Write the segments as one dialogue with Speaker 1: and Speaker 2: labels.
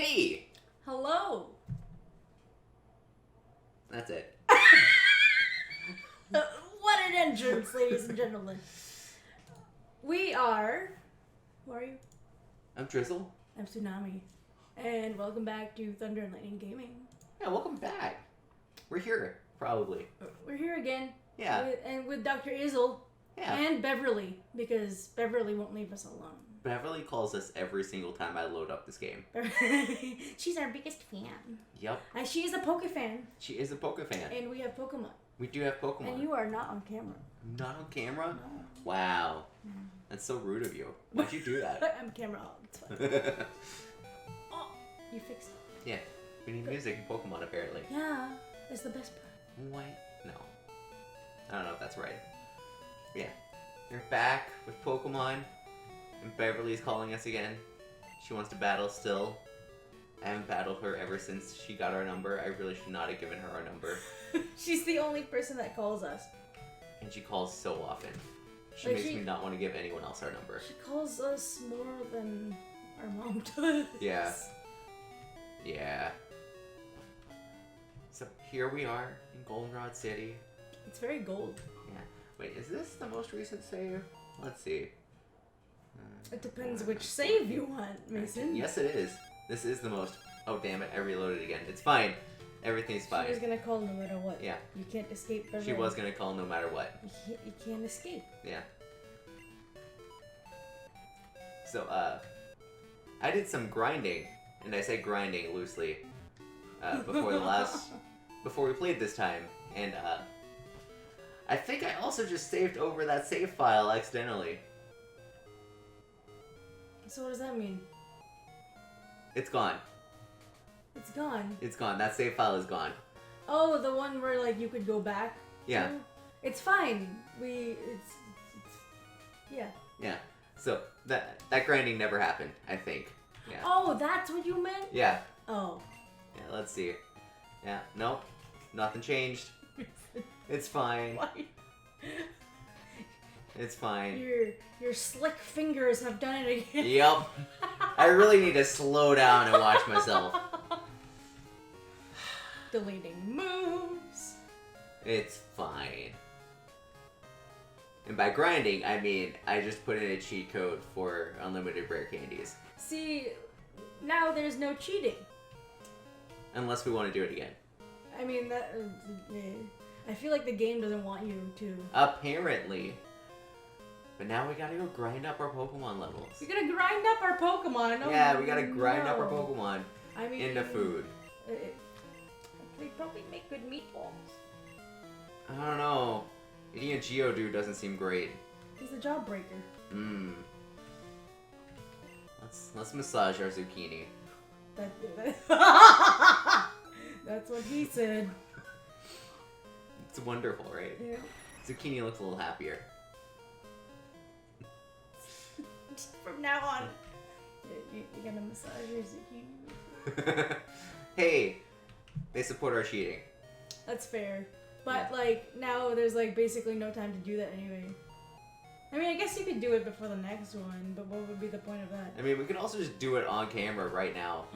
Speaker 1: Hey!
Speaker 2: Hello.
Speaker 1: That's it.
Speaker 2: What an entrance, ladies and gentlemen. We are... Who are you?
Speaker 1: I'm Drizzle.
Speaker 2: I'm Tsunami. And welcome back to Thunder and Lightning Gaming.
Speaker 1: Yeah, welcome back. We're here, probably.
Speaker 2: We're here again.
Speaker 1: Yeah.
Speaker 2: With Dr. Izzle.
Speaker 1: Yeah.
Speaker 2: And Beverly, because Beverly won't leave us alone.
Speaker 1: Beverly calls us every single time I load up this game.
Speaker 2: She's our biggest fan.
Speaker 1: Yep.
Speaker 2: She's a Poke fan.
Speaker 1: She is a Poke fan.
Speaker 2: And we have Pokemon.
Speaker 1: We do have Pokemon.
Speaker 2: And you are not on camera.
Speaker 1: Not on camera?
Speaker 2: No.
Speaker 1: Wow. That's so rude of you. Why'd you do that?
Speaker 2: I'm camera hog. It's fine. Oh, you fixed it.
Speaker 1: Yeah. We need music in Pokemon, apparently.
Speaker 2: Yeah. It's the best part.
Speaker 1: What? No. I don't know if that's right. Yeah. We're back with Pokemon. And Beverly's calling us again. She wants to battle still. I haven't battled her ever since she got our number. I really should not have given her our number.
Speaker 2: She's the only person that calls us.
Speaker 1: And she calls so often. She
Speaker 2: Like
Speaker 1: makes me not want to give anyone else our number.
Speaker 2: She calls us more than our mom does.
Speaker 1: Yeah. Yeah. So here we are in Goldenrod City.
Speaker 2: It's very gold.
Speaker 1: Yeah. Wait, is this the most recent save? Let's see.
Speaker 2: It depends which save you want, Mason.
Speaker 1: Yes, it is. This is the most... Oh, damn it. I reloaded again. It's fine. Everything's fine.
Speaker 2: She was gonna call no matter what.
Speaker 1: Yeah.
Speaker 2: You can't escape Beverly.
Speaker 1: She was gonna call no matter what.
Speaker 2: You can't escape.
Speaker 1: Yeah. So, I did some grinding, and I say grinding loosely, before we played this time, and, I think I also just saved over that save file accidentally.
Speaker 2: So what does that mean?
Speaker 1: It's gone.
Speaker 2: It's gone.
Speaker 1: It's gone. That save file is gone.
Speaker 2: Oh, the one where like you could go back.
Speaker 1: Yeah.
Speaker 2: To? It's fine. Yeah.
Speaker 1: Yeah. So that grinding never happened, I think. Yeah.
Speaker 2: Oh, that's what you meant?
Speaker 1: Yeah.
Speaker 2: Oh.
Speaker 1: Yeah, let's see. Yeah, nope. Nothing changed. It's fine.
Speaker 2: Why?
Speaker 1: It's fine.
Speaker 2: Your slick fingers have done it again.
Speaker 1: Yep. I really need to slow down and watch myself.
Speaker 2: Deleting moves.
Speaker 1: It's fine. And by grinding, I mean I just put in a cheat code for unlimited rare candies.
Speaker 2: See, now there's no cheating.
Speaker 1: Unless we want to do it again.
Speaker 2: I mean, that. I feel like the game doesn't want you to.
Speaker 1: Apparently. But now we gotta go grind up our Pokemon levels.
Speaker 2: We're gonna grind up our Pokemon. Oh,
Speaker 1: yeah, we gotta grind up our Pokemon
Speaker 2: I mean,
Speaker 1: into food.
Speaker 2: They probably make good meatballs.
Speaker 1: I don't know. Eating a Geodude doesn't seem great.
Speaker 2: He's a jawbreaker.
Speaker 1: Mmm. Let's massage our zucchini.
Speaker 2: That's what he said.
Speaker 1: It's wonderful, right?
Speaker 2: Yeah.
Speaker 1: Zucchini looks a little happier.
Speaker 2: From now on, you're gonna massage your zucchini.
Speaker 1: Hey, they support our cheating.
Speaker 2: That's fair. But,
Speaker 1: Yeah.
Speaker 2: like, now there's, like, basically no time to do that anyway. I mean, I guess you could do it before the next one, but what would be the point of that?
Speaker 1: I mean, we could also just do it on camera right now.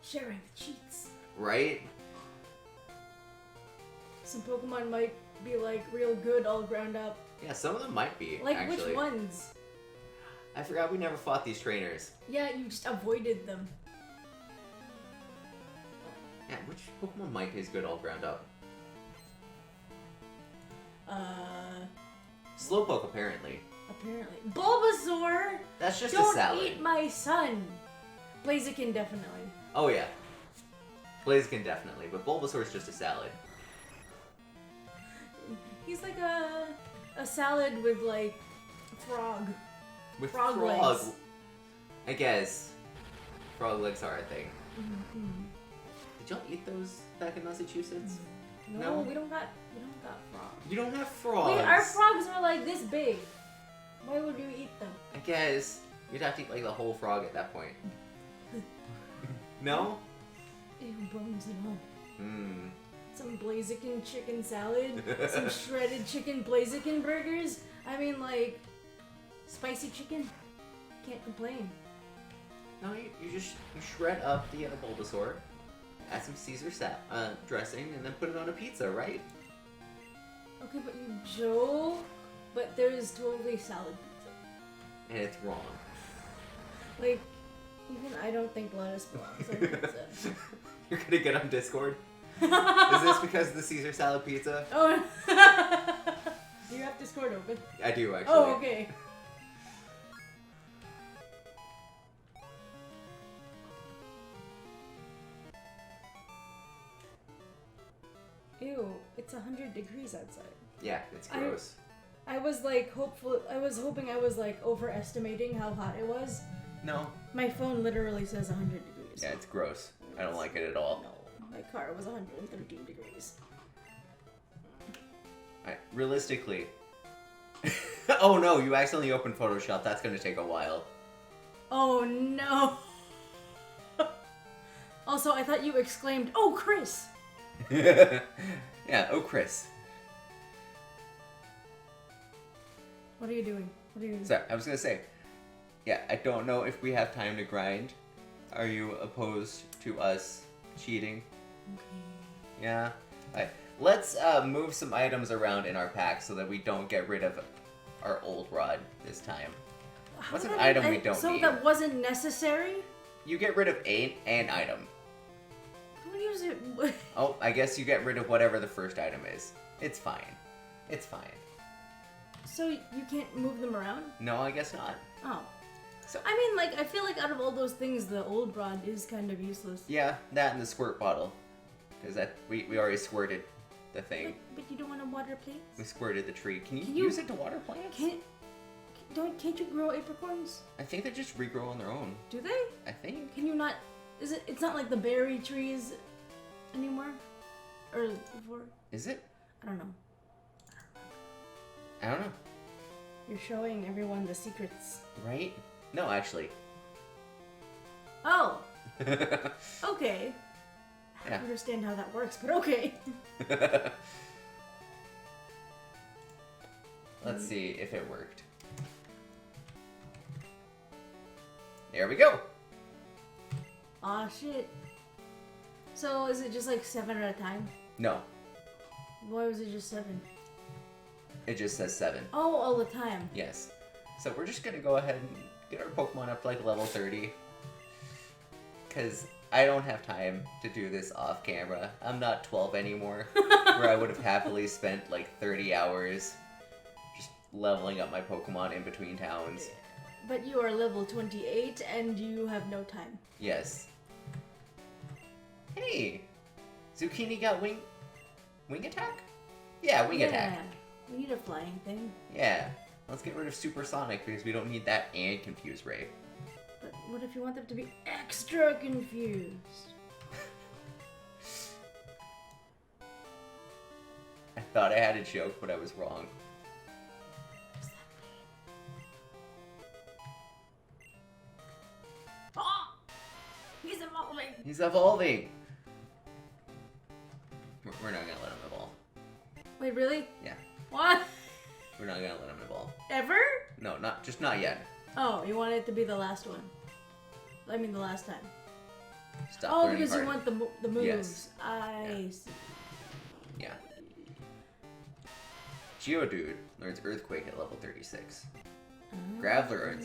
Speaker 2: Sharing the cheats.
Speaker 1: Right?
Speaker 2: Some Pokemon might be, like, real good all ground up.
Speaker 1: Yeah, some of them might be,
Speaker 2: Like,
Speaker 1: actually.
Speaker 2: which ones?
Speaker 1: I forgot we never fought these trainers.
Speaker 2: Yeah, you just avoided them.
Speaker 1: Yeah, which Pokemon might taste good all ground up? Slowpoke, apparently.
Speaker 2: Apparently. Bulbasaur!
Speaker 1: That's just
Speaker 2: Don't
Speaker 1: a salad.
Speaker 2: eat my son! Blaziken, definitely.
Speaker 1: Oh, yeah. Blaziken, definitely, but Bulbasaur's just a salad.
Speaker 2: He's like a salad with, like, frog.
Speaker 1: With
Speaker 2: Frog
Speaker 1: frog
Speaker 2: legs.
Speaker 1: I guess. Frog legs are a thing.
Speaker 2: Mm-hmm.
Speaker 1: Did y'all eat those back in Massachusetts?
Speaker 2: No,
Speaker 1: No?
Speaker 2: we don't got frogs.
Speaker 1: You don't have frogs.
Speaker 2: Wait, our frogs are like this big. Why would you eat them?
Speaker 1: I guess. You'd have to eat like the whole frog at that point. No?
Speaker 2: Ew, bones and all.
Speaker 1: Mmm.
Speaker 2: Some Blaziken chicken salad. Some shredded chicken Blaziken burgers. I mean, like, spicy chicken. Can't complain.
Speaker 1: No, you just shred up the Bulbasaur, add some Caesar dressing, and then put it on a pizza, right?
Speaker 2: Okay, but you joke, but there is totally salad pizza.
Speaker 1: And it's wrong.
Speaker 2: Like, even I don't think lettuce belongs on pizza.
Speaker 1: You're gonna get on Discord? Is this because of the Caesar salad pizza?
Speaker 2: Oh, do you have Discord open?
Speaker 1: I do, actually.
Speaker 2: Oh, okay. Ew, it's 100 degrees outside.
Speaker 1: Yeah, it's gross.
Speaker 2: I was like hoping I was like overestimating how hot it was.
Speaker 1: No.
Speaker 2: My phone literally says 100 degrees.
Speaker 1: Yeah, it's gross. I don't like it at all.
Speaker 2: No, my car was 113 degrees.
Speaker 1: Alright, realistically. Oh no, you accidentally opened Photoshop. That's gonna take a while.
Speaker 2: Oh no. Also, I thought you exclaimed, "Oh, Chris!"
Speaker 1: Yeah, oh Chris.
Speaker 2: What are you doing? What are you doing?
Speaker 1: Sorry, I was gonna say, yeah, I don't know if we have time to grind. Are you opposed to us cheating?
Speaker 2: Okay.
Speaker 1: Yeah. Alright, let's move some items around in our pack so that we don't get rid of our old rod this time. What's an item we don't
Speaker 2: so
Speaker 1: need?
Speaker 2: So that wasn't necessary?
Speaker 1: You get rid of an item.
Speaker 2: How use it?
Speaker 1: Oh, I guess you get rid of whatever the first item is. It's fine. It's fine.
Speaker 2: So you can't move them around?
Speaker 1: No, I guess not.
Speaker 2: Oh.
Speaker 1: So
Speaker 2: I mean, like, I feel like out of all those things, the old rod is kind of useless.
Speaker 1: yeah, that and the squirt bottle. Because that we already squirted the thing.
Speaker 2: But you don't want to water plants?
Speaker 1: We squirted the tree. Can you use it to water plants?
Speaker 2: Can't you grow apricorns?
Speaker 1: I think they just regrow on their own.
Speaker 2: Do they?
Speaker 1: I think.
Speaker 2: Can you not? It's not like the berry trees anymore? Or before?
Speaker 1: Is it?
Speaker 2: I don't know.
Speaker 1: I don't know.
Speaker 2: You're showing everyone the secrets.
Speaker 1: Right? No, actually.
Speaker 2: Oh! Okay. I
Speaker 1: Yeah.
Speaker 2: don't understand how that works, but okay.
Speaker 1: Let's see if it worked. There we go.
Speaker 2: Aw, shit. So is it just like 7 at a time?
Speaker 1: No,
Speaker 2: Why was it just 7?
Speaker 1: it just says 7.
Speaker 2: Oh, all the time.
Speaker 1: Yes. So we're just gonna go ahead and get our Pokemon up to like level 30. Because I don't have time to do this off camera. I'm not 12 anymore, where I would have happily spent like 30 hours just leveling up my Pokemon in between towns.
Speaker 2: But you are level 28 and you have no time.
Speaker 1: Yes. Hey! Zucchini got wing attack? Yeah, wing attack.
Speaker 2: We need a flying thing.
Speaker 1: Yeah. Let's get rid of Supersonic because we don't need that and Confuse Ray.
Speaker 2: But what if you want them to be extra confused?
Speaker 1: I thought I had a joke, but I was wrong.
Speaker 2: What does that mean? Oh! He's evolving!
Speaker 1: He's evolving! We're not gonna let him evolve.
Speaker 2: Wait, really?
Speaker 1: Yeah.
Speaker 2: What?
Speaker 1: We're not gonna let him evolve.
Speaker 2: Ever?
Speaker 1: No, just not yet.
Speaker 2: Oh, you want it to be the last one. I mean, the last time.
Speaker 1: Stop
Speaker 2: Oh,
Speaker 1: learning
Speaker 2: because you
Speaker 1: hard.
Speaker 2: want the moves.
Speaker 1: Yes.
Speaker 2: I see.
Speaker 1: Yeah. Geodude learns Earthquake at level 36. Graveler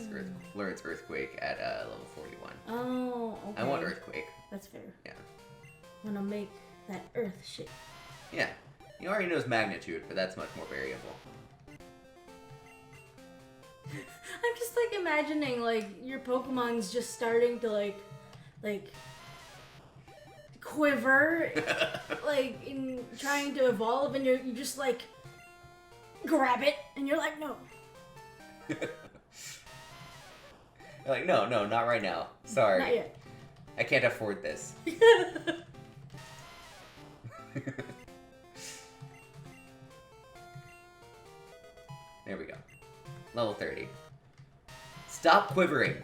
Speaker 1: learns Earthquake at level 41.
Speaker 2: Oh, okay.
Speaker 1: I want Earthquake.
Speaker 2: That's fair.
Speaker 1: Yeah.
Speaker 2: Wanna make that earth shit.
Speaker 1: Yeah. He already knows Magnitude, but that's much more variable.
Speaker 2: I'm just like imagining like your Pokemon's just starting to like quiver, like in trying to evolve, and you just like grab it, and you're like, no.
Speaker 1: You're like, no, not right now. Sorry.
Speaker 2: Not yet.
Speaker 1: I can't afford this. There we go. Level 30. Stop quivering.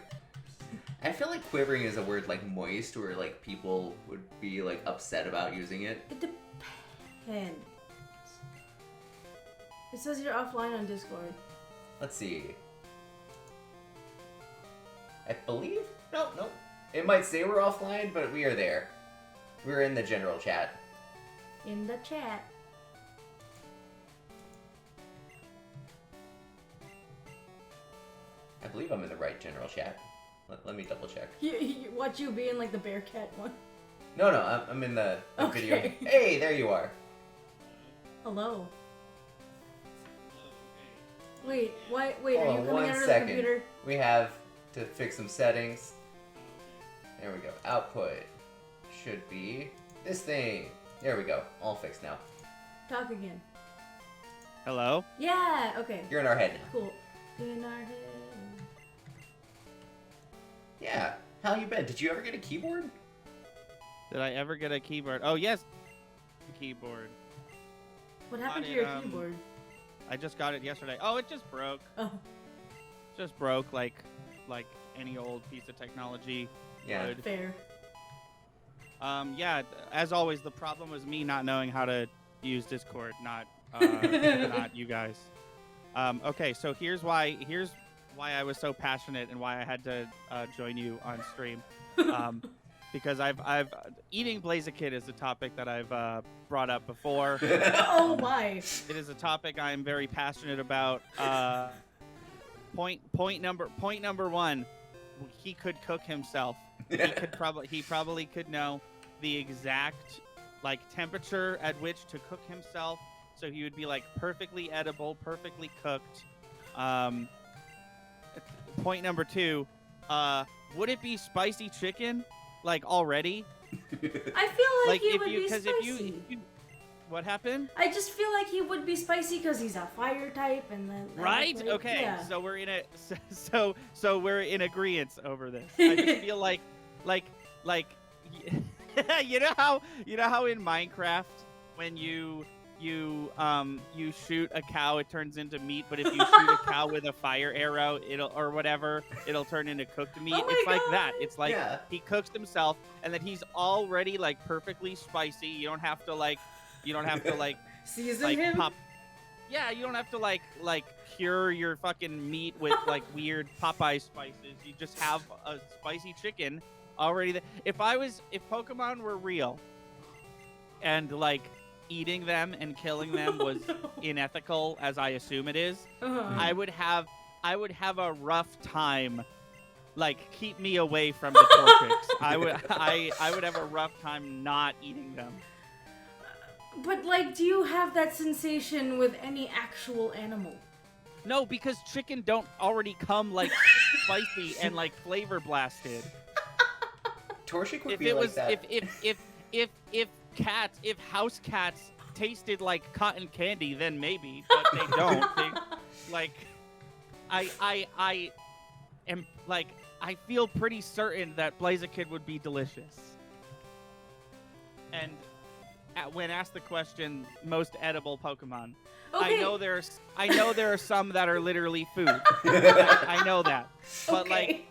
Speaker 1: I feel like quivering is a word like moist, where like people would be like upset about using it.
Speaker 2: It depends. It says you're offline on Discord.
Speaker 1: Let's see. I believe? No. It might say we're offline, but we are there. We're in the general chat.
Speaker 2: In the chat.
Speaker 1: I believe I'm in the right general chat. Let me double check.
Speaker 2: Watch you being like the bear cat one.
Speaker 1: No, I'm in the video.
Speaker 2: Okay.
Speaker 1: Hey, there you are.
Speaker 2: Hello. Wait, wait,
Speaker 1: Hold
Speaker 2: are you
Speaker 1: on
Speaker 2: coming
Speaker 1: one
Speaker 2: out of the
Speaker 1: second.
Speaker 2: computer?
Speaker 1: We have to fix some settings. There we go. Output should be this thing. There we go. All fixed now.
Speaker 2: Talk again.
Speaker 3: Hello?
Speaker 2: Yeah, okay.
Speaker 1: You're in our head now.
Speaker 2: Cool. In our head.
Speaker 1: Yeah. How you been? Did you ever get a keyboard?
Speaker 3: Did I ever get a keyboard? Oh, yes. Keyboard.
Speaker 2: What happened
Speaker 3: Got
Speaker 2: to
Speaker 3: it,
Speaker 2: your keyboard?
Speaker 3: I just got it yesterday. Oh, it just broke.
Speaker 2: Oh.
Speaker 3: Just broke like any old piece of technology
Speaker 1: Yeah.
Speaker 3: would.
Speaker 2: Fair.
Speaker 3: Yeah, as always, the problem was me not knowing how to use Discord, not not you guys. Okay, so here's why I was so passionate and why I had to join you on stream. Because I've eating Blaziken is a topic that I've brought up before.
Speaker 2: Oh my.
Speaker 3: It is a topic I am very passionate about. Point number one, he could cook himself. He probably could know the exact temperature at which to cook himself, so he would be perfectly edible, perfectly cooked. Point number two, would it be spicy chicken already?
Speaker 2: I feel like he would be spicy.
Speaker 3: If you what happened?
Speaker 2: I just feel like he would be spicy because he's a fire type, and then
Speaker 3: Right? Okay.
Speaker 2: Yeah.
Speaker 3: So we're in a so we're in agreement over this. I just feel like you know how in Minecraft when you shoot a cow, it turns into meat, but if you shoot a cow with a fire arrow, it'll turn into cooked meat.
Speaker 2: Oh my
Speaker 3: It's like
Speaker 2: God.
Speaker 3: that. It's like
Speaker 1: Yeah.
Speaker 3: he cooks himself, and then he's already perfectly spicy. You don't have to
Speaker 2: Season him.
Speaker 3: pop. Yeah, you don't have to cure your fucking meat with weird Popeye spices. You just have a spicy chicken already there. If Pokemon were real, and eating them and killing them was unethical, as I assume it is, I would have a rough time. Keep me away from the Torchics. I would have a rough time not eating them.
Speaker 2: But do you have that sensation with any actual animal?
Speaker 3: No, because chicken don't already come spicy and flavor blasted.
Speaker 1: Torchic would
Speaker 3: If
Speaker 1: be
Speaker 3: it
Speaker 1: like
Speaker 3: was
Speaker 1: that.
Speaker 3: if house cats tasted like cotton candy, then maybe, but they don't. I feel pretty certain that Blaziken would be delicious. And when asked the question, most edible Pokemon,
Speaker 2: Okay.
Speaker 3: I know there are some that are literally food. I know that, but
Speaker 2: Okay.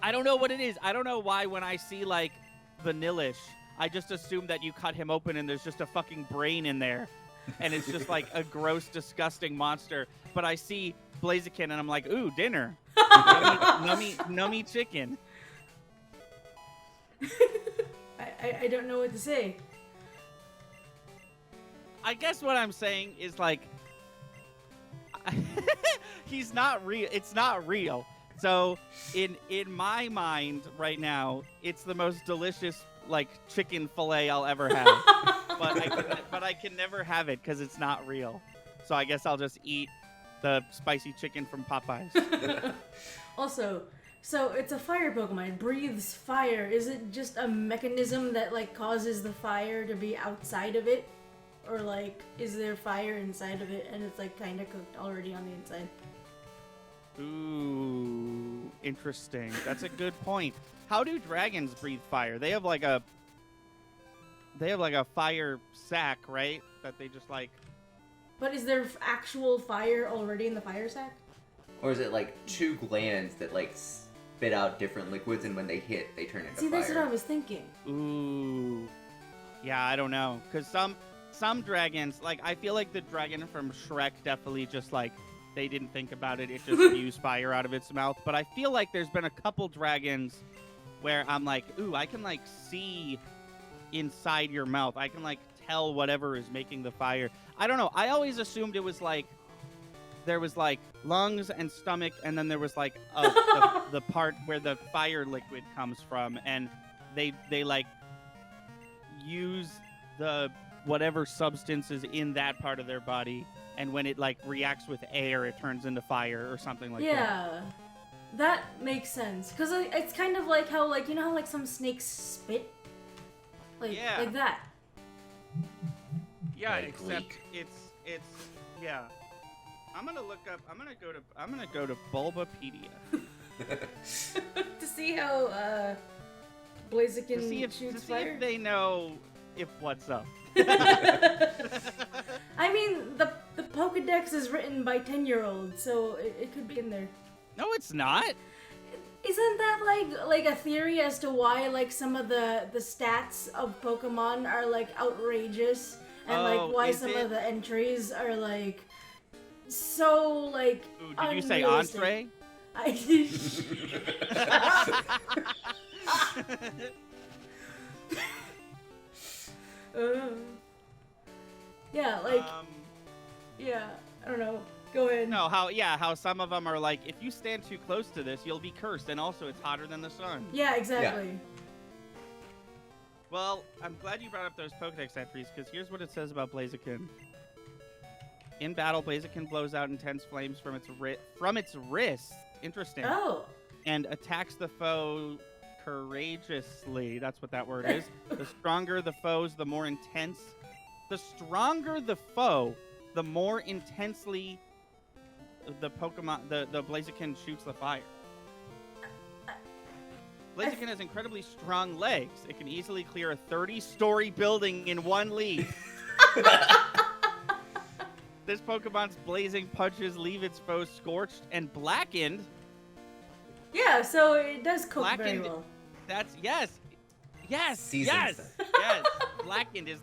Speaker 3: I don't know what it is. I don't know why when I see Vanillish, I just assume that you cut him open and there's just a fucking brain in there, and it's just a gross, disgusting monster. But I see Blaziken and I'm like, ooh, dinner, nummy chicken.
Speaker 2: I don't know what to say.
Speaker 3: I guess what I'm saying is he's not real. It's not real. So in my mind right now, it's the most delicious chicken fillet I'll ever have. but I can never have it because it's not real. So I guess I'll just eat the spicy chicken from Popeyes.
Speaker 2: Also, so it's a fire Pokemon. It breathes fire. Is it just a mechanism that causes the fire to be outside of it? Or is there fire inside of it and it's kind of cooked already on the inside?
Speaker 3: Ooh, interesting. That's a good point. How do dragons breathe fire? They have a fire sac, right? That they just
Speaker 2: But is there actual fire already in the fire sac?
Speaker 1: Or is it two glands that spit out different liquids, and when they hit, they turn into
Speaker 2: See,
Speaker 1: fire?
Speaker 2: that's what I was thinking.
Speaker 3: Ooh. Yeah, I don't know. Because some dragons, I feel like the dragon from Shrek definitely just, they didn't think about it. It just used fire out of its mouth. But I feel like there's been a couple dragons where I'm like, ooh, I can like see inside your mouth. I can like tell whatever is making the fire. I don't know. I always assumed it was like there was like lungs and stomach, and then there was like the part where the fire liquid comes from, and they like use the whatever substance is in that part of their body, and when it like reacts with air, it turns into fire or something like that.
Speaker 2: Yeah, that makes sense. Cause it's kind of like how like how like some snakes spit, like that.
Speaker 3: Yeah,
Speaker 1: Like
Speaker 3: except
Speaker 1: leak.
Speaker 3: it's yeah. I'm gonna go to Bulbapedia
Speaker 2: To see how Blaziken
Speaker 3: to see
Speaker 2: shoots fire.
Speaker 3: if they know if what's up.
Speaker 2: I mean, the Pokedex is written by 10-year-olds, so it could be in there.
Speaker 3: No, it's not.
Speaker 2: Isn't that like a theory as to why like some of the stats of Pokemon are like outrageous, and like why
Speaker 3: is
Speaker 2: some
Speaker 3: it?
Speaker 2: of the entries are like so like
Speaker 3: Ooh, did you say
Speaker 2: unrealistic?
Speaker 3: entree?
Speaker 2: Yeah, like yeah, I don't know. Go ahead.
Speaker 3: No, how some of them are like, if you stand too close to this, you'll be cursed, and also it's hotter than the sun.
Speaker 2: Yeah, exactly.
Speaker 3: Well, I'm glad you brought up those Pokedex entries, because here's what it says about Blaziken. In battle, Blaziken blows out intense flames from its wrist. Interesting.
Speaker 2: Oh.
Speaker 3: And attacks the foe courageously. That's what that word is. The stronger the foes, the more intense. The stronger the foe, the more intensely the Pokemon, the Blaziken shoots the fire. Blaziken has incredibly strong legs. It can easily clear a 30-story building in one leap. This Pokemon's blazing punches leave its foes scorched and blackened.
Speaker 2: Yeah, so it does cook very
Speaker 3: Blackened.
Speaker 2: well.
Speaker 3: That's
Speaker 1: Seasoned
Speaker 3: yes.
Speaker 1: stuff.
Speaker 3: Blackened is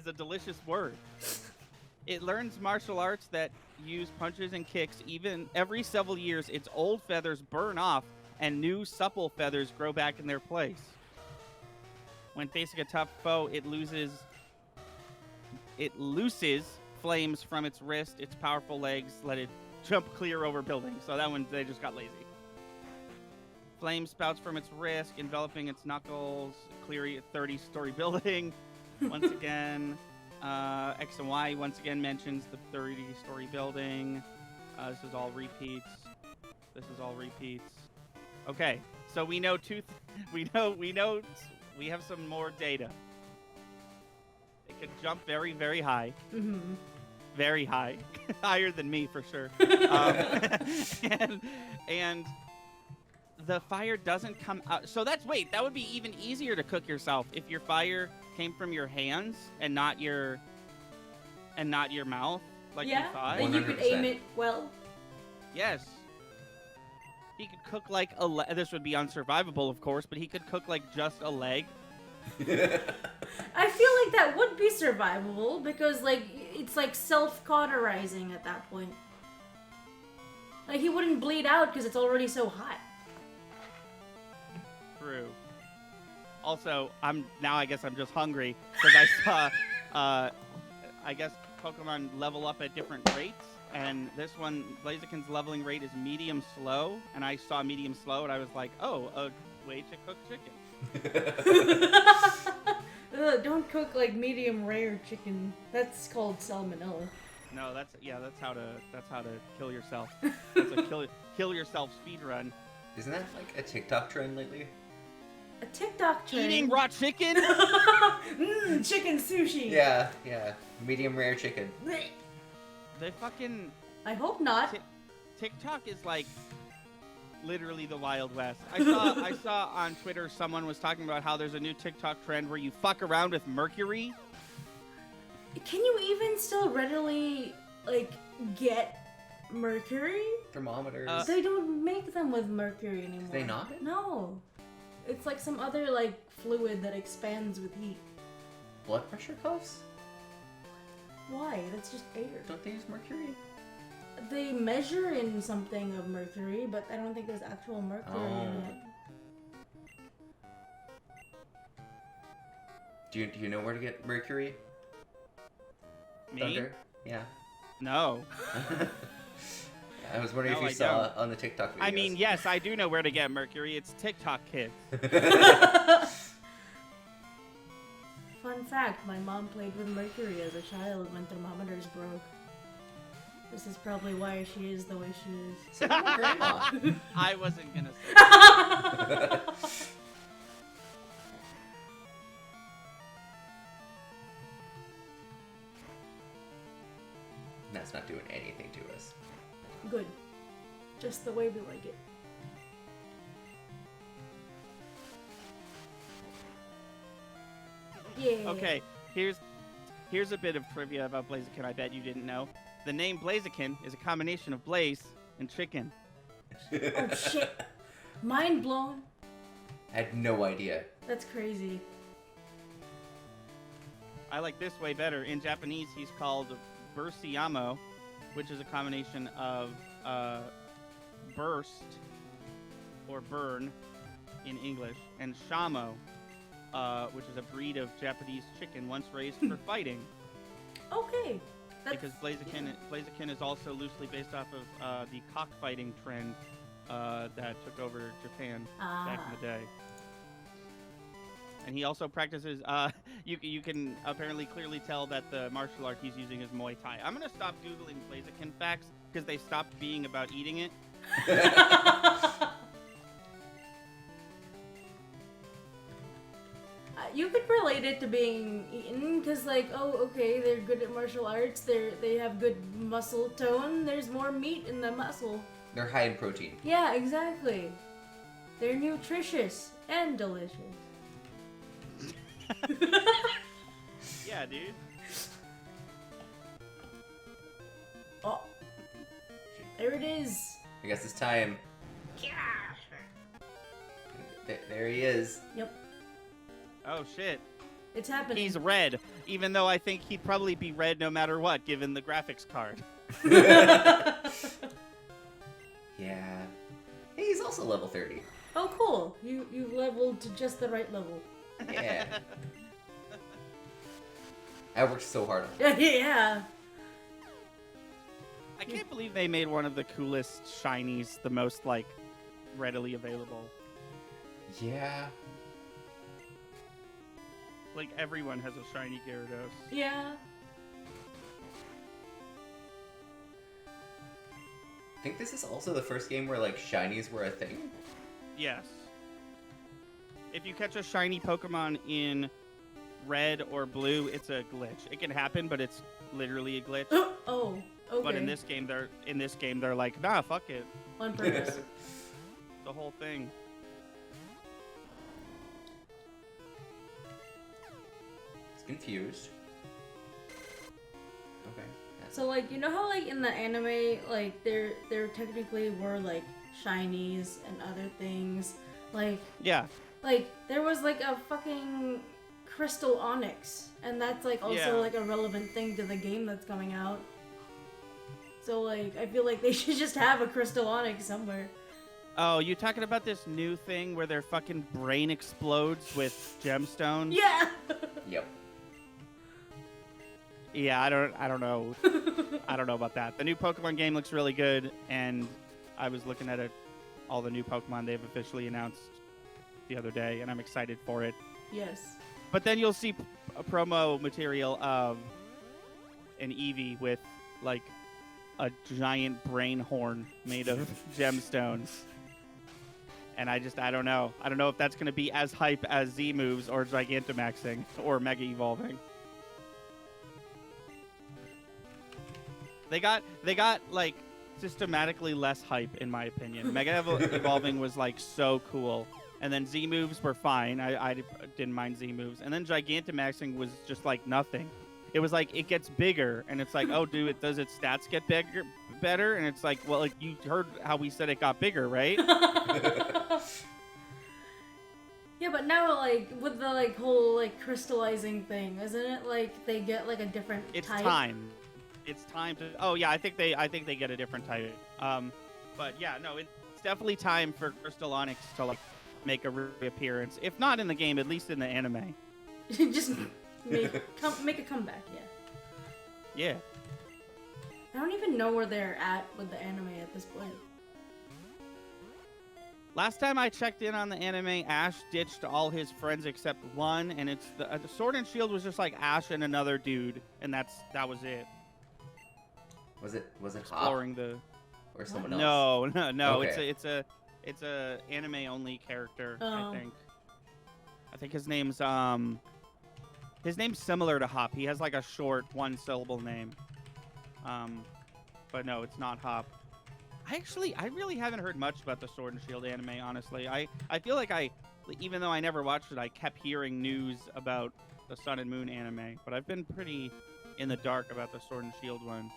Speaker 3: a delicious word. It learns martial arts that use punches and kicks. Even every several years, its old feathers burn off and new supple feathers grow back in their place. When facing a tough foe, it looses flames from its wrist. Its powerful legs let it jump clear over buildings. So that one, they just got lazy. Flame spouts from its wrist, enveloping its knuckles, clearing a 30-story building. Once again, X and Y once again mentions the 30-story building. This is all repeats. Okay, so we know we have some more data. It can jump very, very high.
Speaker 2: Mm-hmm.
Speaker 3: Very high. Higher than me, for sure. And the fire doesn't come out. So that would be even easier to cook yourself if your fire came from your hands and not your mouth, like you thought.
Speaker 2: Then you could aim it well.
Speaker 3: Yes. He could cook like this would be unsurvivable, of course, but he could cook like just a leg.
Speaker 2: I feel like that would be survivable because like it's like self-cauterizing at that point. Like he wouldn't bleed out because it's already so hot.
Speaker 3: True. Also, I guess I'm just hungry because I saw I guess Pokemon level up at different rates, and this one, Blaziken's leveling rate is medium slow, and I saw medium slow, and I was like, oh, a way to cook chicken.
Speaker 2: Don't cook like medium rare chicken. That's called salmonella.
Speaker 3: No, that's how to kill yourself. That's a kill yourself speed run.
Speaker 1: Isn't that like a TikTok trend lately?
Speaker 2: A TikTok trend.
Speaker 3: Eating raw chicken?
Speaker 2: Chicken sushi.
Speaker 1: Yeah. Medium rare chicken.
Speaker 3: They fucking...
Speaker 2: I hope not.
Speaker 3: TikTok is like literally the Wild West. I saw on Twitter someone was talking about how there's a new TikTok trend where you fuck around with mercury.
Speaker 2: Can you even still readily like get mercury?
Speaker 1: Thermometers.
Speaker 2: They don't make them with mercury anymore.
Speaker 1: Do they not?
Speaker 2: No. It's like some other like fluid that expands with heat.
Speaker 1: Blood pressure cuffs?
Speaker 2: Why? That's just air.
Speaker 1: Don't they use mercury?
Speaker 2: They measure in something of mercury, but I don't think there's actual mercury in it.
Speaker 1: Do you know where to get Mercury?
Speaker 3: Me?
Speaker 1: Thunder? Yeah.
Speaker 3: No.
Speaker 1: I was wondering
Speaker 3: No,
Speaker 1: if you
Speaker 3: I
Speaker 1: saw
Speaker 3: don't.
Speaker 1: on the TikTok videos.
Speaker 3: I mean, yes, I do know where to get Mercury. It's TikTok kids.
Speaker 2: Fun fact, my mom played with Mercury as a child when thermometers broke. This is probably why she is the way she is.
Speaker 1: So did my grandma.
Speaker 3: I wasn't gonna say that.
Speaker 1: That's not doing anything to us.
Speaker 2: Good. Just the way we like it. Yeah.
Speaker 3: Okay, here's a bit of trivia about Blaziken I bet you didn't know. The name Blaziken is a combination of blaze and chicken.
Speaker 2: Oh shit. Mind blown.
Speaker 1: I had no idea.
Speaker 2: That's crazy.
Speaker 3: I like this way better. In Japanese, he's called Bursiyamo, which is a combination of burst or burn in English, and Shamo, which is a breed of Japanese chicken once raised for fighting.
Speaker 2: Okay.
Speaker 3: Because Blaziken is also loosely based off of the cockfighting trend that took over Japan back in the day. And he also practices. You can apparently clearly tell that the martial art he's using is Muay Thai. I'm gonna stop googling Blaziken facts because they stopped being about eating it.
Speaker 2: You could relate it to being eaten, because like, oh, okay, they're good at martial arts, they have good muscle tone, there's more meat in the muscle.
Speaker 1: They're high in protein.
Speaker 2: Yeah, exactly. They're nutritious and delicious.
Speaker 3: Yeah, dude.
Speaker 2: Oh. There it is.
Speaker 1: I guess it's time. There he is.
Speaker 2: Yep,
Speaker 3: Oh shit.
Speaker 2: it's happening.
Speaker 3: He's red, even though I think he'd probably be red no matter what, given the graphics card.
Speaker 1: Yeah. Hey, he's also level 30.
Speaker 2: Oh, cool. You leveled to just the right level.
Speaker 1: Yeah. I worked so hard on it.
Speaker 2: Yeah.
Speaker 3: I can't believe they made one of the coolest shinies the most, like, readily available.
Speaker 1: Yeah.
Speaker 3: Like, everyone has a shiny Gyarados.
Speaker 2: Yeah.
Speaker 1: I think this is also the first game where, like, shinies were a thing.
Speaker 3: Yes. If you catch a shiny Pokemon in red or blue, it's a glitch. It can happen, but it's literally a glitch.
Speaker 2: Oh, okay.
Speaker 3: But in this game, they're like, nah, fuck it.
Speaker 2: On purpose.
Speaker 3: The whole thing.
Speaker 1: It's confused. Okay.
Speaker 2: So like, you know how like in the anime, like there technically were like shinies and other things, like
Speaker 3: Yeah.
Speaker 2: there was like a fucking crystal onyx, and that's like also
Speaker 3: Yeah.
Speaker 2: like a relevant thing to the game that's coming out. So like, I feel like they should just have a crystal onyx somewhere.
Speaker 3: Oh, you talking about this new thing where their fucking brain explodes with gemstones?
Speaker 2: Yeah.
Speaker 1: Yep.
Speaker 3: Yeah, I don't know. I don't know about that. The new Pokemon game looks really good, and I was looking at all the new Pokemon they've officially announced the other day, and I'm excited for it.
Speaker 2: Yes.
Speaker 3: But then you'll see a promo material of an Eevee with like a giant brain horn made of gemstones. And I don't know. I don't know if that's going to be as hype as Z moves or Gigantamaxing or Mega Evolving. They got like systematically less hype in my opinion. Mega Evolving was like so cool. And then Z moves were fine. I didn't mind Z moves. And then Gigantamaxing was just like nothing. It was like it gets bigger, and it's like, oh, does its stats get better? And it's like, well, like you heard how we said it got bigger, right?
Speaker 2: Yeah, but now like with the like whole like crystallizing thing, isn't it like they get like a different
Speaker 3: It's
Speaker 2: type?
Speaker 3: time. It's time to. Oh yeah, I think they get a different type. But yeah, no, it's definitely time for Crystal Onyx to like make a reappearance. If not in the game, at least in the anime.
Speaker 2: Just make a comeback, yeah.
Speaker 3: Yeah.
Speaker 2: I don't even know where they're at with the anime at this point.
Speaker 3: Last time I checked in on the anime, Ash ditched all his friends except one, and it's the Sword and Shield was just like Ash and another dude, and that was it.
Speaker 1: Was it Hop
Speaker 3: Exploring the
Speaker 1: or someone else?
Speaker 3: No.
Speaker 1: Okay.
Speaker 3: It's a anime only character.
Speaker 2: Oh.
Speaker 3: I think his name's similar to Hop. He has like a short one syllable name. But no, it's not Hop. I really haven't heard much about the Sword and Shield anime, honestly. I feel like even though I never watched it, I kept hearing news about the Sun and Moon anime, but I've been pretty in the dark about the Sword and Shield one.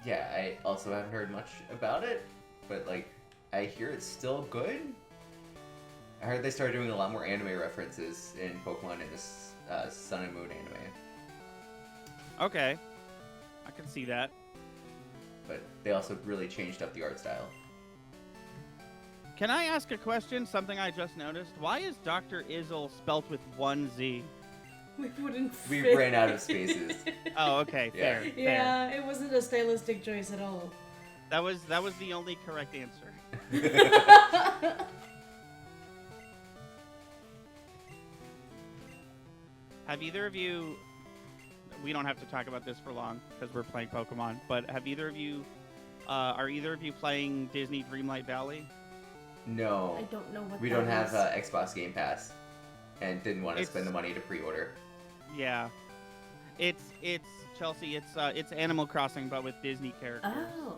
Speaker 1: Yeah, I also haven't heard much about it, but like, I hear it's still good. I heard they started doing a lot more anime references in Pokemon in this Sun and Moon anime.
Speaker 3: Okay. I can see that.
Speaker 1: But they also really changed up the art style.
Speaker 3: Can I ask a question? Something I just noticed. Why is Dr. Izzle spelt with one Z?
Speaker 2: We wouldn't
Speaker 1: We
Speaker 2: fit.
Speaker 1: ran out of spaces.
Speaker 3: Oh, okay.
Speaker 1: Yeah.
Speaker 3: Fair.
Speaker 2: Yeah, it wasn't a stylistic choice at all.
Speaker 3: That was the only correct answer. Have either of you... We don't have to talk about this for long because we're playing Pokemon, but have either of you... are either of you playing Disney Dreamlight Valley?
Speaker 1: No.
Speaker 2: I don't know what
Speaker 1: We
Speaker 2: that
Speaker 1: don't have
Speaker 2: is.
Speaker 1: Xbox Game Pass. And didn't want to spend the money to pre-order.
Speaker 3: Yeah. It's Chelsea, it's Animal Crossing but with Disney characters.
Speaker 2: Oh.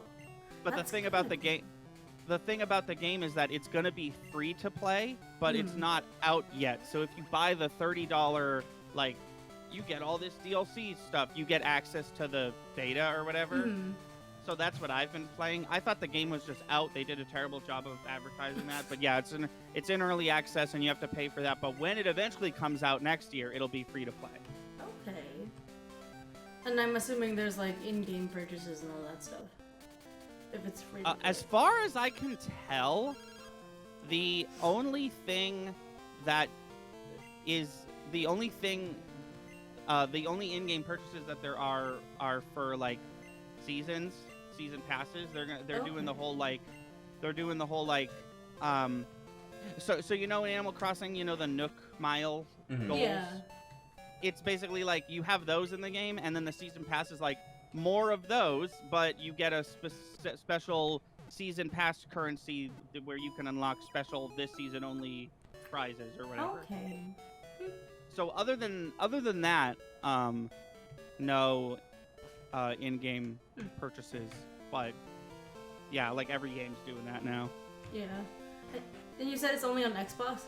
Speaker 3: But the
Speaker 2: That's
Speaker 3: thing about
Speaker 2: kinda
Speaker 3: the game is that it's going to be free to play, but it's not out yet. So if you buy the $30 like you get all this DLC stuff, you get access to the beta or whatever.
Speaker 2: Mhm.
Speaker 3: So that's what I've been playing. I thought the game was just out. They did a terrible job of advertising that. But yeah, it's in early access and you have to pay for that. But when it eventually comes out next year, it'll be free to play.
Speaker 2: Okay. And I'm assuming there's like in-game purchases and all that stuff. If it's free. To
Speaker 3: As
Speaker 2: play.
Speaker 3: far as I can tell, the only in-game purchases that there are for like season passes. They're doing the whole so you know in Animal Crossing, you know the Nook Mile goals.
Speaker 2: Yeah.
Speaker 3: It's basically like you have those in the game, and then the season pass is like more of those, but you get a special season pass currency where you can unlock special this season only prizes or whatever.
Speaker 2: Okay.
Speaker 3: So other than that, no in-game purchases, but yeah, like every game's doing that now.
Speaker 2: Yeah. And you said it's only on Xbox?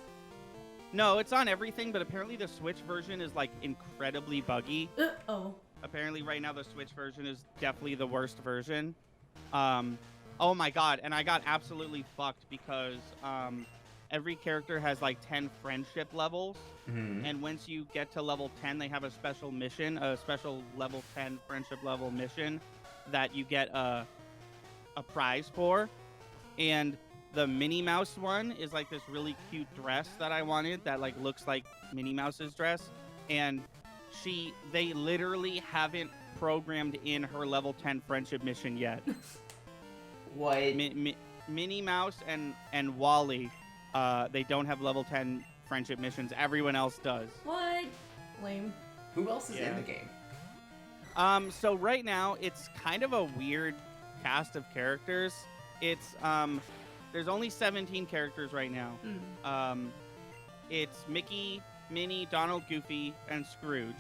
Speaker 3: No, it's on everything, but apparently the Switch version is like incredibly buggy.
Speaker 2: Oh.
Speaker 3: Apparently right now the Switch version is definitely the worst version. Oh my god, and I got absolutely fucked because every character has like 10 friendship levels.
Speaker 1: Mm-hmm.
Speaker 3: And once you get to level 10, they have a special mission, a special level 10 friendship level mission that you get a prize for. And the Minnie Mouse one is like this really cute dress that I wanted that like looks like Minnie Mouse's dress. And they literally haven't programmed in her level 10 friendship mission yet.
Speaker 1: What?
Speaker 3: Minnie Mouse and Wally, they don't have level 10 friendship missions. Everyone else does.
Speaker 2: What? Lame.
Speaker 1: Who else is
Speaker 3: Yeah.
Speaker 1: in the game?
Speaker 3: So right now it's kind of a weird cast of characters. It's there's only 17 characters right now. It's Mickey, Minnie, Donald, Goofy, and Scrooge.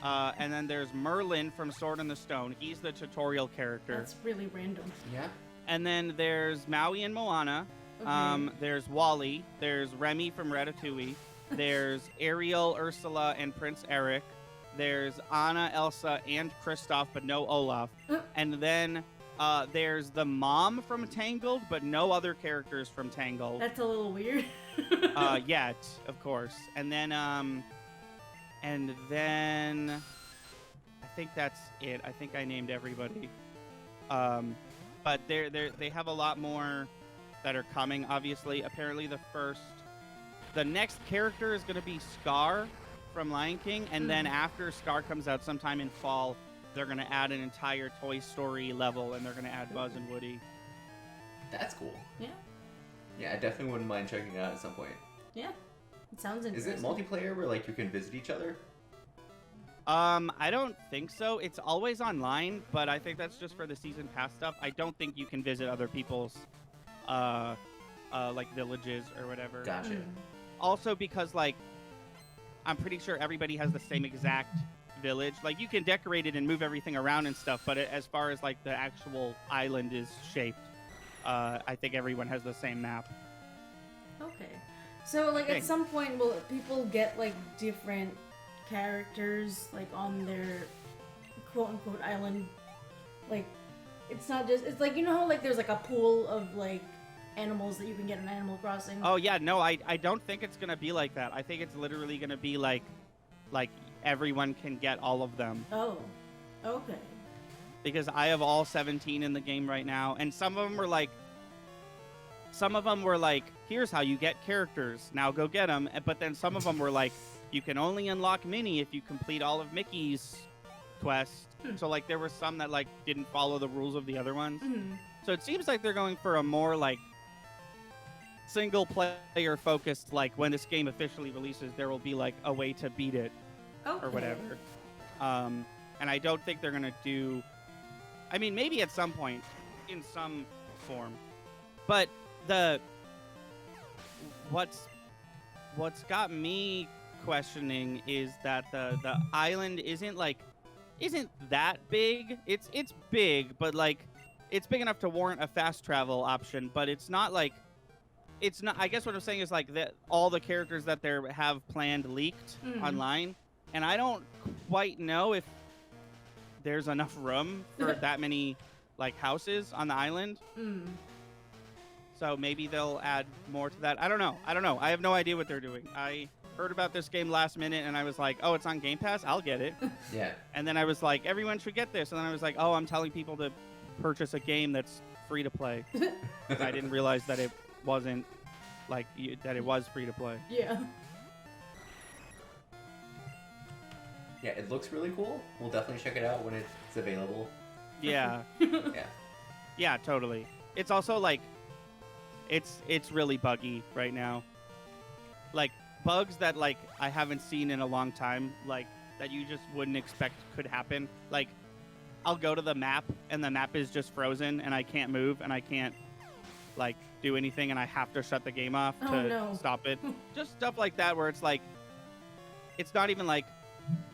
Speaker 3: And then there's Merlin from Sword in the Stone. He's the tutorial character.
Speaker 2: That's really random.
Speaker 1: Yeah.
Speaker 3: And then there's Maui and Moana.
Speaker 2: Okay.
Speaker 3: There's Wally. There's Remy from Ratatouille. There's Ariel, Ursula, and Prince Eric. There's Anna, Elsa, and Kristoff, but no Olaf. And then there's the mom from Tangled, but no other characters from Tangled.
Speaker 2: That's a little weird.
Speaker 3: Yet, of course. And then I think that's it. I think I named everybody. But they have a lot more that are coming. Obviously, apparently the first the next character is going to be Scar from Lion King, and then after Scar comes out sometime in fall, they're going to add an entire Toy Story level, and they're going to add Buzz and Woody.
Speaker 1: That's cool.
Speaker 2: Yeah.
Speaker 1: Yeah, I definitely wouldn't mind checking it out at some point.
Speaker 2: Yeah. It sounds
Speaker 1: Is
Speaker 2: interesting.
Speaker 1: it multiplayer where like you can visit each other?
Speaker 3: I don't think so. It's always online, but I think that's just for the season pass stuff. I don't think you can visit other people's, like villages or whatever.
Speaker 1: Gotcha.
Speaker 3: Also because like, I'm pretty sure everybody has the same exact village. Like you can decorate it and move everything around and stuff, but as far as like the actual island is shaped, I think everyone has the same map.
Speaker 2: Okay. So, like,
Speaker 3: Okay.
Speaker 2: at some point, will people get, like, different characters, like, on their quote-unquote island? Like, it's not just... It's like, you know how, like, there's, like, a pool of, like, animals that you can get in Animal Crossing?
Speaker 3: Oh yeah, no, I don't think it's gonna be like that. I think it's literally gonna be like everyone can get all of them.
Speaker 2: Oh. Okay.
Speaker 3: Because I have all 17 in the game right now, and some of them were like, here's how you get characters, now go get them. But then some of them were like, you can only unlock Minnie if you complete all of Mickey's quests. So like there were some that like didn't follow the rules of the other ones. So it seems like they're going for a more like single player focused, like when this game officially releases, there will be like a way to beat it
Speaker 2: Okay.
Speaker 3: or whatever. And I don't think they're gonna do. I mean, maybe at some point, in some form, but what's got me questioning is that the island isn't that big. It's big, but like it's big enough to warrant a fast travel option, but it's not like. It's not. I guess what I'm saying is like that all the characters that they have planned leaked online, and I don't quite know if there's enough room for that many like houses on the island. So maybe they'll add more to that. I don't know. I have no idea what they're doing. I heard about this game last minute, and I was like, oh, it's on Game Pass? I'll get it.
Speaker 1: Yeah.
Speaker 3: And then I was like, everyone should get this. And then I was like, oh, I'm telling people to purchase a game that's free to play. I didn't realize that it wasn't like that it was free to play.
Speaker 2: Yeah.
Speaker 1: Yeah, it looks really cool. We'll definitely check it out when it's available.
Speaker 3: Yeah.
Speaker 1: Yeah.
Speaker 3: Yeah, totally. It's also like it's really buggy right now. Like bugs that like I haven't seen in a long time, like that you just wouldn't expect could happen. Like I'll go to the map and the map is just frozen and I can't move and I can't like do anything and I have to shut the game off to stop it. Just stuff like that where it's like it's not even like,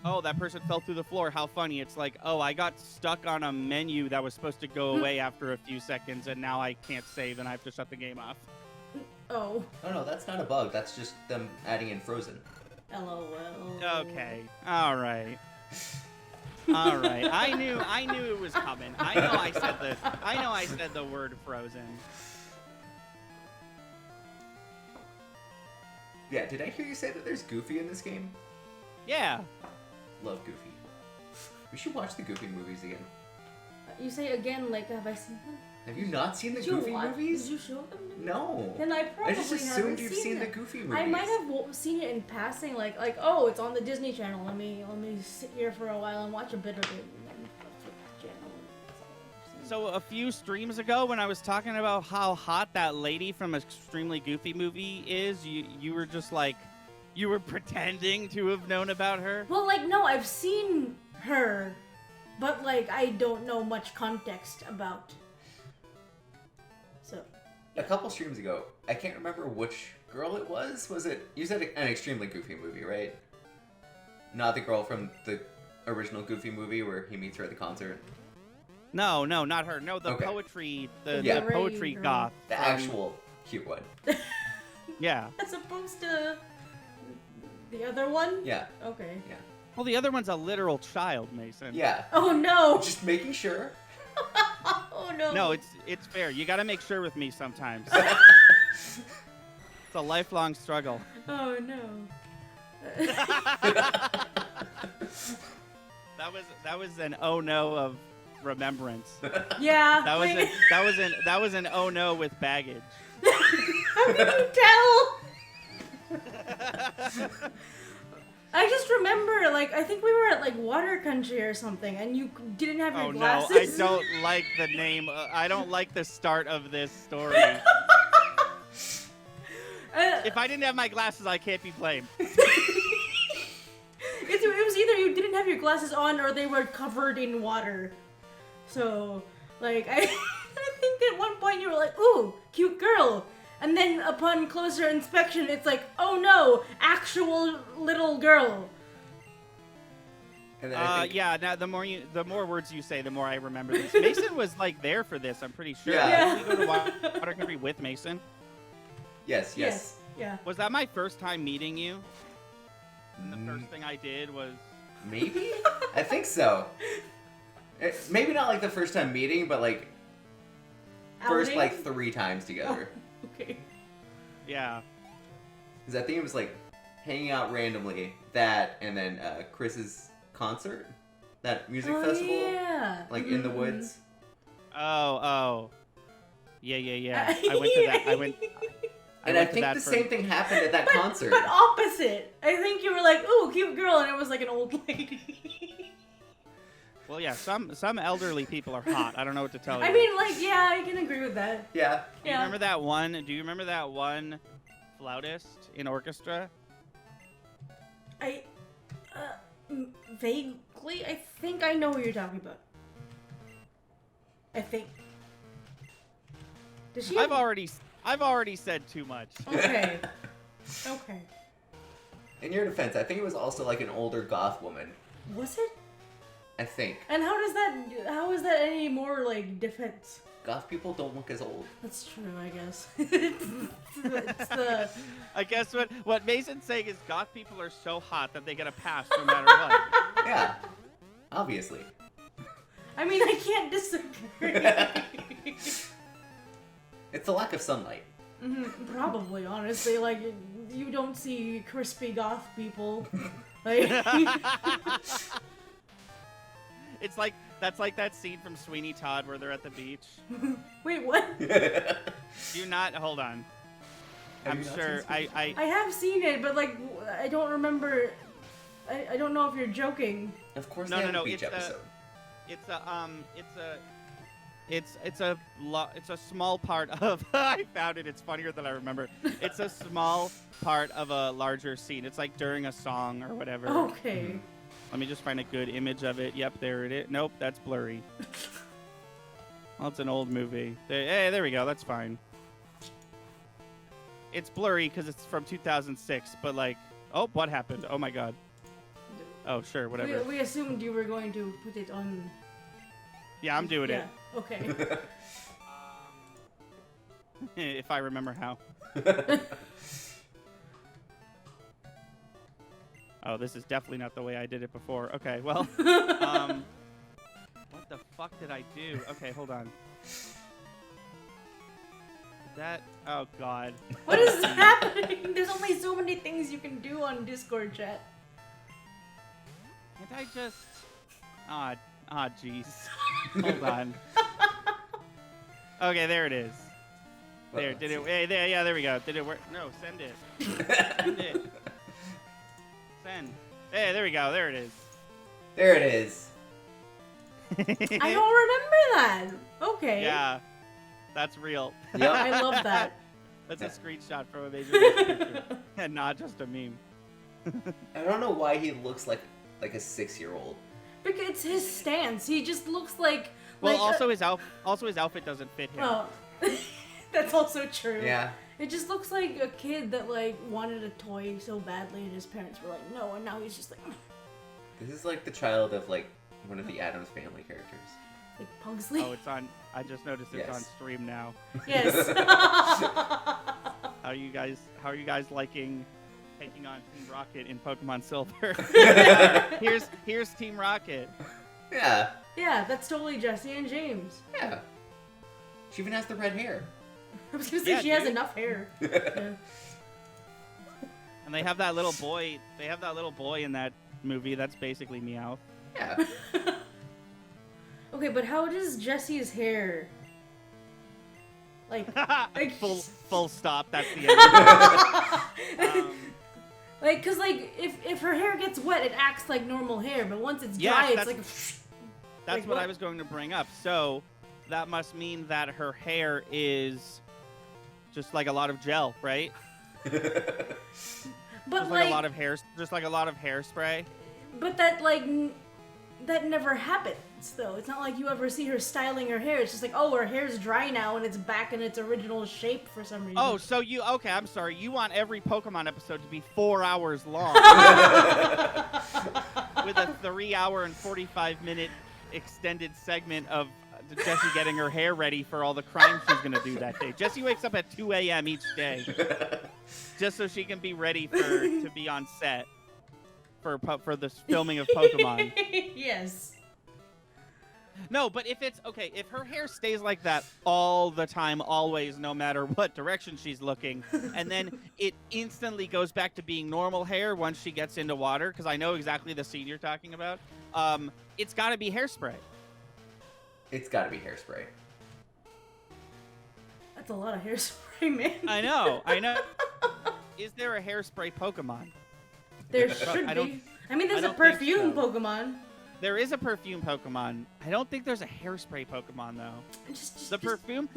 Speaker 3: oh, that person fell through the floor, how funny. It's like, oh, I got stuck on a menu that was supposed to go away after a few seconds and now I can't save and I have to shut the game off.
Speaker 2: Oh.
Speaker 1: Oh no, that's not a bug. That's just them adding in Frozen.
Speaker 2: LOL.
Speaker 3: Okay. All right. All right. I knew it was coming. I know I said the word frozen.
Speaker 1: Yeah, did I hear you say that there's Goofy in this game?
Speaker 3: Yeah.
Speaker 1: Love Goofy. We should watch the Goofy movies again.
Speaker 2: You say again, like, have I seen them?
Speaker 1: Have you not seen the
Speaker 2: Did you
Speaker 1: Goofy
Speaker 2: watch-
Speaker 1: movies?
Speaker 2: Did you show them to me?
Speaker 1: No.
Speaker 2: Then I probably
Speaker 1: I just assumed
Speaker 2: haven't
Speaker 1: you've seen the
Speaker 2: them.
Speaker 1: Goofy movies.
Speaker 2: I might have seen it in passing, like oh, it's on the Disney Channel. Let me sit here for a while and watch a bit of it. And then flip the channel.
Speaker 3: So a few streams ago when I was talking about how hot that lady from Extremely Goofy movie is, you were just like, you were pretending to have known about her?
Speaker 2: Well, like, no, I've seen her, but, like, I don't know much context about. So.
Speaker 1: A couple streams ago, I can't remember which girl it was. Was it? You said an Extremely Goofy movie, right? Not the girl from the original Goofy movie where he meets her at the concert.
Speaker 3: No, not her. No, the
Speaker 1: Okay.
Speaker 3: poetry, the
Speaker 1: Yeah.
Speaker 3: poetry
Speaker 2: Girl.
Speaker 3: goth.
Speaker 1: The actual cute one.
Speaker 3: Yeah.
Speaker 2: As opposed to the other one?
Speaker 1: Yeah.
Speaker 2: Okay.
Speaker 1: Yeah.
Speaker 3: Well, the other one's a literal child, Mason.
Speaker 1: Yeah.
Speaker 2: Oh no!
Speaker 1: Just making sure.
Speaker 2: Oh no!
Speaker 3: No, it's fair. You got to make sure with me sometimes. It's a lifelong struggle.
Speaker 2: Oh no!
Speaker 3: That was an oh no of remembrance.
Speaker 2: Yeah.
Speaker 3: That was an oh no with baggage.
Speaker 2: How can you tell? I just remember, like, I think we were at, like, Water Country or something, and you didn't have your
Speaker 3: Oh no,
Speaker 2: glasses.
Speaker 3: I don't like the name. I don't like the start of this story. If I didn't have my glasses, I can't be blamed.
Speaker 2: It was either you didn't have your glasses on or they were covered in water. So, like, I think at one point you were like, ooh, cute girl. And then upon closer inspection, it's like, oh no, actual little girl.
Speaker 1: And then I think,
Speaker 3: Yeah. Now, the more words you say, the more I remember this. Mason was like there for this. I'm pretty sure.
Speaker 1: Yeah.
Speaker 3: Did we go to Water Country with Mason?
Speaker 1: yes.
Speaker 2: Yeah.
Speaker 3: Was that my first time meeting you? And the first thing I did was.
Speaker 1: Maybe? I think so. Maybe not like the first time meeting, but like first
Speaker 2: Outing?
Speaker 1: like 3 times together.
Speaker 2: Okay.
Speaker 3: Yeah.
Speaker 1: Because I think it was like hanging out randomly, that, and then Chris's concert, that music festival,
Speaker 2: Yeah.
Speaker 1: like in the woods.
Speaker 3: Oh. Yeah. I went to that.
Speaker 1: And I think the same thing happened at that concert.
Speaker 2: But opposite. I think you were like, ooh, cute girl, and it was like an old lady.
Speaker 3: Well, yeah, some elderly people are hot. I don't know what to tell you.
Speaker 2: I mean, like, yeah, I can agree with that.
Speaker 1: Yeah.
Speaker 3: Do you remember that one? Do you remember that one flautist in orchestra?
Speaker 2: Vaguely, I think I know what you're talking about. I think. Does she?
Speaker 3: I've already said too much.
Speaker 2: Okay. Okay.
Speaker 1: In your defense, I think it was also like an older goth woman.
Speaker 2: Was it?
Speaker 1: I think.
Speaker 2: And how is that any more like defense?
Speaker 1: Goth people don't look as old.
Speaker 2: That's true, I guess. it's the
Speaker 3: I guess what Mason's saying is goth people are so hot that they get a pass no matter what.
Speaker 1: Yeah. Obviously.
Speaker 2: I mean, I can't disagree.
Speaker 1: It's a lack of sunlight.
Speaker 2: Probably, honestly, like you don't see crispy goth people. Like,
Speaker 3: It's like that's like that scene from Sweeney Todd where they're at the beach.
Speaker 2: wait, what?
Speaker 1: Have
Speaker 3: Do you not? Hold on. I'm
Speaker 1: you not
Speaker 3: sure
Speaker 1: seen Sweeney
Speaker 3: I
Speaker 2: I have seen it, but like I don't remember. I don't know if you're joking.
Speaker 1: Of course,
Speaker 3: No,
Speaker 1: they
Speaker 3: no,
Speaker 1: have
Speaker 3: no,
Speaker 1: a beach
Speaker 3: it's
Speaker 1: episode.
Speaker 3: It's a small part of I found it. It's funnier than I remember. It's a small part of a larger scene. It's like during a song or whatever.
Speaker 2: Okay.
Speaker 3: Let me just find a good image of it. Yep, there it is. Nope, that's blurry. Well, it's an old movie. Hey, there we go. That's fine. It's blurry because it's from 2006, but like, oh, what happened? Oh my god. Oh, sure, whatever.
Speaker 2: We assumed you were going to put it on.
Speaker 3: Yeah, I'm doing it.
Speaker 2: Okay.
Speaker 3: If I remember how. Oh, this is definitely not the way I did it before. Okay, well, what the fuck did I do? Okay, hold on. Oh god.
Speaker 2: What is happening? There's only so many things you can do on Discord chat.
Speaker 3: Can't I just... jeez. Hold on. Okay, there it is.
Speaker 1: Well,
Speaker 3: There, did
Speaker 1: let's
Speaker 3: it... Hey, there, yeah, there we go. Did it work? No, send it. Send it. Send. Hey, there we go. There it is.
Speaker 1: There it is.
Speaker 2: I don't remember that. Okay.
Speaker 3: Yeah, that's real.
Speaker 1: Yep.
Speaker 2: I love that.
Speaker 3: That's a screenshot from a major picture, and not just a meme.
Speaker 1: I don't know why he looks like a 6-year-old.
Speaker 2: Because it's his stance. He just looks like.
Speaker 3: Well,
Speaker 2: like
Speaker 3: also his outfit doesn't fit him.
Speaker 2: Oh, that's also true.
Speaker 1: Yeah.
Speaker 2: It just looks like a kid that like wanted a toy so badly, and his parents were like, "No," and now he's just like.
Speaker 1: This is like the child of like one of the Addams Family characters.
Speaker 2: Like Pugsley.
Speaker 3: Oh, it's on. I just noticed it's
Speaker 1: Yes.
Speaker 3: on stream now.
Speaker 2: Yes.
Speaker 3: How are you guys liking taking on Team Rocket in Pokemon Silver? Here's Team Rocket.
Speaker 1: Yeah.
Speaker 2: Yeah, that's totally Jesse and James.
Speaker 1: Yeah. She even has the red hair.
Speaker 2: I was gonna say
Speaker 3: Yeah,
Speaker 2: she has
Speaker 3: dude.
Speaker 2: enough hair. Yeah.
Speaker 3: And they have that little boy. They have that little boy in that movie. That's basically Meowth.
Speaker 1: Yeah.
Speaker 2: Okay, but how does Jesse's hair? Like,
Speaker 3: Full stop. That's the end.
Speaker 2: like Because like if her hair gets wet, it acts like normal hair, but once it's
Speaker 3: Yes,
Speaker 2: dry, it's
Speaker 3: that's-
Speaker 2: like.
Speaker 3: That's
Speaker 2: Like
Speaker 3: what
Speaker 2: what?
Speaker 3: I was going to bring up. So that must mean that her hair is just like a lot of gel, right?
Speaker 2: But
Speaker 3: Just
Speaker 2: like,
Speaker 3: like a lot of hair, just like a lot of hairspray.
Speaker 2: but that like that never happens though. It's not like you ever see her styling her hair. It's just like, oh, her hair's dry now and it's back in its original shape for some reason.
Speaker 3: Oh, so okay, I'm sorry. You want every Pokemon episode to be 4 hours long with a 3 hour and 45-minute extended segment of Jessie getting her hair ready for all the crimes she's gonna do that day. Jessie wakes up at 2 a.m. each day just so she can be ready to be on set for the filming of Pokemon.
Speaker 2: Yes.
Speaker 3: No, but if her hair stays like that all the time, always, no matter what direction she's looking, and then it instantly goes back to being normal hair once she gets into water, because I know exactly the scene you're talking about, it's got to be hairspray.
Speaker 1: It's got to be hairspray.
Speaker 2: That's a lot of hairspray, man.
Speaker 3: I know. Is there a hairspray Pokemon?
Speaker 2: There should
Speaker 3: I don't-
Speaker 2: be. I mean, there's
Speaker 3: I
Speaker 2: a
Speaker 3: don't think
Speaker 2: perfume
Speaker 3: so.
Speaker 2: Pokemon.
Speaker 3: There is a perfume Pokemon. I don't think there's a hairspray Pokemon though. The perfume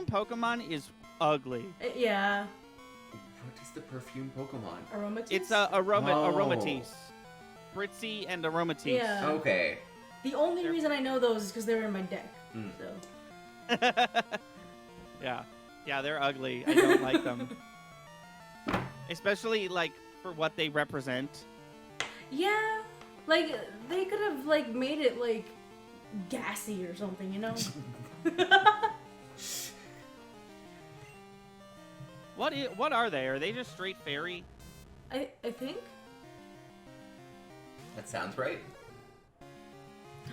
Speaker 3: Pokemon is ugly.
Speaker 2: Yeah.
Speaker 1: What is the perfume Pokemon?
Speaker 2: Aromatisse?
Speaker 3: It's
Speaker 1: Oh.
Speaker 3: Aromatisse. Britzy and Aromatisse.
Speaker 2: Yeah.
Speaker 1: Okay.
Speaker 2: The only
Speaker 3: They're-
Speaker 2: reason I know those is because they were in my deck.
Speaker 1: Mm.
Speaker 2: So.
Speaker 3: Yeah, they're ugly. I don't like them. Especially like for what they represent.
Speaker 2: Yeah. Like, they could have, like, made it, like, gassy or something, you know?
Speaker 3: What are they? Are they just straight fairy?
Speaker 2: I think.
Speaker 1: That sounds right.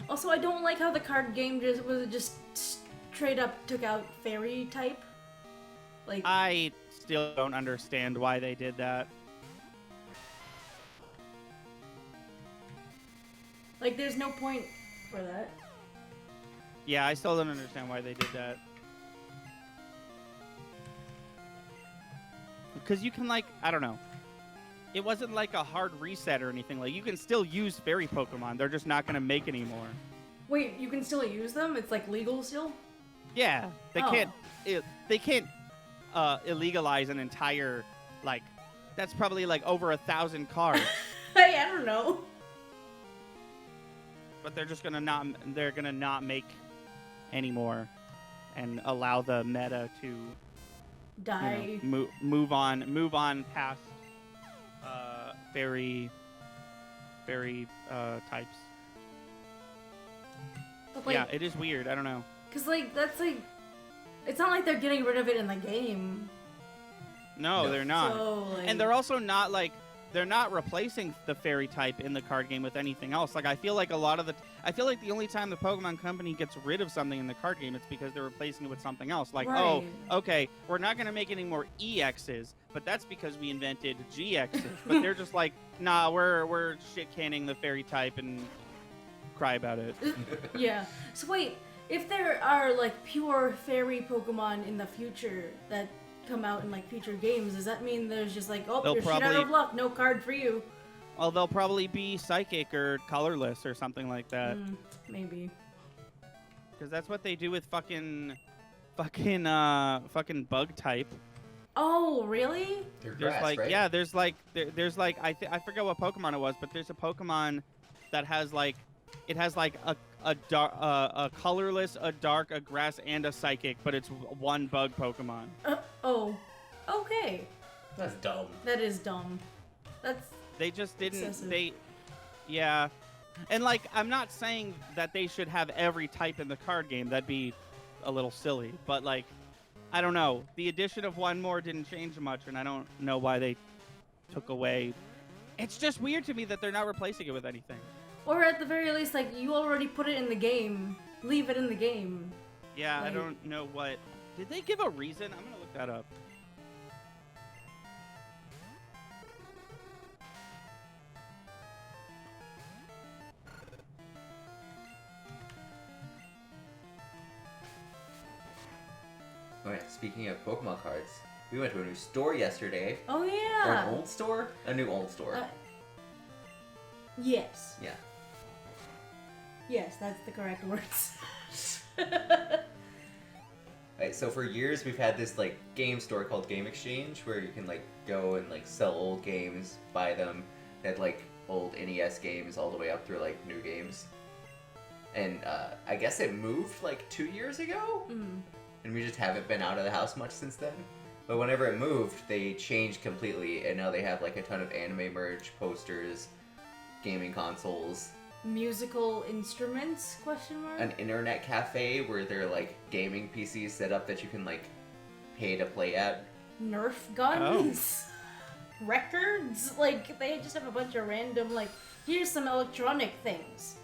Speaker 2: Also, I don't like how the card game just straight up took out fairy type. Like,
Speaker 3: I still don't understand why they did that.
Speaker 2: like there's no point for that.
Speaker 3: Yeah, I still don't understand why they did that. Because you can, like, I don't know. It wasn't like a hard reset or anything. Like, you can still use fairy Pokemon. They're just not going to make anymore.
Speaker 2: Wait, you can still use them? It's like legal still?
Speaker 3: Yeah, they
Speaker 2: Oh.
Speaker 3: can't. They can't illegalize an entire, like, that's probably like over 1,000 cards.
Speaker 2: Hey, I don't know.
Speaker 3: But they're just gonna not. They're gonna not make anymore, and allow the meta to
Speaker 2: Die.
Speaker 3: move on past fairy types.
Speaker 2: But like,
Speaker 3: Yeah, it is weird. I don't know.
Speaker 2: cause like that's like, it's not like they're getting rid of it in the game.
Speaker 3: No,
Speaker 1: No.
Speaker 3: they're not.
Speaker 2: So, like,
Speaker 3: And they're also not like they're not replacing the fairy type in the card game with anything else. Like I feel like the only time the Pokemon Company gets rid of something in the card game, it's because they're replacing it with something else. Like, oh,
Speaker 2: Right.
Speaker 3: okay, we're not gonna make any more EXs, but that's because we invented GXs. But they're just like, nah, we're shit canning the fairy type and cry about it.
Speaker 2: yeah. So wait, if there are like pure fairy Pokemon in the future that come out in like future games, does that mean there's just like, oh,
Speaker 3: They'll
Speaker 2: you're shit out
Speaker 3: probably-
Speaker 2: of luck, no card for you?
Speaker 3: Well, they'll probably be psychic or colorless or something like that.
Speaker 2: Maybe.
Speaker 3: Because that's what they do with fucking bug type.
Speaker 2: Oh, really?
Speaker 1: They're
Speaker 3: There's
Speaker 1: grass,
Speaker 3: like
Speaker 1: right?
Speaker 3: yeah, there's like I forget what Pokemon it was, but there's a Pokemon that has like it has like a colorless, a dark, a grass, and a psychic, but it's one bug Pokemon.
Speaker 2: Oh. Okay.
Speaker 1: That's dumb.
Speaker 2: That is dumb. That's
Speaker 3: They just didn't
Speaker 2: excessive.
Speaker 3: yeah. And like I'm not saying that they should have every type in the card game. That'd be a little silly, but like I don't know. The addition of one more didn't change much, and I don't know why they took away. It's just weird to me that they're not replacing it with anything.
Speaker 2: Or at the very least, like, you already put it in the game. Leave it in the game.
Speaker 3: Yeah, I
Speaker 2: Like-
Speaker 3: don't know what. Did they give a reason? I'm gonna look that up.
Speaker 1: Oh yeah, speaking of Pokemon cards, We went to a new store yesterday.
Speaker 2: Oh
Speaker 1: Or
Speaker 2: yeah.
Speaker 1: an old store? A new old store.
Speaker 2: Yes.
Speaker 1: Yeah.
Speaker 2: Yes, that's the correct words.
Speaker 1: Right, so for years we've had this like game store called Game Exchange where you can like go and like sell old games, buy them. They had like old NES games all the way up through like new games. And I guess it moved like 2 years ago, and we just haven't been out of the house much since then. But whenever it moved, they changed completely, and now they have like a ton of anime merch, posters, gaming consoles,
Speaker 2: Musical instruments? Question mark.
Speaker 1: an internet cafe where they're like gaming PCs set up that you can like pay to play at.
Speaker 2: Nerf guns. Records. Like they just have a bunch of random like. Here's some electronic things.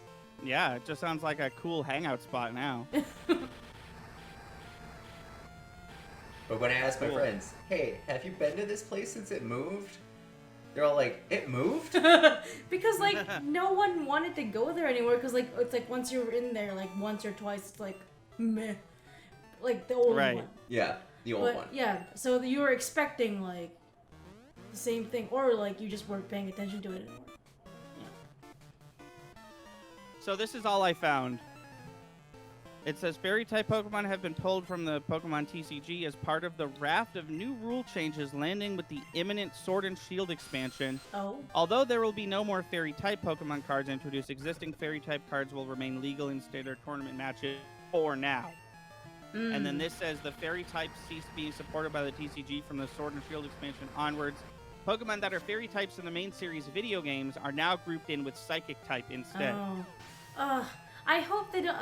Speaker 3: Yeah, it just sounds like a cool hangout spot now.
Speaker 1: But when I ask my
Speaker 3: Cool.
Speaker 1: friends, hey, have you been to this place since it moved? They're all like, it moved?
Speaker 2: Because like no one wanted to go there anymore because like it's like once you're in there like once or twice it's like meh, like the old
Speaker 3: Right.
Speaker 2: one.
Speaker 1: Yeah, the old
Speaker 2: But
Speaker 1: one.
Speaker 2: yeah, so you were expecting like the same thing or like you just weren't paying attention to it anymore.
Speaker 3: So this is all I found. It says fairy-type Pokemon have been pulled from the Pokemon TCG as part of the raft of new rule changes landing with the imminent Sword and Shield expansion.
Speaker 2: Oh.
Speaker 3: Although there will be no more fairy-type Pokemon cards introduced, existing fairy-type cards will remain legal in standard tournament matches for now. And then this says the fairy-types ceased being supported by the TCG from the Sword and Shield expansion onwards. Pokemon that are fairy-types in the main series video games are now grouped in with Psychic-type instead.
Speaker 2: Oh. I hope they don't.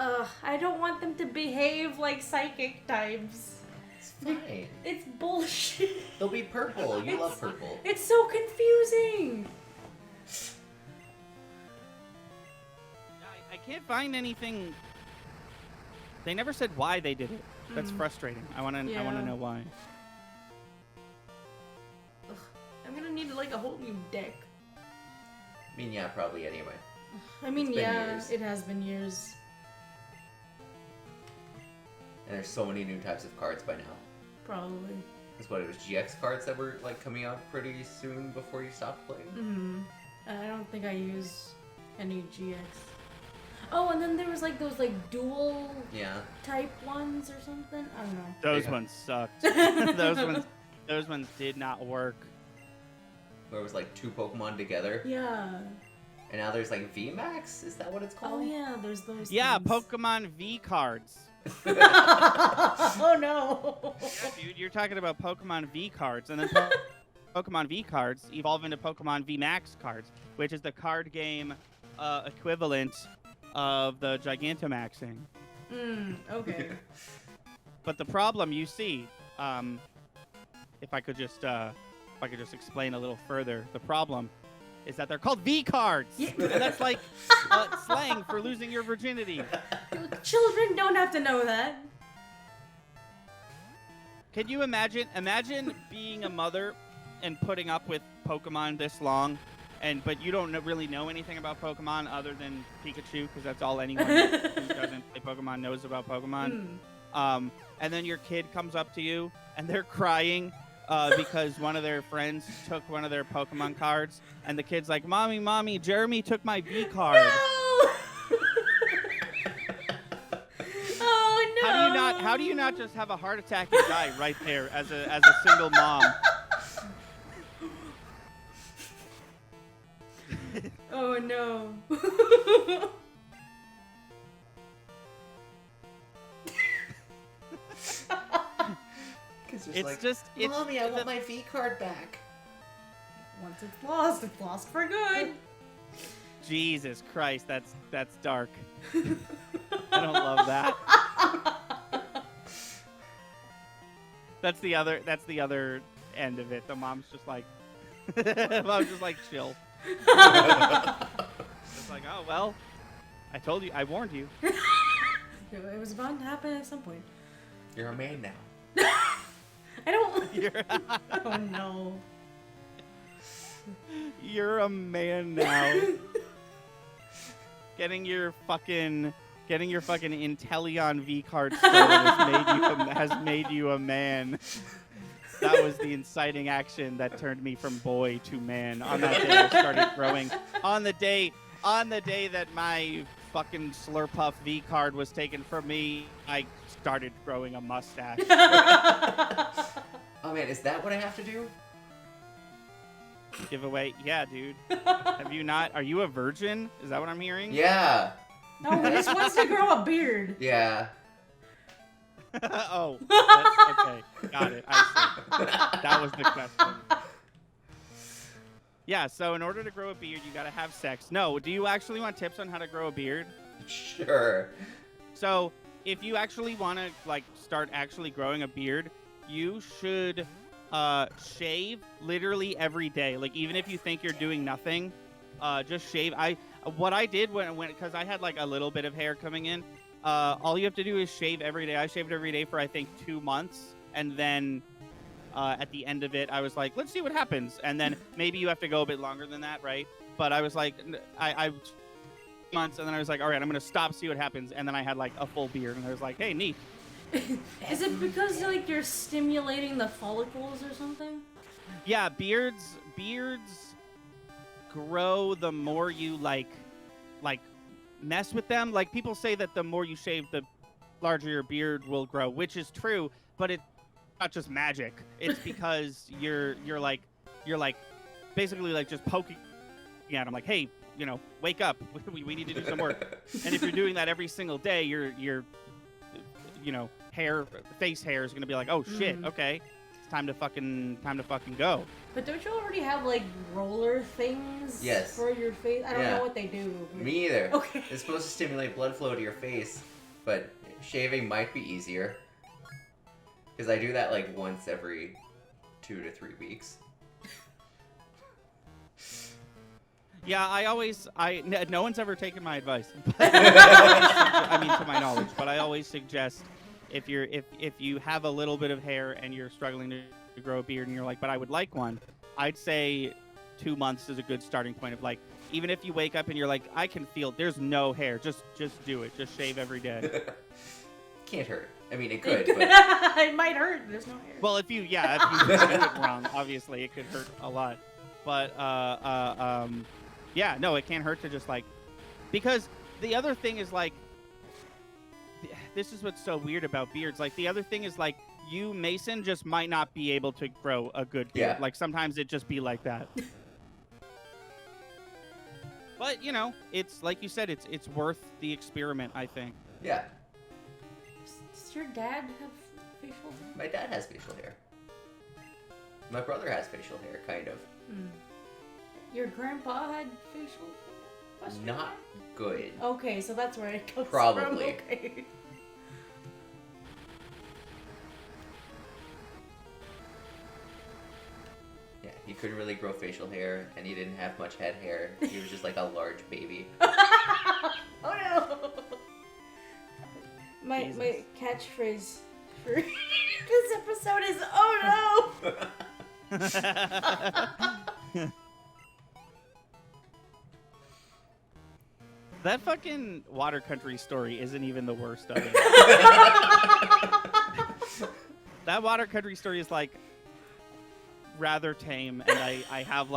Speaker 2: I don't want them to behave like psychic types.
Speaker 1: It's fine.
Speaker 2: It's bullshit.
Speaker 1: They'll be purple. You love purple.
Speaker 2: It's so confusing.
Speaker 3: I can't find anything. They never said why they did it. That's frustrating. I want to
Speaker 2: Yeah.
Speaker 3: know why.
Speaker 2: Ugh, I'm gonna need like a whole new deck.
Speaker 1: I mean, yeah, probably anyway.
Speaker 2: I mean,
Speaker 1: It's been
Speaker 2: yeah,
Speaker 1: years.
Speaker 2: it has been years.
Speaker 1: And there's so many new types of cards by now.
Speaker 2: Probably.
Speaker 1: That's what it was, GX cards that were like coming out pretty soon before you stopped playing.
Speaker 2: I don't think I use any GX. Oh, and then there was like those like dual
Speaker 1: Yeah.
Speaker 2: type ones or something. I don't know.
Speaker 3: Those
Speaker 1: Yeah.
Speaker 3: ones sucked. those ones did not work.
Speaker 1: Where it was like two Pokemon together.
Speaker 2: Yeah.
Speaker 1: And now there's like VMAX? Is that what it's called?
Speaker 2: Oh yeah, there's those.
Speaker 3: Yeah,
Speaker 2: things.
Speaker 3: Pokemon V cards.
Speaker 2: Oh no.
Speaker 3: Yeah, dude, you're talking about Pokemon V cards, and then Pokemon V cards evolve into Pokemon V Max cards, which is the card game equivalent of the Gigantamaxing.
Speaker 2: Okay.
Speaker 3: But the problem you see, if I could just explain a little further, the problem is that they're called V cards,
Speaker 2: Yeah.
Speaker 3: and that's like slang for losing your virginity.
Speaker 2: Children don't have to know that.
Speaker 3: Can you imagine being a mother and putting up with Pokemon this long, but you don't really know anything about Pokemon other than Pikachu, because that's all anyone who doesn't play Pokemon knows about Pokemon. And then your kid comes up to you and they're crying because one of their friends took one of their Pokemon cards, and the kid's like, "Mommy, Jeremy took my V card."
Speaker 2: No! Oh no!
Speaker 3: How do you not just have a heart attack and die right there as a single mom?
Speaker 2: Oh no!
Speaker 3: It's
Speaker 1: Mommy, I want my V card back.
Speaker 2: Once it's lost for good.
Speaker 3: Jesus Christ, that's dark. I don't love that. That's the other end of it. The mom's just like chill. It's like, oh well, I told you, I warned you.
Speaker 2: It was bound to happen at some point.
Speaker 1: You're a man now.
Speaker 2: I don't.
Speaker 3: You're,
Speaker 2: Oh no.
Speaker 3: you're a man now. Getting your fucking Intellion V card stolen has made you a man. That was the inciting action that turned me from boy to man. On that day, I started growing. On the day that my fucking Slurpuff V card was taken from me, I started growing a mustache.
Speaker 1: Oh man, is that what I have to do?
Speaker 3: Giveaway? Yeah, dude. Have you not? Are you a virgin? Is that what I'm hearing?
Speaker 1: Yeah.
Speaker 2: No, he just wants to grow a beard.
Speaker 1: Yeah.
Speaker 3: Oh, that's, okay. Got it. I see. That was the question. Yeah, so in order to grow a beard, you gotta have sex. No, do you actually want tips on how to grow a beard?
Speaker 1: Sure.
Speaker 3: So, if you actually want to, like, start actually growing a beard, you should shave literally every day. Like, even if you think you're doing nothing, just shave. What I did because I had, like, a little bit of hair coming in, all you have to do is shave every day. I shaved every day for, I think, 2 months, and then at the end of it, I was like, let's see what happens. And then maybe you have to go a bit longer than that, right? But I was like, I months, and then I was like, all right, I'm gonna stop, see what happens. And then I had like a full beard, and I was like, hey, neat.
Speaker 2: Is it because like you're stimulating the follicles or something?
Speaker 3: Yeah, beards grow the more you like mess with them. Like, people say that the more you shave, the larger your beard will grow, which is true, but it's not just magic. It's because you're basically like just poking at them, like, hey, wake up, we need to do some work. And if you're doing that every single day, your face hair is gonna be like, oh shit, okay, it's time to fucking go.
Speaker 2: But don't you already have like roller things?
Speaker 1: Yes.
Speaker 2: For your face? I don't know what they do.
Speaker 1: Me either.
Speaker 2: Okay.
Speaker 1: It's supposed to stimulate blood flow to your face, but shaving might be easier. Because I do that like once every 2 to 3 weeks.
Speaker 3: Yeah, no one's ever taken my advice. I mean, to my knowledge, but I always suggest if you have a little bit of hair and you're struggling to grow a beard and you're like, but I would like one, I'd say 2 months is a good starting point of, like, even if you wake up and you're like, I can feel there's no hair, just do it. Just shave every day.
Speaker 1: Can't hurt. I mean, it could, but...
Speaker 2: It might hurt. There's no hair.
Speaker 3: Well, if you do it wrong, obviously it could hurt a lot. But yeah, no, it can't hurt to just, like, because the other thing is, like, this is what's so weird about beards. Like, the other thing is, like, you, Mason, just might not be able to grow a good beard.
Speaker 1: Yeah.
Speaker 3: Like, sometimes it just be like that. But, it's, like you said, it's worth the experiment, I think.
Speaker 1: Yeah.
Speaker 2: Does your dad have facial hair?
Speaker 1: My dad has facial hair. My brother has facial hair, kind of.
Speaker 2: Your grandpa had facial hair?
Speaker 1: Not good.
Speaker 2: Okay, so that's where it comes
Speaker 1: Probably.
Speaker 2: from. Okay.
Speaker 1: Yeah, he couldn't really grow facial hair, and he didn't have much head hair. He was just like a large baby.
Speaker 2: Oh no! My catchphrase for this episode is "Oh no!"
Speaker 3: That fucking Water Country story isn't even the worst of it. That Water Country story is, like, rather tame, and I have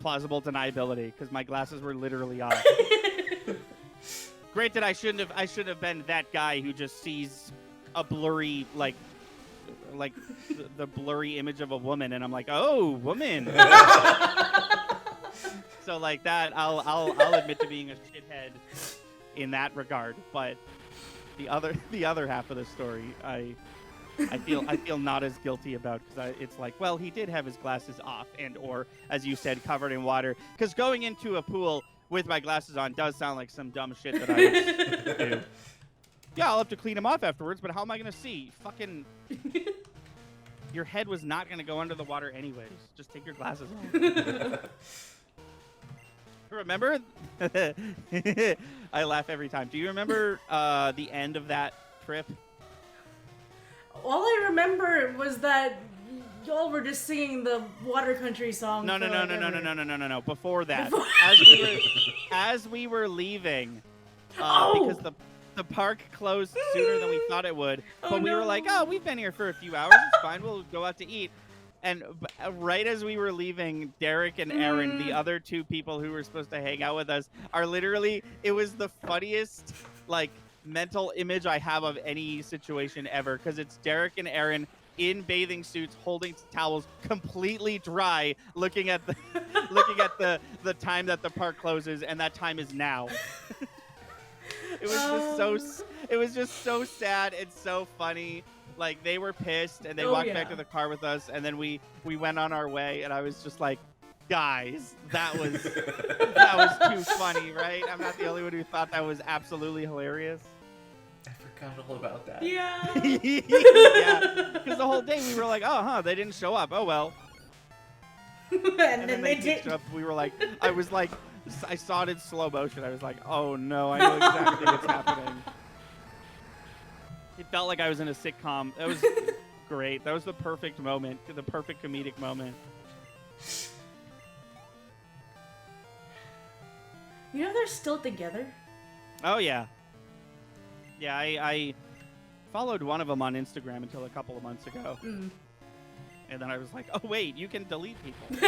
Speaker 3: plausible deniability because my glasses were literally off. Granted, I should have been that guy who just sees a blurry like the blurry image of a woman, and I'm like, oh, woman. So, like, that, I'll admit to being a shithead in that regard. But the other half of the story, I feel not as guilty about, because it's like, well, he did have his glasses off and, or, as you said, covered in water. Because going into a pool with my glasses on does sound like some dumb shit that I would do. Yeah, I'll have to clean them off afterwards, but how am I going to see? Fucking... Your head was not going to go under the water anyways. Just take your glasses off. Remember? I laugh every time. Do you remember the end of that trip?
Speaker 2: All I remember was that y'all were just singing the Water Country song.
Speaker 3: No. Before that, as we were leaving,
Speaker 2: Oh!
Speaker 3: because the park closed sooner than we thought it would.
Speaker 2: Oh,
Speaker 3: But we were
Speaker 2: no.
Speaker 3: like, oh, we've been here for a few hours. It's fine. We'll go out to eat. And right as we were leaving, Derek and Aaron, the other two people who were supposed to hang out with us, are literally, it was the funniest, like, mental image I have of any situation ever. Because it's Derek and Aaron in bathing suits, holding towels, completely dry, looking at the time that the park closes, and that time is now. It was just so sad and so funny. Like, they were pissed, and they walked back to the car with us, and then we went on our way, and I was just like, guys, that was too funny, right? I'm not the only one who thought that was absolutely hilarious.
Speaker 1: I forgot all about that.
Speaker 2: Yeah.
Speaker 3: Yeah, because the whole day we were like, oh, they didn't show up. Oh, well.
Speaker 2: and then they
Speaker 3: did
Speaker 2: did.
Speaker 3: up. We were like, I saw it in slow motion. I was like, oh, no, I know exactly what's happening. It felt like I was in a sitcom. That was great. That was the perfect moment, the perfect comedic moment.
Speaker 2: You know they're still together?
Speaker 3: Oh, yeah. Yeah, I followed one of them on Instagram until a couple of months ago.
Speaker 2: Mm.
Speaker 3: And then I was like, oh, wait, you can delete people.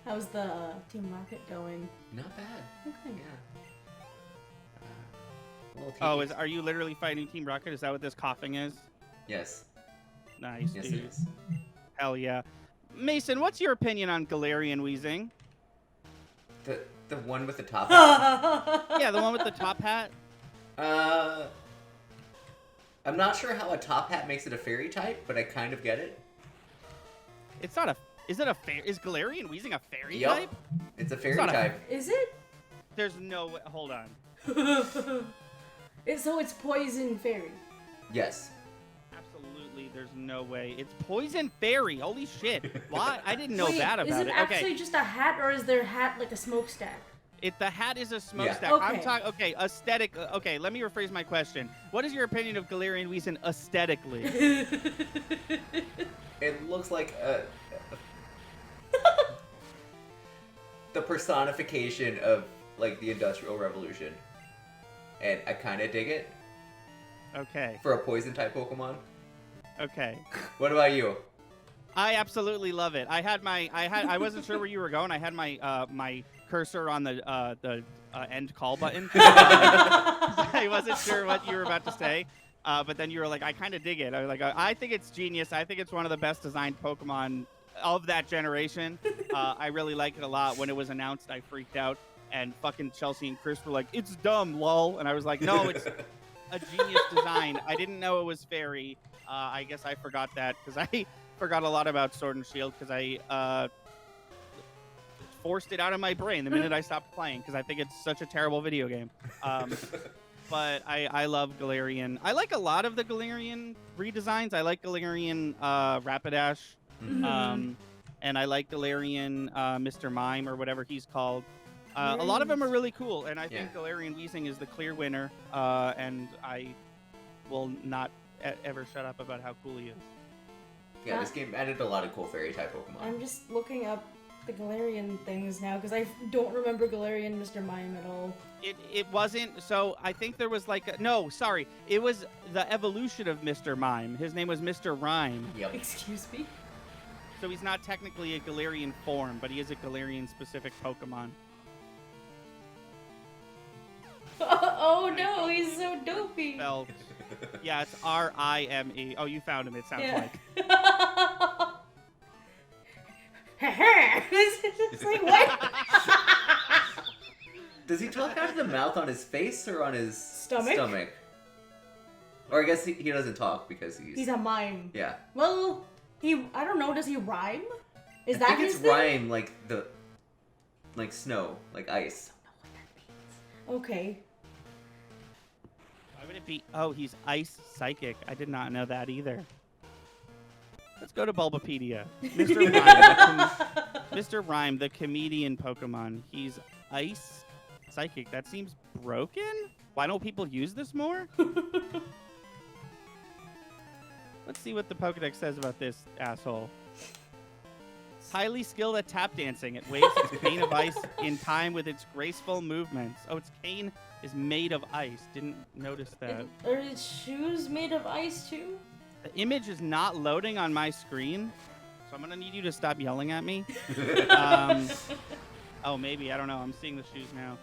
Speaker 2: How's the Team Rocket going?
Speaker 1: Not bad.
Speaker 2: Okay.
Speaker 1: Yeah.
Speaker 3: Are you literally fighting Team Rocket? Is that what this coughing is?
Speaker 1: Yes.
Speaker 3: Nice,
Speaker 1: Yes,
Speaker 3: dude.
Speaker 1: it is.
Speaker 3: Hell yeah. Mason, what's your opinion on Galarian Weezing?
Speaker 1: The one with the top hat?
Speaker 3: Yeah, the one with the top hat.
Speaker 1: I'm not sure how a top hat makes it a fairy type, but I kind of get it.
Speaker 3: It's not a. Is it a fair? Is Galarian Weezing a fairy
Speaker 1: Yup.
Speaker 3: type?
Speaker 1: It's a fairy
Speaker 3: not a-
Speaker 1: type.
Speaker 2: Is it?
Speaker 3: There's no way. Hold on.
Speaker 2: So it's poison fairy.
Speaker 1: Yes.
Speaker 3: Absolutely, there's no way. It's poison fairy. Holy shit! Why? I didn't know
Speaker 2: Wait,
Speaker 3: that about
Speaker 2: is it
Speaker 3: it.
Speaker 2: actually
Speaker 3: Okay,
Speaker 2: just a hat, or is their hat like a smokestack?
Speaker 3: the hat is a smokestack.
Speaker 2: Okay.
Speaker 3: I'm talking. Okay, aesthetic. Okay, let me rephrase my question. What is your opinion of Galarian Weezing aesthetically?
Speaker 1: It looks like the personification of like the Industrial Revolution, and I kind of dig it
Speaker 3: Okay.
Speaker 1: for a poison type Pokemon.
Speaker 3: Okay.
Speaker 1: What about you?
Speaker 3: I absolutely love it. I wasn't sure where you were going. I had my my cursor on the end call button. I wasn't sure what you were about to say. But then you were like, I kind of dig it. I was like, I think it's genius. I think it's one of the best designed Pokemon of that generation. I really like it a lot. When it was announced, I freaked out. And fucking Chelsea and Chris were like, it's dumb, lol. And I was like, no, it's a genius design. I didn't know it was fairy. I guess I forgot that because I forgot a lot about Sword and Shield because I forced it out of my brain the minute I stopped playing because I think it's such a terrible video game. But I love Galarian. I like a lot of the Galarian redesigns. I like Galarian Rapidash.
Speaker 2: Mhm.
Speaker 3: And I like Galarian Mr. Mime or whatever he's called. A lot of them are really cool, and I think Galarian Weezing is the clear winner. And I will not ever shut up about how cool he is.
Speaker 1: Yeah, this game added a lot of cool fairy type Pokemon.
Speaker 2: I'm just looking up the Galarian things now because I don't remember Galarian Mr. Mime at all.
Speaker 3: It wasn't, so I think there was like, no, sorry. It was the evolution of Mr. Mime. His name was Mr. Rhyme.
Speaker 1: Yep.
Speaker 2: Excuse me?
Speaker 3: So he's not technically a Galarian form, but he is a Galarian specific Pokemon.
Speaker 2: Oh no, he's so dopey.
Speaker 3: Spelled, yeah, it's R-I-M-E. Oh, you found him, it sounds like.
Speaker 2: It's like, what?
Speaker 1: Does he talk out of the mouth on his face or on his
Speaker 2: Stomach?
Speaker 1: Or I guess he doesn't talk because
Speaker 2: He's a mime.
Speaker 1: yeah.
Speaker 2: Well, I don't know, does he rhyme? Is
Speaker 1: I
Speaker 2: that
Speaker 1: think
Speaker 2: his
Speaker 1: it's
Speaker 2: thing?
Speaker 1: rhyme like snow, like ice.
Speaker 2: Okay.
Speaker 3: Why would it be? Oh, he's Ice Psychic. I did not know that either. Let's go to Bulbapedia. Mr. Rhyme, the comedian Pokemon. He's Ice Psychic. That seems broken? Why don't people use this more? Let's see what the Pokedex says about this asshole. highly skilled at tap dancing. It waves its cane of ice in time with its graceful movements. Oh, its cane is made of ice. Didn't notice that.
Speaker 2: Are its shoes made of ice too?
Speaker 3: The image is not loading on my screen, so I'm gonna need you to stop yelling at me. Oh, maybe, I don't know. I'm seeing the shoes now.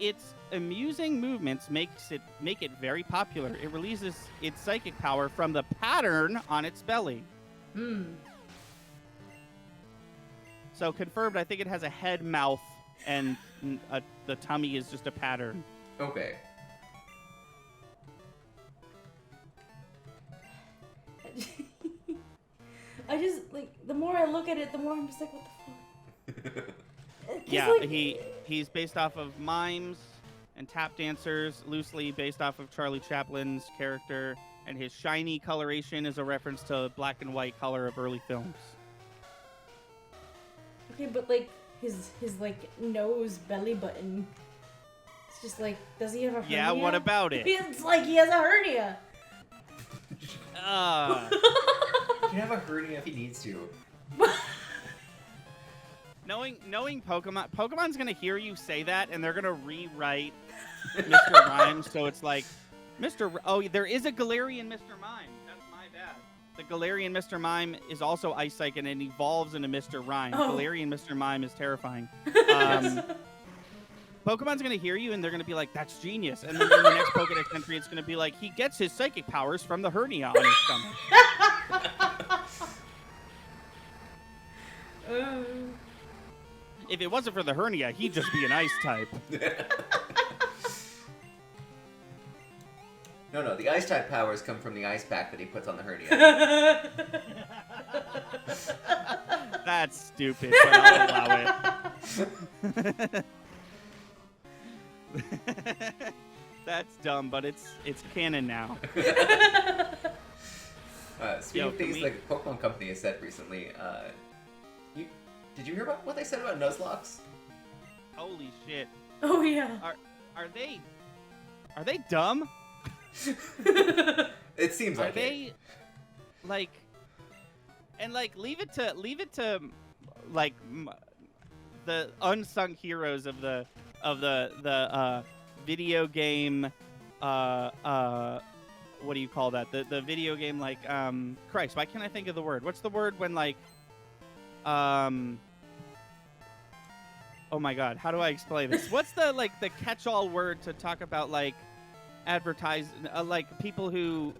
Speaker 3: Its amusing movements make it very popular. It releases its psychic power from the pattern on its belly. So confirmed. I think it has a head, mouth, and the tummy is just a pattern.
Speaker 1: Okay.
Speaker 2: I just like the more I look at it, the more I'm just like, what the fuck?
Speaker 3: Yeah,
Speaker 2: like,
Speaker 3: he's based off of mimes and tap dancers, loosely based off of Charlie Chaplin's character, and his shiny coloration is a reference to black and white color of early films.
Speaker 2: Okay, but like his like nose belly button. It's just like, does he have a hernia?
Speaker 3: Yeah, what about it?
Speaker 2: It's like he has a hernia.
Speaker 1: He can have a hernia if he needs to.
Speaker 3: Knowing Pokemon's gonna hear you say that, and they're gonna rewrite Mr. Mime, so it's like, Oh, there is a Galarian Mr. Mime. That's my bad. The Galarian Mr. Mime is also Ice Psychic and evolves into Mr. Rhyme.
Speaker 2: Oh.
Speaker 3: Galarian Mr. Mime is terrifying. Pokemon's gonna hear you, and they're gonna be like, "That's genius." And then in the next Pokedex entry, it's gonna be like, "He gets his psychic powers from the hernia on his stomach." If it wasn't for the hernia, he'd just be an ice type.
Speaker 1: No, the ice type powers come from the ice pack that he puts on the hernia.
Speaker 3: That's stupid, but I'll allow it. That's dumb, but it's canon now.
Speaker 1: Speaking of things like Pokemon Company has said recently, did you hear about what they said about Nuzlocke?
Speaker 3: Holy shit.
Speaker 2: Oh yeah.
Speaker 3: Are they dumb?
Speaker 1: It seems like
Speaker 3: Are they like, and like leave it to like the unsung heroes of the video game what do you call that? The video game, like Christ, why can't I think of the word? What's the word when like oh my god, how do I explain this? What's the like the catch-all word to talk about like advertise like people who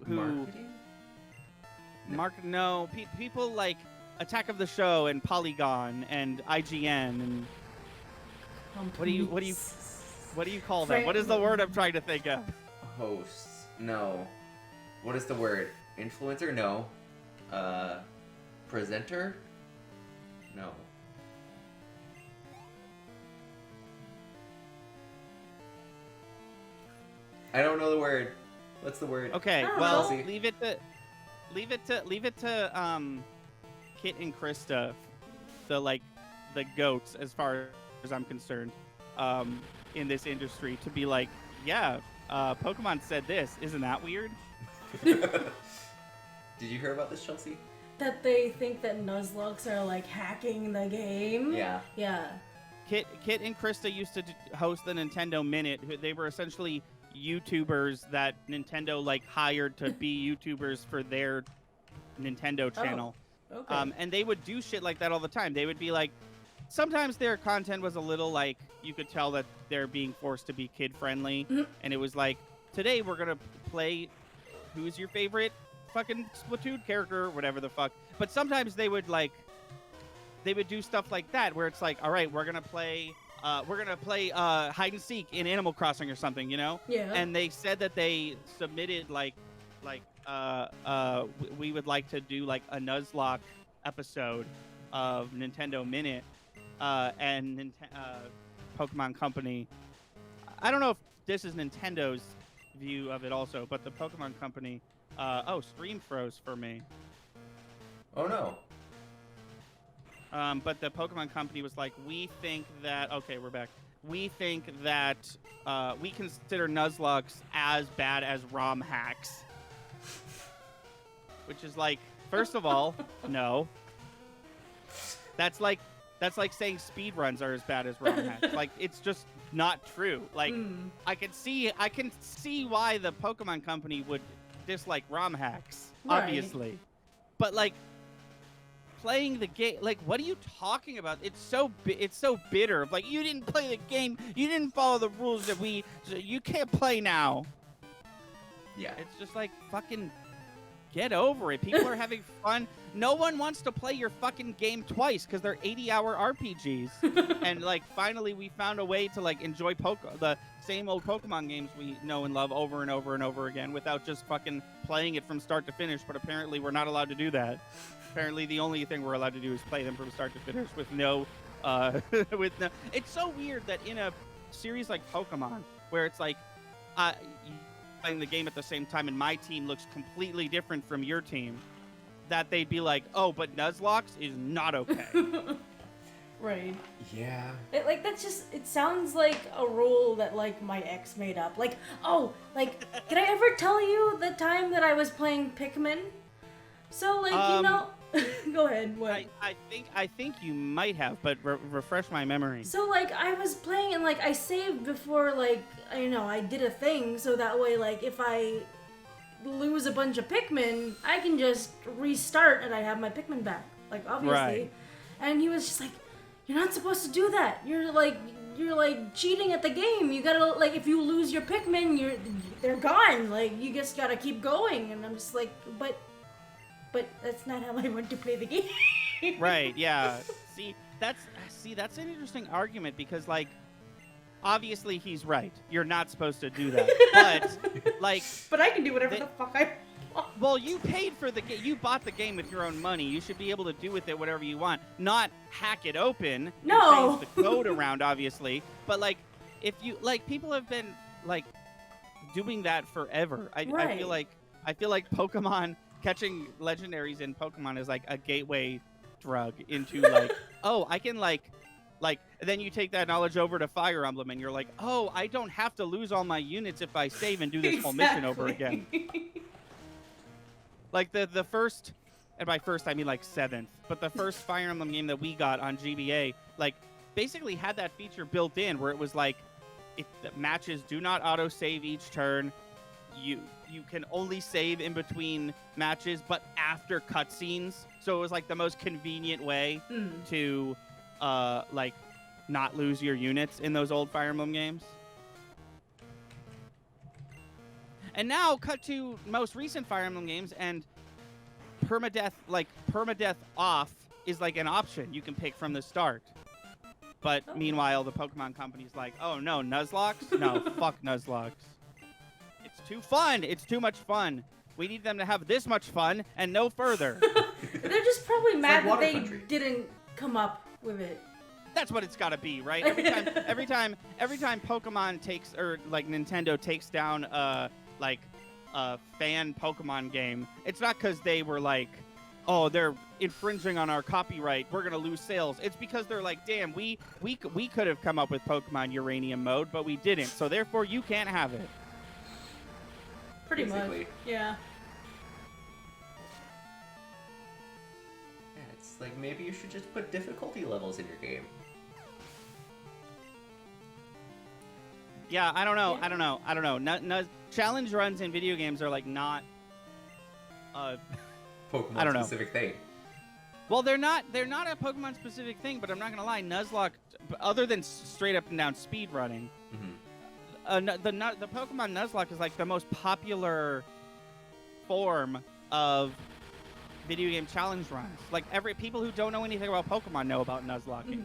Speaker 1: Marketing?
Speaker 3: People like Attack of the Show and Polygon and IGN and what do you call that? What is the word I'm trying to think of?
Speaker 1: Hosts. No. What is the word? Influencer? No. Presenter? No. I don't know the word. What's the word?
Speaker 3: Okay,
Speaker 2: Oh,
Speaker 3: well,
Speaker 1: Chelsea.
Speaker 3: leave it to Kit and Krista, the goats as far as I'm concerned, in this industry, to be like, yeah, Pokemon said this. Isn't that weird?
Speaker 1: Did you hear about this, Chelsea?
Speaker 2: That they think that Nuzlocke are like hacking the game.
Speaker 1: Yeah.
Speaker 2: Yeah.
Speaker 3: Kit and Krista used to host the Nintendo Minute. They were essentially YouTubers that Nintendo like hired to be YouTubers for their Nintendo channel.
Speaker 2: Okay.
Speaker 3: And they would do shit like that all the time. They would be like, sometimes their content was a little like, you could tell that they're being forced to be kid friendly. And it was like, today we're gonna play who's your favorite fucking Splatoon character or whatever the fuck. But sometimes they would do stuff like that where it's like, all right, we're gonna play hide and seek in Animal Crossing or something, you know?
Speaker 2: Yeah.
Speaker 3: And they said that they submitted we would like to do like a Nuzlocke episode of Nintendo Minute, and Pokemon Company. I don't know if this is Nintendo's view of it also, but the Pokemon Company. Stream froze for me.
Speaker 1: Oh no.
Speaker 3: But the Pokemon Company was like, we think that... Okay, we're back. We think that we consider Nuzlocke as bad as ROM hacks. Which is like, first of all, no. That's like saying speed runs are as bad as ROM hacks. Like, it's just not true. Like, I can see why the Pokemon Company would dislike ROM hacks,
Speaker 2: Right.
Speaker 3: obviously. But like, playing the game, like, what are you talking about? It's so bitter. Like, you didn't play the game, you didn't follow the rules so you can't play now.
Speaker 1: Yeah.
Speaker 3: It's just like, fucking get over it. People are having fun. No one wants to play your fucking game twice because they're 80-hour RPGs. And like, finally we found a way to like enjoy the same old Pokemon games we know and love over and over and over again without just fucking playing it from start to finish. But apparently we're not allowed to do that. Apparently the only thing we're allowed to do is play them from start to finish with no It's so weird that in a series like Pokemon, where it's like playing the game at the same time and my team looks completely different from your team, that they'd be like, oh, but Nuzlocke is not okay.
Speaker 2: Right.
Speaker 1: Yeah.
Speaker 2: It sounds like a rule that like my ex made up. Like, oh, like, did I ever tell you the time that I was playing Pikmin? So like, go ahead. What?
Speaker 3: I think you might have, but refresh my memory.
Speaker 2: So like, I was playing and like I saved before like I did a thing, so that way like if I lose a bunch of Pikmin, I can just restart and I have my Pikmin back. Like, obviously.
Speaker 3: Right.
Speaker 2: And he was just like, you're not supposed to do that. You're like cheating at the game. You gotta, like, if you lose your Pikmin, they're gone. Like, you just gotta keep going. And I'm just like, but that's not how I want to play the game.
Speaker 3: Right, yeah. See, that's an interesting argument because, like, obviously he's right. You're not supposed to do that. But, like...
Speaker 2: But I can do whatever the fuck I want.
Speaker 3: Well, you paid for the game. You bought the game with your own money. You should be able to do with it whatever you want. Not hack it open.
Speaker 2: No.
Speaker 3: And change the code around, obviously. But, like, if you... Like, people have been, like, doing that forever. I feel like Pokemon... Catching legendaries in Pokemon is, like, a gateway drug into, like... oh, I can, like... then you take that knowledge over to Fire Emblem, and you're like, oh, I don't have to lose all my units if I save and do this whole mission over again. Like, the first, and by first I mean, like, 7th, but the first Fire Emblem game that we got on GBA, like, basically had that feature built in where it was like, if the matches do not auto-save each turn, you can only save in between matches, but after cutscenes. So it was, like, the most convenient way to... like, not lose your units in those old Fire Emblem games. And now, cut to most recent Fire Emblem games, and permadeath off is, like, an option you can pick from the start. But meanwhile, the Pokemon Company's like, oh no, Nuzlocke? No, fuck Nuzlocke. It's too fun. It's too much fun. We need them to have this much fun and no further.
Speaker 2: They're just probably mad
Speaker 1: like
Speaker 2: that they
Speaker 1: Country.
Speaker 2: didn't come up with it.
Speaker 3: That's what it's got to be, right? Every time Pokemon takes, or like Nintendo takes down a fan Pokemon game, it's not because they were like, oh, they're infringing on our copyright, we're gonna lose sales. It's because they're like, damn, we could have come up with Pokemon Uranium mode, but we didn't, so therefore you can't have it.
Speaker 2: Pretty
Speaker 1: Basically.
Speaker 2: much, yeah.
Speaker 1: Yeah, it's like maybe you should just put difficulty levels in your game.
Speaker 3: Yeah, I don't know. Challenge runs in video games are like not
Speaker 1: Pokemon
Speaker 3: I don't know.
Speaker 1: specific thing.
Speaker 3: Well, they're not a Pokemon specific thing, but I'm not gonna lie, Nuzlocke, other than straight up and down speed running, the Pokemon Nuzlocke is like the most popular form of video game challenge runs. Like, people who don't know anything about Pokemon know about Nuzlocking.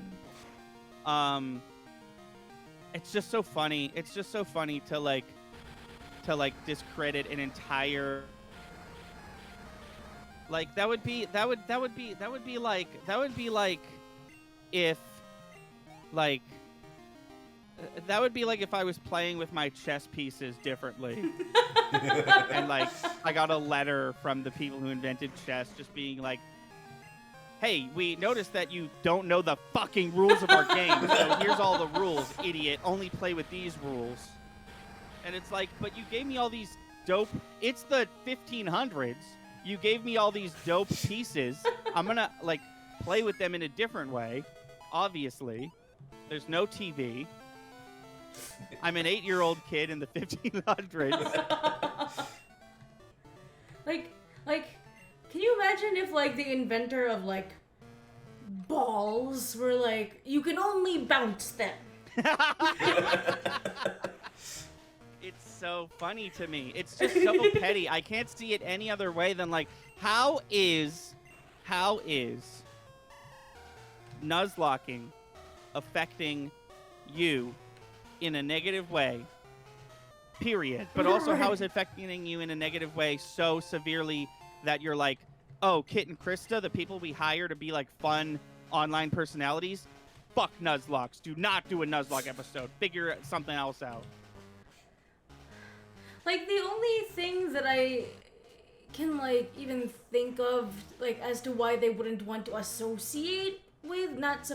Speaker 3: It's just so funny. It's just so funny to like discredit an entire. Like, that would be like if I was playing with my chess pieces differently. And like I got a letter from the people who invented chess just being like, hey, we noticed that you don't know the fucking rules of our game, so here's all the rules, idiot. Only play with these rules. And it's like, but you gave me all these dope... It's the 1500s. You gave me all these dope pieces. I'm gonna, like, play with them in a different way. Obviously, there's no TV. I'm an 8-year-old kid in the 1500s.
Speaker 2: like, can you imagine if like the inventor of like balls were like, you can only bounce them?
Speaker 3: It's so funny to me. It's just so petty. I can't see it any other way than like, how is nuzlocking affecting you in a negative way, period, but also how is it affecting you in a negative way so severely that you're like, oh, Kit and Krista, the people we hire to be like fun online personalities, fuck Nuzlocks. Do not do a Nuzlocke episode. Figure something else out.
Speaker 2: Like, the only thing that I can, like, even think of, like, as to why they wouldn't want to associate with, not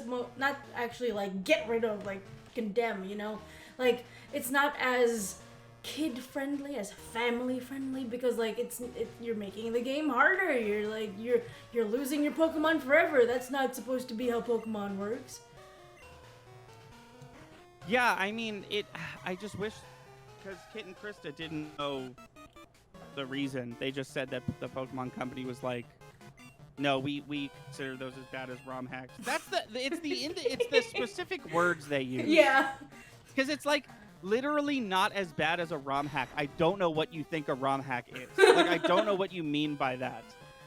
Speaker 2: actually, like, get rid of, like, condemn, you know? Like, it's not as kid-friendly, as family-friendly, because, like, you're making the game harder. You're, like, you're losing your Pokemon forever. That's not supposed to be how Pokemon works.
Speaker 3: Yeah, I mean, I just wish, because Kit and Krista didn't know the reason. They just said that the Pokemon company was like, no, we consider those as bad as ROM hacks. It's the specific words they use.
Speaker 2: Yeah.
Speaker 3: Because it's like literally not as bad as a ROM hack. I don't know what you think a ROM hack is. Like, I don't know what you mean by that.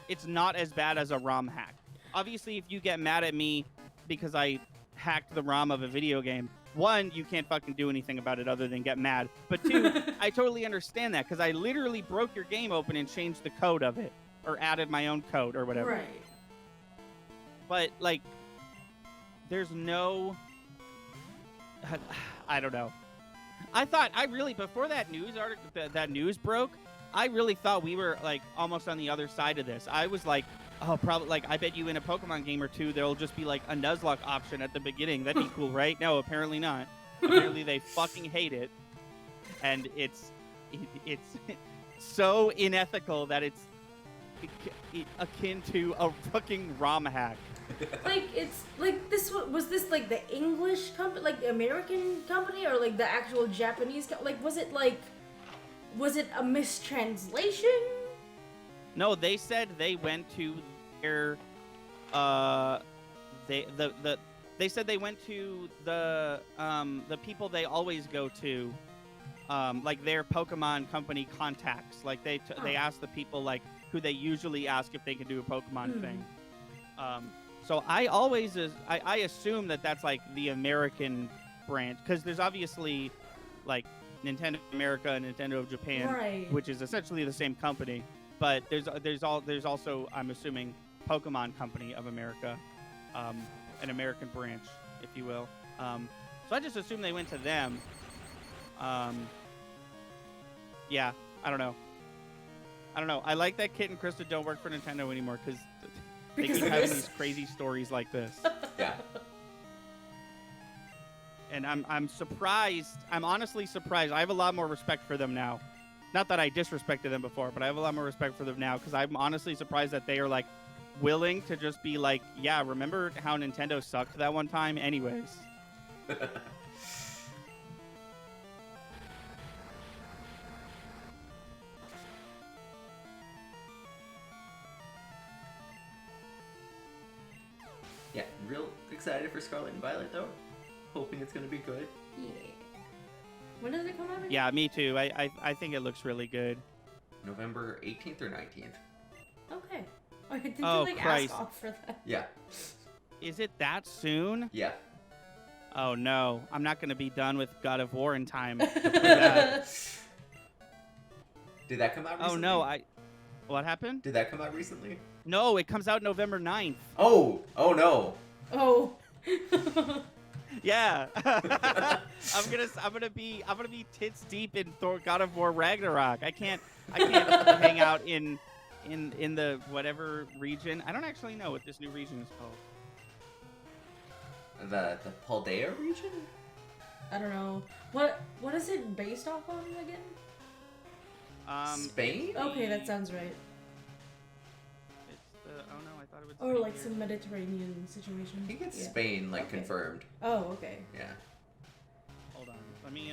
Speaker 3: It's not as bad as a ROM hack. Obviously, if you get mad at me because I hacked the ROM of a video game, one, you can't fucking do anything about it other than get mad. But two, I totally understand that because I literally broke your game open and changed the code of it or added my own code or whatever.
Speaker 2: Right.
Speaker 3: But, like, there's no... I don't know. Before that news article, that news broke, I really thought we were, like, almost on the other side of this. I was like, oh, probably, like, I bet you in a Pokemon game or two, there'll just be, like, a Nuzlocke option at the beginning. That'd be cool, right? No, apparently not. Apparently they fucking hate it. And it's so unethical that it's akin to a fucking ROM hack.
Speaker 2: Like, it's like was this like the English company, like the American company, or like the actual Japanese like was it a mistranslation?
Speaker 3: No, they said they went to their they said they went to the people they always go to, like their Pokemon company contacts. Like they asked the people like who they usually ask if they can do a Pokemon thing. So I always I assume that that's like the American branch, because there's obviously like Nintendo America and Nintendo of Japan,
Speaker 2: right,
Speaker 3: which is essentially the same company. But there's also, I'm assuming, Pokemon Company of America, an American branch, if you will. So I just assume they went to them. Yeah, I don't know. I like that Kit and Krista don't work for Nintendo anymore because they keep having these crazy stories like this.
Speaker 1: Yeah.
Speaker 3: And I'm surprised. I'm honestly surprised. I have a lot more respect for them now. Not that I disrespected them before, but I have a lot more respect for them now because I'm honestly surprised that they are like willing to just be like, yeah, remember how Nintendo sucked that one time? Anyways.
Speaker 1: Yeah, real excited for Scarlet and Violet though. Hoping it's gonna be good.
Speaker 2: Yeah. When does it come out again?
Speaker 3: Yeah, me too. I think it looks really good.
Speaker 1: November 18th or 19th.
Speaker 2: Okay. I did
Speaker 3: Oh,
Speaker 2: like
Speaker 3: Christ.
Speaker 2: ask off for that.
Speaker 1: Yeah.
Speaker 3: Is it that soon?
Speaker 1: Yeah.
Speaker 3: Oh no, I'm not gonna be done with God of War in time. For that.
Speaker 1: Did that come out recently?
Speaker 3: Oh no, what happened?
Speaker 1: Did that come out recently?
Speaker 3: No, it comes out November 9th.
Speaker 1: Oh no.
Speaker 2: Oh.
Speaker 3: Yeah. I'm gonna be tits deep in God of War Ragnarok. I can't hang out in the whatever region. I don't actually know what this new region is called.
Speaker 1: The Paldea region?
Speaker 2: I don't know. What is it based off on again?
Speaker 1: Spain?
Speaker 2: Okay, that sounds right.
Speaker 3: It's the, oh no, I thought thought it would.
Speaker 2: Or
Speaker 3: say
Speaker 2: like
Speaker 3: here.
Speaker 2: some Mediterranean situation.
Speaker 1: I think it's
Speaker 2: Yeah.
Speaker 1: Spain, like,
Speaker 2: Okay.
Speaker 1: confirmed.
Speaker 2: Oh, okay.
Speaker 1: Yeah.
Speaker 3: Hold on. Let me.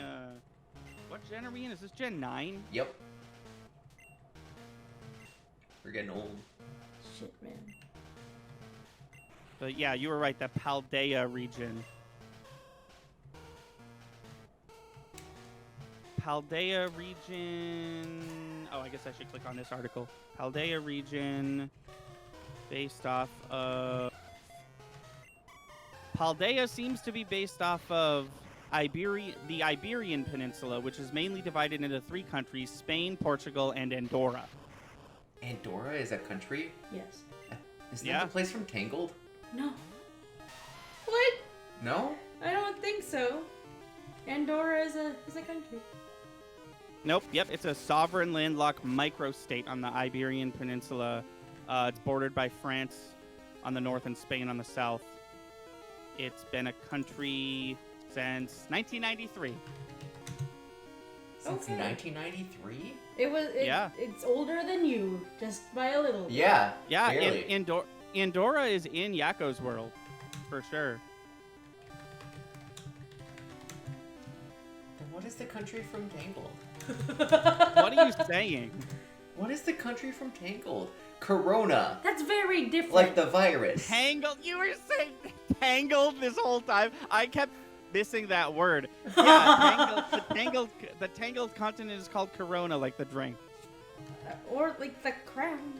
Speaker 3: What gen are we in? Is this Gen 9?
Speaker 1: Yep. We're getting old.
Speaker 2: Shit, man.
Speaker 3: But yeah, you were right. The Paldea region. Paldea region. Oh, I guess I should click on this article. Paldea region, based off of. Paldea seems to be based off of the Iberian Peninsula, which is mainly divided into 3 countries: Spain, Portugal, and Andorra.
Speaker 1: Andorra is a country?
Speaker 2: Yes.
Speaker 1: Isn't
Speaker 3: Yeah.
Speaker 1: that the place from Tangled?
Speaker 2: No. What?
Speaker 1: No?
Speaker 2: I don't think so. Andorra is a country.
Speaker 3: Nope. Yep. It's a sovereign landlocked microstate on the Iberian Peninsula. It's bordered by France on the north and Spain on the south. It's been a country since 1993.
Speaker 1: Since
Speaker 2: Okay.
Speaker 1: 1993?
Speaker 3: Yeah.
Speaker 2: It's older than you, just by a little.
Speaker 1: Yeah.
Speaker 3: Yeah.
Speaker 1: Barely.
Speaker 3: Andorra is in Yakko's world, for sure.
Speaker 1: Then what is the country from Tangled?
Speaker 3: What are you saying?
Speaker 1: What is the country from Tangled? Corona.
Speaker 2: That's very different.
Speaker 1: Like the virus.
Speaker 3: Tangled. You were saying tangled this whole time. I kept missing that word. Yeah, tangled. The tangled continent is called Corona, like the drink.
Speaker 2: Or like the crown.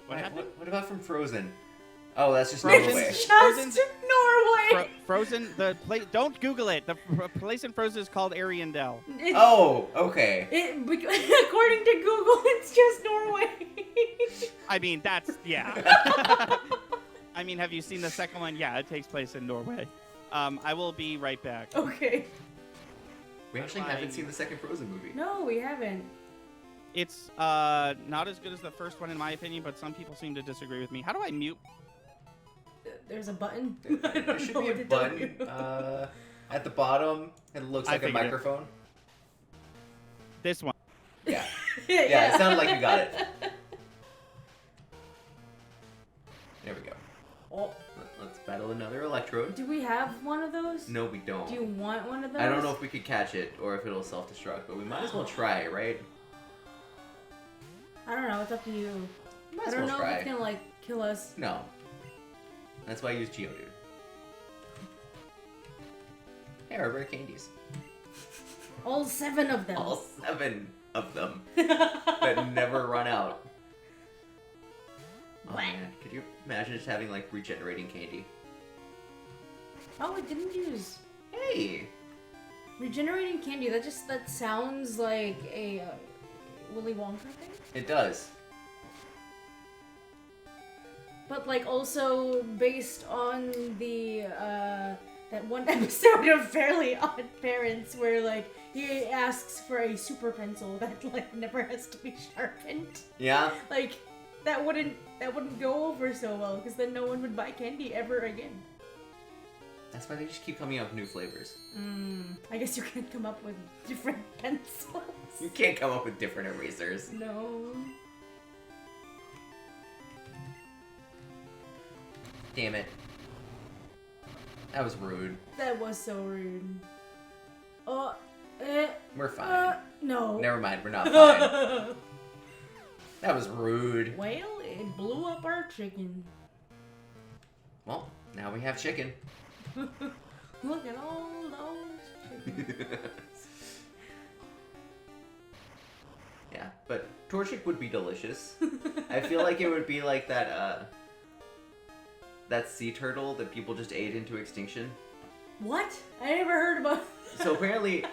Speaker 3: What happened?
Speaker 1: What about from Frozen? Oh, that's just
Speaker 3: Frozen.
Speaker 1: Norway.
Speaker 2: It's
Speaker 3: Frozen's-
Speaker 2: just Norway.
Speaker 3: Frozen. The place. Don't Google it. The place in Frozen is called Ariandel.
Speaker 2: It's-
Speaker 1: Oh, okay.
Speaker 2: According to Google, it's just Norway.
Speaker 3: I mean, that's yeah. I mean, have you seen the second one? Yeah, it takes place in Norway. I will be right back.
Speaker 2: Okay.
Speaker 1: We actually haven't seen the second Frozen movie.
Speaker 2: No, we haven't.
Speaker 3: It's not as good as the first one in my opinion, but some people seem to disagree with me. How do I mute?
Speaker 2: There's a button. I
Speaker 1: There
Speaker 2: don't
Speaker 1: should
Speaker 2: know
Speaker 1: be
Speaker 2: what
Speaker 1: a
Speaker 2: to tell
Speaker 1: button
Speaker 2: you.
Speaker 1: at the bottom. It looks
Speaker 3: I
Speaker 1: like a
Speaker 3: figured it.
Speaker 1: microphone.
Speaker 3: This one.
Speaker 1: Yeah. Yeah, it sounded like you got it. There we go.
Speaker 2: Oh,
Speaker 1: Let's battle another electrode.
Speaker 2: do we have one of those?
Speaker 1: No, we don't.
Speaker 2: Do you want one of those?
Speaker 1: I don't know if we could catch it or if it'll self-destruct, but we might as well try, right?
Speaker 2: I don't know. It's up to you.
Speaker 1: Might
Speaker 2: I
Speaker 1: as
Speaker 2: don't
Speaker 1: well
Speaker 2: know
Speaker 1: try.
Speaker 2: if it's gonna like kill us.
Speaker 1: No. That's why I use Geodude. Hey, our rare candies.
Speaker 2: All 7 of them.
Speaker 1: All 7 of them that never run out. Oh
Speaker 2: What?
Speaker 1: man, could you imagine just having like regenerating candy?
Speaker 2: Oh, it didn't use
Speaker 1: Hey!
Speaker 2: regenerating candy. That sounds like a Willy Wonka thing.
Speaker 1: It does.
Speaker 2: But like also based on the that one episode of Fairly Odd Parents where like he asks for a super pencil that like never has to be sharpened.
Speaker 1: Yeah?
Speaker 2: Like that wouldn't go over so well because then no one would buy candy ever again.
Speaker 1: That's why they just keep coming out with new flavors.
Speaker 2: I guess you can't come up with different pencils.
Speaker 1: You can't come up with different erasers.
Speaker 2: No.
Speaker 1: Damn it. That was rude.
Speaker 2: That was so rude.
Speaker 1: We're fine.
Speaker 2: No.
Speaker 1: Never mind, we're not fine. That was rude.
Speaker 2: Well, it blew up our chicken.
Speaker 1: Well, now we have chicken.
Speaker 2: Look at all those chickens.
Speaker 1: Yeah, but Torchic would be delicious. I feel like it would be like that sea turtle that people just ate into extinction.
Speaker 2: What? I never heard about.
Speaker 1: So apparently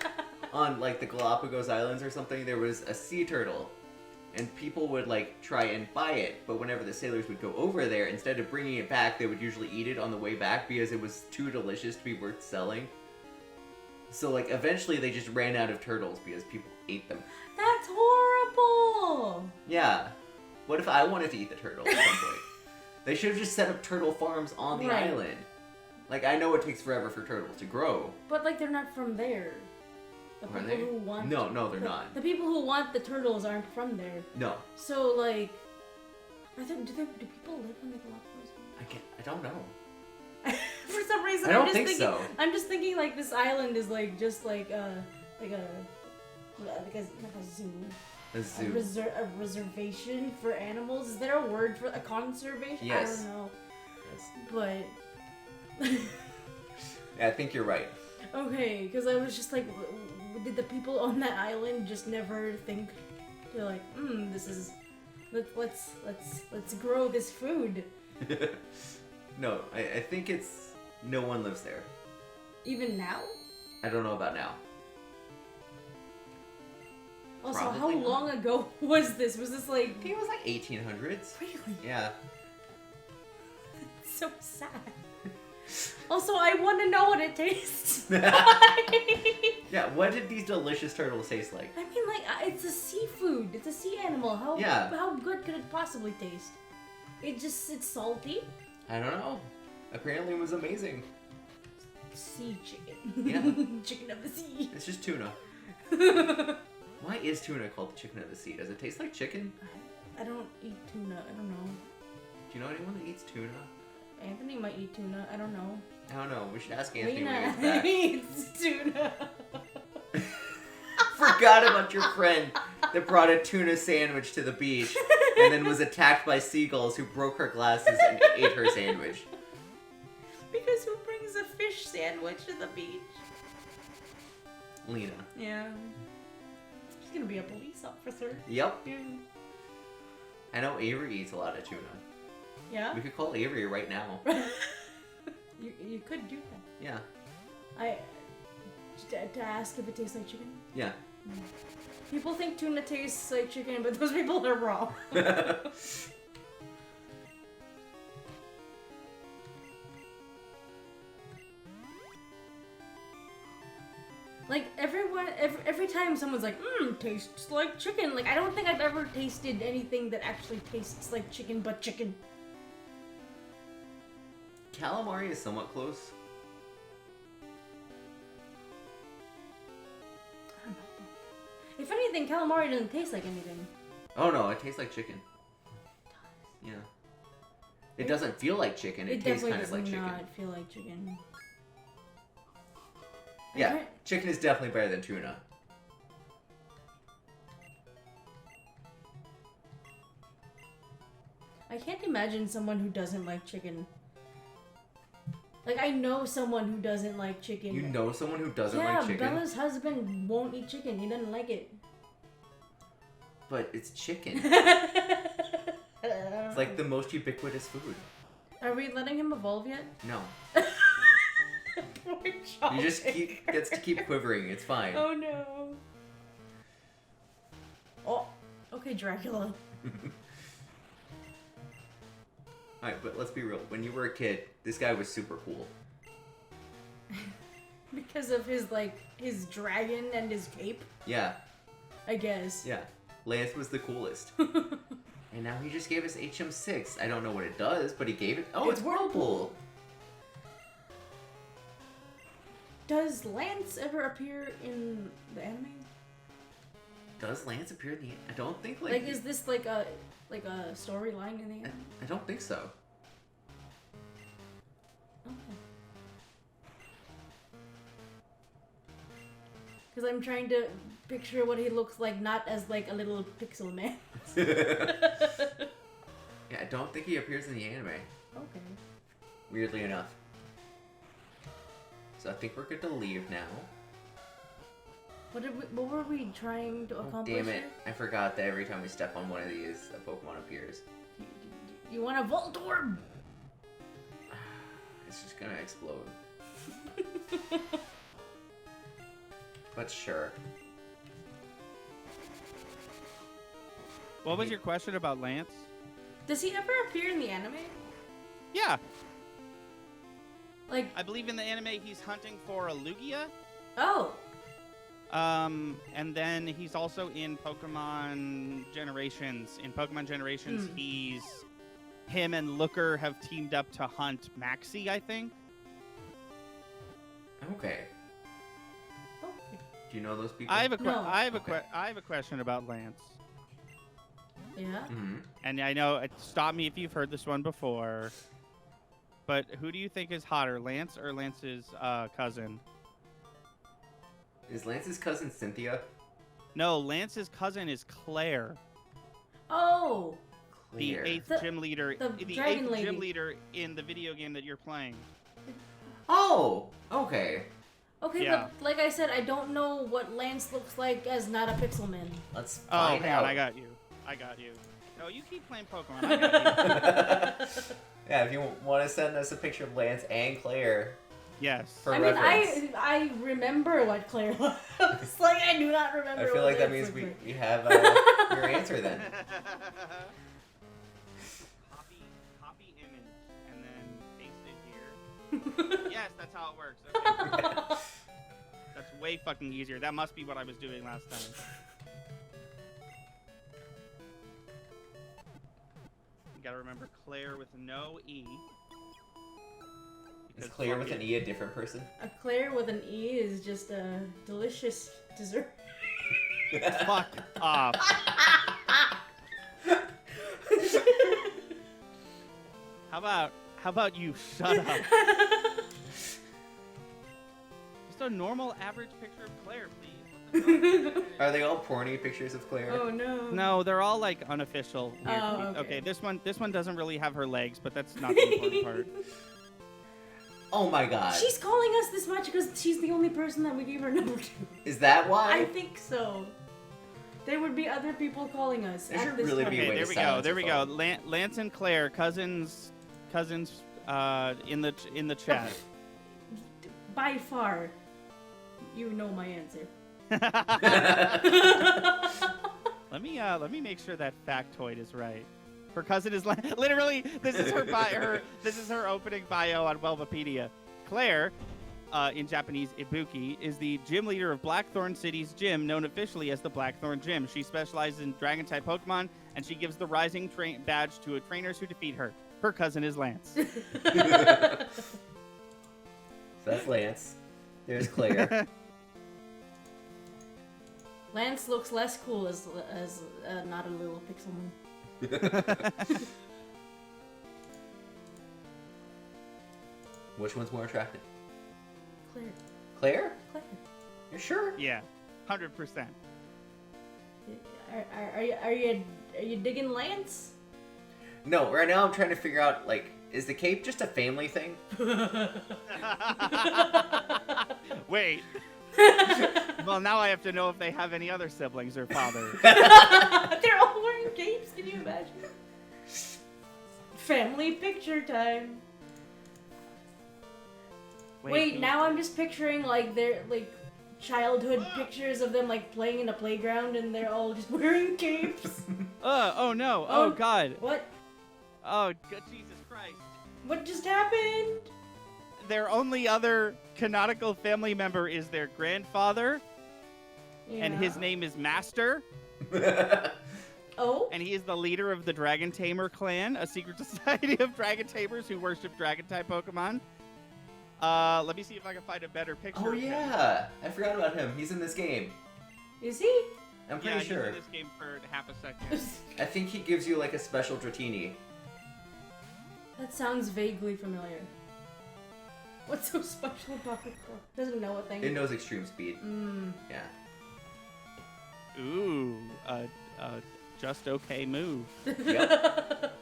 Speaker 1: on like the Galapagos Islands or something, there was a sea turtle. And people would like try and buy it, but whenever the sailors would go over there, instead of bringing it back, they would usually eat it on the way back because it was too delicious to be worth selling. So like eventually they just ran out of turtles because people ate them.
Speaker 2: That's horrible.
Speaker 1: Yeah. What if I wanted to eat the turtle at some point? They should have just set up turtle farms on the
Speaker 2: Right.
Speaker 1: island. Like I know it takes forever for turtles to grow.
Speaker 2: But like they're not from there. The
Speaker 1: Are
Speaker 2: people
Speaker 1: they?
Speaker 2: who want
Speaker 1: No, they're not.
Speaker 2: The people who want the turtles aren't from there.
Speaker 1: No.
Speaker 2: So like Do people live on the Galapagos?
Speaker 1: I don't know.
Speaker 2: For some reason,
Speaker 1: I don't
Speaker 2: I'm just
Speaker 1: think
Speaker 2: thinking,
Speaker 1: so.
Speaker 2: I'm just thinking like this island is like just like a not a zoo.
Speaker 1: A zoo.
Speaker 2: A reservation for animals. Is there a word for a conservation?
Speaker 1: Yes.
Speaker 2: I don't know.
Speaker 1: Yes.
Speaker 2: But
Speaker 1: Yeah, I think you're right.
Speaker 2: okay, because I was just like, did the people on that island just never think? They're like, this is, let's grow this food.
Speaker 1: No, I think it's no one lives there.
Speaker 2: Even now?
Speaker 1: I don't know about now.
Speaker 2: Also,
Speaker 1: Probably
Speaker 2: how
Speaker 1: not.
Speaker 2: long ago was this? Was this like?
Speaker 1: I think it was like 1800s.
Speaker 2: Really?
Speaker 1: Yeah.
Speaker 2: It's so sad. Also, I want to know what it tastes.
Speaker 1: Yeah, what did these delicious turtles taste like?
Speaker 2: I mean, like, it's a seafood. It's a sea animal. How good could it possibly taste? It's salty.
Speaker 1: I don't know. Apparently it was amazing.
Speaker 2: Sea chicken.
Speaker 1: Yeah.
Speaker 2: Chicken of the sea.
Speaker 1: It's just tuna. Why is tuna called the chicken of the sea? Does it taste like chicken?
Speaker 2: I don't eat tuna. I don't know.
Speaker 1: Do you know anyone that eats tuna?
Speaker 2: Anthony might eat tuna. I don't know.
Speaker 1: I don't know. We should ask Anthony when he
Speaker 2: Lena
Speaker 1: gets back.
Speaker 2: eats tuna.
Speaker 1: Forgot about your friend that brought a tuna sandwich to the beach and then was attacked by seagulls who broke her glasses and ate her sandwich.
Speaker 2: Because who brings a fish sandwich to the beach?
Speaker 1: Lena.
Speaker 2: Yeah. She's gonna be a police officer.
Speaker 1: Yep.
Speaker 2: Yeah.
Speaker 1: I know Avery eats a lot of tuna.
Speaker 2: Yeah?
Speaker 1: We could call Avery right now.
Speaker 2: You could do that.
Speaker 1: Yeah.
Speaker 2: To ask if it tastes like chicken.
Speaker 1: Yeah.
Speaker 2: People think tuna tastes like chicken, but those people are wrong. Like every time someone's like, tastes like chicken. Like I don't think I've ever tasted anything that actually tastes like chicken, but chicken.
Speaker 1: Calamari is somewhat close.
Speaker 2: I don't know. If anything, calamari doesn't taste like anything.
Speaker 1: Oh no, it tastes like chicken. Yeah. It doesn't feel like chicken. It tastes kind of like chicken.
Speaker 2: It definitely does not feel like chicken.
Speaker 1: Yeah, chicken is definitely better than tuna.
Speaker 2: I can't imagine someone who doesn't like chicken. Like, I know someone who doesn't like chicken.
Speaker 1: You know someone who doesn't
Speaker 2: yeah,
Speaker 1: like chicken?
Speaker 2: Bella's husband won't eat chicken. He doesn't like it.
Speaker 1: But it's chicken. It's like the most ubiquitous food.
Speaker 2: Are we letting him evolve yet?
Speaker 1: No.
Speaker 2: Poor
Speaker 1: You just gets to keep quivering. It's fine.
Speaker 2: Oh no. Oh, okay, Dracula.
Speaker 1: Alright, but let's be real. When you were a kid, this guy was super cool.
Speaker 2: Because of his dragon and his cape,
Speaker 1: Yeah,
Speaker 2: I guess.
Speaker 1: yeah. Lance was the coolest. And now he just gave us HM6. I don't know what it does, but he gave it... Oh, it's Whirlpool!
Speaker 2: Does Lance ever appear in the anime?
Speaker 1: Does Lance appear in the... I don't think,
Speaker 2: Like, is this like a storyline in the anime?
Speaker 1: I don't think so.
Speaker 2: Okay. Because I'm trying to picture what he looks like, not as like a little pixel man.
Speaker 1: Yeah, I don't think he appears in the anime.
Speaker 2: Okay.
Speaker 1: Weirdly enough. So I think we're good to leave now.
Speaker 2: What were we trying to accomplish?
Speaker 1: Damn it.
Speaker 2: Here?
Speaker 1: I forgot that every time we step on one of these, a Pokemon appears.
Speaker 2: You want a Voltorb?
Speaker 1: It's just gonna explode. But sure.
Speaker 3: What was your question about Lance?
Speaker 2: Does he ever appear in the anime?
Speaker 3: Yeah,
Speaker 2: Like,
Speaker 3: I believe in the anime he's hunting for a Lugia.
Speaker 2: oh,
Speaker 3: And then he's also in Pokemon Generations. In Pokemon Generations, him and Looker have teamed up to hunt Maxie, I think.
Speaker 1: Okay.
Speaker 2: okay.
Speaker 1: Do you know those people?
Speaker 3: I have a
Speaker 2: No.
Speaker 3: I have a question about Lance.
Speaker 2: Yeah.
Speaker 1: Hmm.
Speaker 3: And I know, stop me if you've heard this one before, but who do you think is hotter, Lance or Lance's cousin?
Speaker 1: Is Lance's cousin Cynthia?
Speaker 3: No, Lance's cousin is Claire,
Speaker 2: Oh.
Speaker 1: Claire.
Speaker 3: the eighth
Speaker 2: The-
Speaker 3: gym leader.
Speaker 2: the dragon
Speaker 3: eighth
Speaker 2: lady.
Speaker 3: gym leader in the video game that you're playing.
Speaker 1: Oh, okay.
Speaker 2: Okay,
Speaker 3: Yeah.
Speaker 2: but like I said, I don't know what Lance looks like as not a pixel man.
Speaker 1: Let's
Speaker 3: Oh,
Speaker 1: find
Speaker 3: hang
Speaker 1: out.
Speaker 3: on, I got you. No, you keep playing Pokemon. I got you.
Speaker 1: Yeah, if you want to send us a picture of Lance and Claire
Speaker 3: Yes.
Speaker 1: for
Speaker 2: I mean,
Speaker 1: reference.
Speaker 2: I remember what Claire looks like. I do not remember.
Speaker 1: I feel
Speaker 2: what
Speaker 1: like that
Speaker 2: Lance
Speaker 1: means
Speaker 2: looks
Speaker 1: we have your answer then.
Speaker 3: Copy image and then paste it here. Yes, that's how it works. Okay. That's way fucking easier. That must be what I was doing last time. You gotta remember Claire with no E.
Speaker 1: Is
Speaker 3: Because
Speaker 1: Claire with
Speaker 3: fuck
Speaker 1: an
Speaker 3: it.
Speaker 1: E a different person?
Speaker 2: A Claire with an E is just a delicious dessert.
Speaker 3: Fuck off. How about you shut up? Just a normal average picture of Claire, please. What the fuck?
Speaker 1: Are they all porny pictures of Claire?
Speaker 2: Oh no.
Speaker 3: No, they're all like unofficial. Weird.
Speaker 2: Oh, okay.
Speaker 3: This one doesn't really have her legs, but that's not the important part.
Speaker 1: Oh my god.
Speaker 2: She's calling us this much because she's the only person that we gave her number to.
Speaker 1: Is that
Speaker 2: I
Speaker 1: why?
Speaker 2: think so. There would be other people calling us.
Speaker 1: There
Speaker 2: at
Speaker 1: should
Speaker 2: this
Speaker 1: really
Speaker 2: time.
Speaker 1: be a
Speaker 3: Okay,
Speaker 1: way
Speaker 3: there
Speaker 1: to
Speaker 3: we go.
Speaker 1: silence
Speaker 3: There
Speaker 1: her
Speaker 3: we go.
Speaker 1: phone.
Speaker 3: Lance and Claire, cousins, in the chat.
Speaker 2: By far, you know my answer.
Speaker 3: Let me make sure that factoid is right. Her cousin is literally this is her opening bio on Welvapedia. Claire, in Japanese Ibuki, is the gym leader of Blackthorn City's gym, known officially as the Blackthorn Gym. She specializes in Dragon-type Pokemon, and she gives the Rising badge to trainers who defeat her. Her cousin is Lance.
Speaker 1: So that's Lance. There's Claire.
Speaker 2: Lance looks less cool as not a little pixel moon.
Speaker 1: Which one's more attractive?
Speaker 2: Claire.
Speaker 1: Claire?
Speaker 2: Claire.
Speaker 1: You're sure?
Speaker 3: Yeah, 100%.
Speaker 2: Are you digging Lance?
Speaker 1: No, right now I'm trying to figure out, like, is the cape just a family thing?
Speaker 3: Wait. Well, now I have to know if they have any other siblings or fathers.
Speaker 2: They're all wearing capes. Can you imagine? Family picture time. Wait, now I'm just picturing like their like childhood pictures of them like playing in a playground and they're all just wearing capes.
Speaker 3: Oh no!
Speaker 2: Oh.
Speaker 3: Oh God!
Speaker 2: What?
Speaker 3: Oh God, Jesus Christ!
Speaker 2: What just happened?
Speaker 3: Their only other canonical family member is their grandfather, and his
Speaker 2: Yeah.
Speaker 3: name is Master,
Speaker 2: Oh?
Speaker 3: and he is the leader of the Dragon Tamer clan, a secret society of dragon tamers who worship dragon-type Pokemon. Let me see if I can find a better picture.
Speaker 1: Oh
Speaker 3: of him.
Speaker 1: yeah, I forgot about him. He's in this game.
Speaker 2: Is he?
Speaker 1: I'm
Speaker 3: Yeah,
Speaker 1: pretty
Speaker 3: he's
Speaker 1: sure.
Speaker 3: in this game for half a second.
Speaker 1: I think he gives you like a special Dratini.
Speaker 2: That sounds vaguely familiar. What's so special about it? Doesn't know a thing.
Speaker 1: It knows extreme speed.
Speaker 2: Mm.
Speaker 1: Yeah.
Speaker 3: Ooh, just okay move.
Speaker 1: Yep.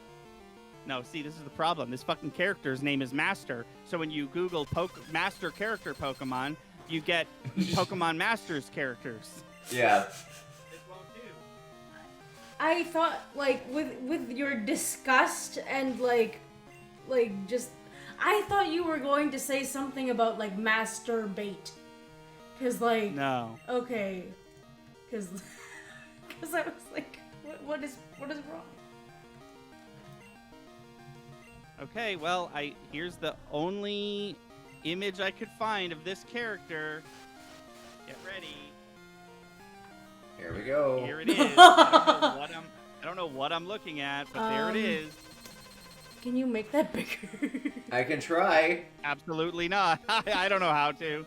Speaker 3: No, see, this is the problem. This fucking character's name is Master. So when you Google Master character Pokemon, you get Pokemon Masters characters.
Speaker 1: Yeah.
Speaker 3: This won't do.
Speaker 2: I thought like with your disgust and like just I thought you were going to say something about like masturbate. Cause like
Speaker 3: No.
Speaker 2: okay. Cause I was like what is wrong?
Speaker 3: Okay, well, here's the only image I could find of this character. Get ready.
Speaker 1: Here we go.
Speaker 3: Here it is. I don't know what I'm looking at, but there it is.
Speaker 2: Can you make that bigger?
Speaker 1: I can try.
Speaker 3: Absolutely not. I don't know how to.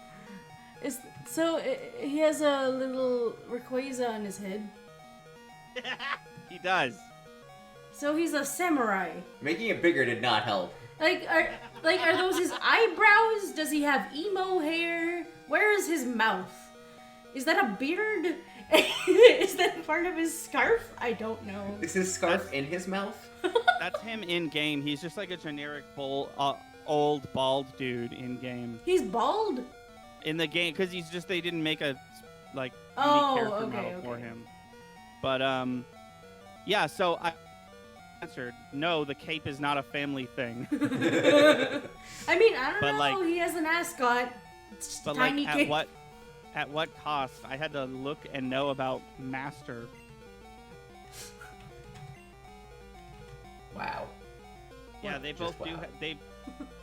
Speaker 2: He has a little Rayquaza on his head.
Speaker 3: He does.
Speaker 2: So he's a samurai.
Speaker 1: Making it bigger did not help.
Speaker 2: Are those his eyebrows? Does he have emo hair? Where is his mouth? Is that a beard? Is that part of his scarf? I don't know.
Speaker 1: Is his scarf in his mouth?
Speaker 3: That's him in game. He's just like a generic old bald dude in game.
Speaker 2: He's bald?
Speaker 3: In the game, because they didn't make a unique
Speaker 2: Oh,
Speaker 3: character
Speaker 2: okay,
Speaker 3: model
Speaker 2: okay.
Speaker 3: for him. But yeah. So I answered no. The cape is not a family thing.
Speaker 2: I mean, I don't
Speaker 3: But,
Speaker 2: know.
Speaker 3: like-
Speaker 2: He has an ascot. It's just a
Speaker 3: But
Speaker 2: tiny
Speaker 3: like,
Speaker 2: kid.
Speaker 3: at what cost? I had to look and know about Master.
Speaker 1: Wow.
Speaker 3: Yeah, they
Speaker 1: Just
Speaker 3: both do.
Speaker 1: wow.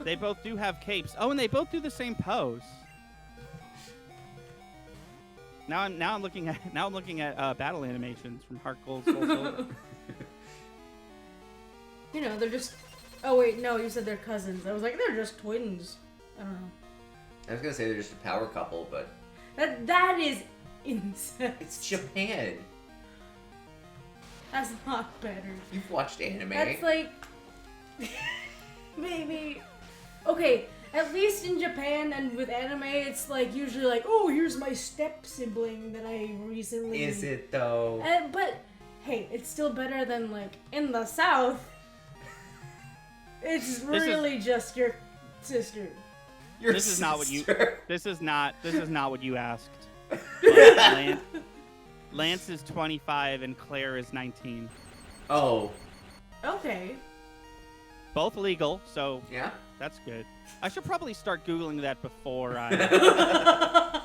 Speaker 3: They both do have capes. Oh, and they both do the same pose. Now I'm looking at battle animations from Heart Gold, Soul Silver.
Speaker 2: You know, they're just. Oh wait, no, you said they're cousins. I was like, they're just twins. I don't know.
Speaker 1: I was gonna say they're just a power couple, but
Speaker 2: That is incest.
Speaker 1: it's Japan.
Speaker 2: That's not better.
Speaker 1: You've watched anime.
Speaker 2: That's like maybe okay. At least in Japan and with anime, it's like usually like, oh, here's my step sibling that I recently.
Speaker 1: Is it though?
Speaker 2: But hey, it's still better than like in the South. It's really just your sister.
Speaker 1: Your
Speaker 3: This is not what you.
Speaker 1: sister.
Speaker 3: This is not what you asked. But Lance is 25 and Claire is 19.
Speaker 1: Oh,
Speaker 2: Okay.
Speaker 3: Both legal, so
Speaker 1: yeah.
Speaker 3: that's good. I should probably start Googling that before I.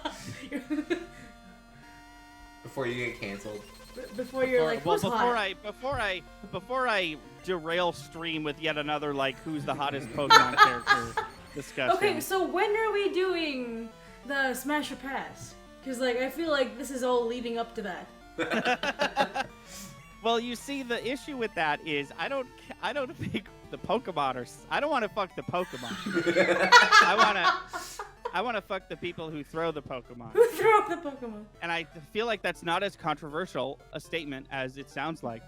Speaker 1: Before you get canceled.
Speaker 2: Before you're like, who's hot?
Speaker 3: Before I derail stream with yet another like who's the hottest Pokemon character discussion.
Speaker 2: Okay, so when are we doing the Smash or Pass? Because like I feel like this is all leading up to that.
Speaker 3: Well, you see, the issue with that is I don't think the Pokemoners. I don't want to fuck the Pokemon. I want to fuck the people who throw the Pokemon.
Speaker 2: Who threw up the Pokemon?
Speaker 3: And I feel like that's not as controversial a statement as it sounds like.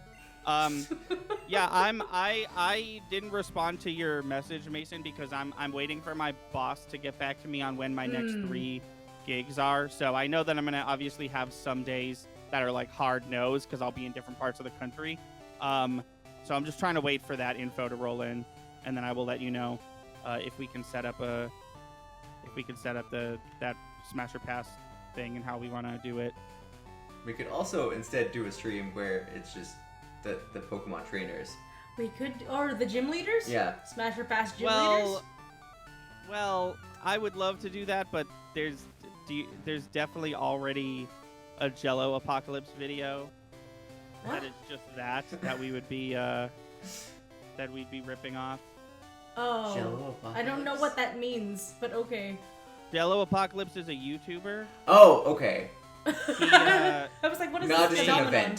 Speaker 3: Yeah, I didn't respond to your message, Mason, because I'm waiting for my boss to get back to me on when my next 3 gigs are. So I know that I'm gonna obviously have some days that are like hard no's because I'll be in different parts of the country. So I'm just trying to wait for that info to roll in, and then I will let you know if we can set up that Smash or Pass thing and how we want to do it.
Speaker 1: We could also instead do a stream where it's just the Pokemon trainers.
Speaker 2: We could, or the gym leaders?
Speaker 1: Yeah.
Speaker 2: Smash or Pass gym leaders?
Speaker 3: Well, I would love to do that, but there's definitely already a Jello Apocalypse video.
Speaker 2: What?
Speaker 3: That is just that we would be that we'd be ripping off.
Speaker 2: Oh.
Speaker 1: Jello
Speaker 2: I don't know what that means, but okay.
Speaker 3: Jello Apocalypse is a YouTuber.
Speaker 1: Oh, okay.
Speaker 3: He,
Speaker 2: I was like, what is
Speaker 1: Not
Speaker 2: this
Speaker 1: just an
Speaker 2: phenomenon?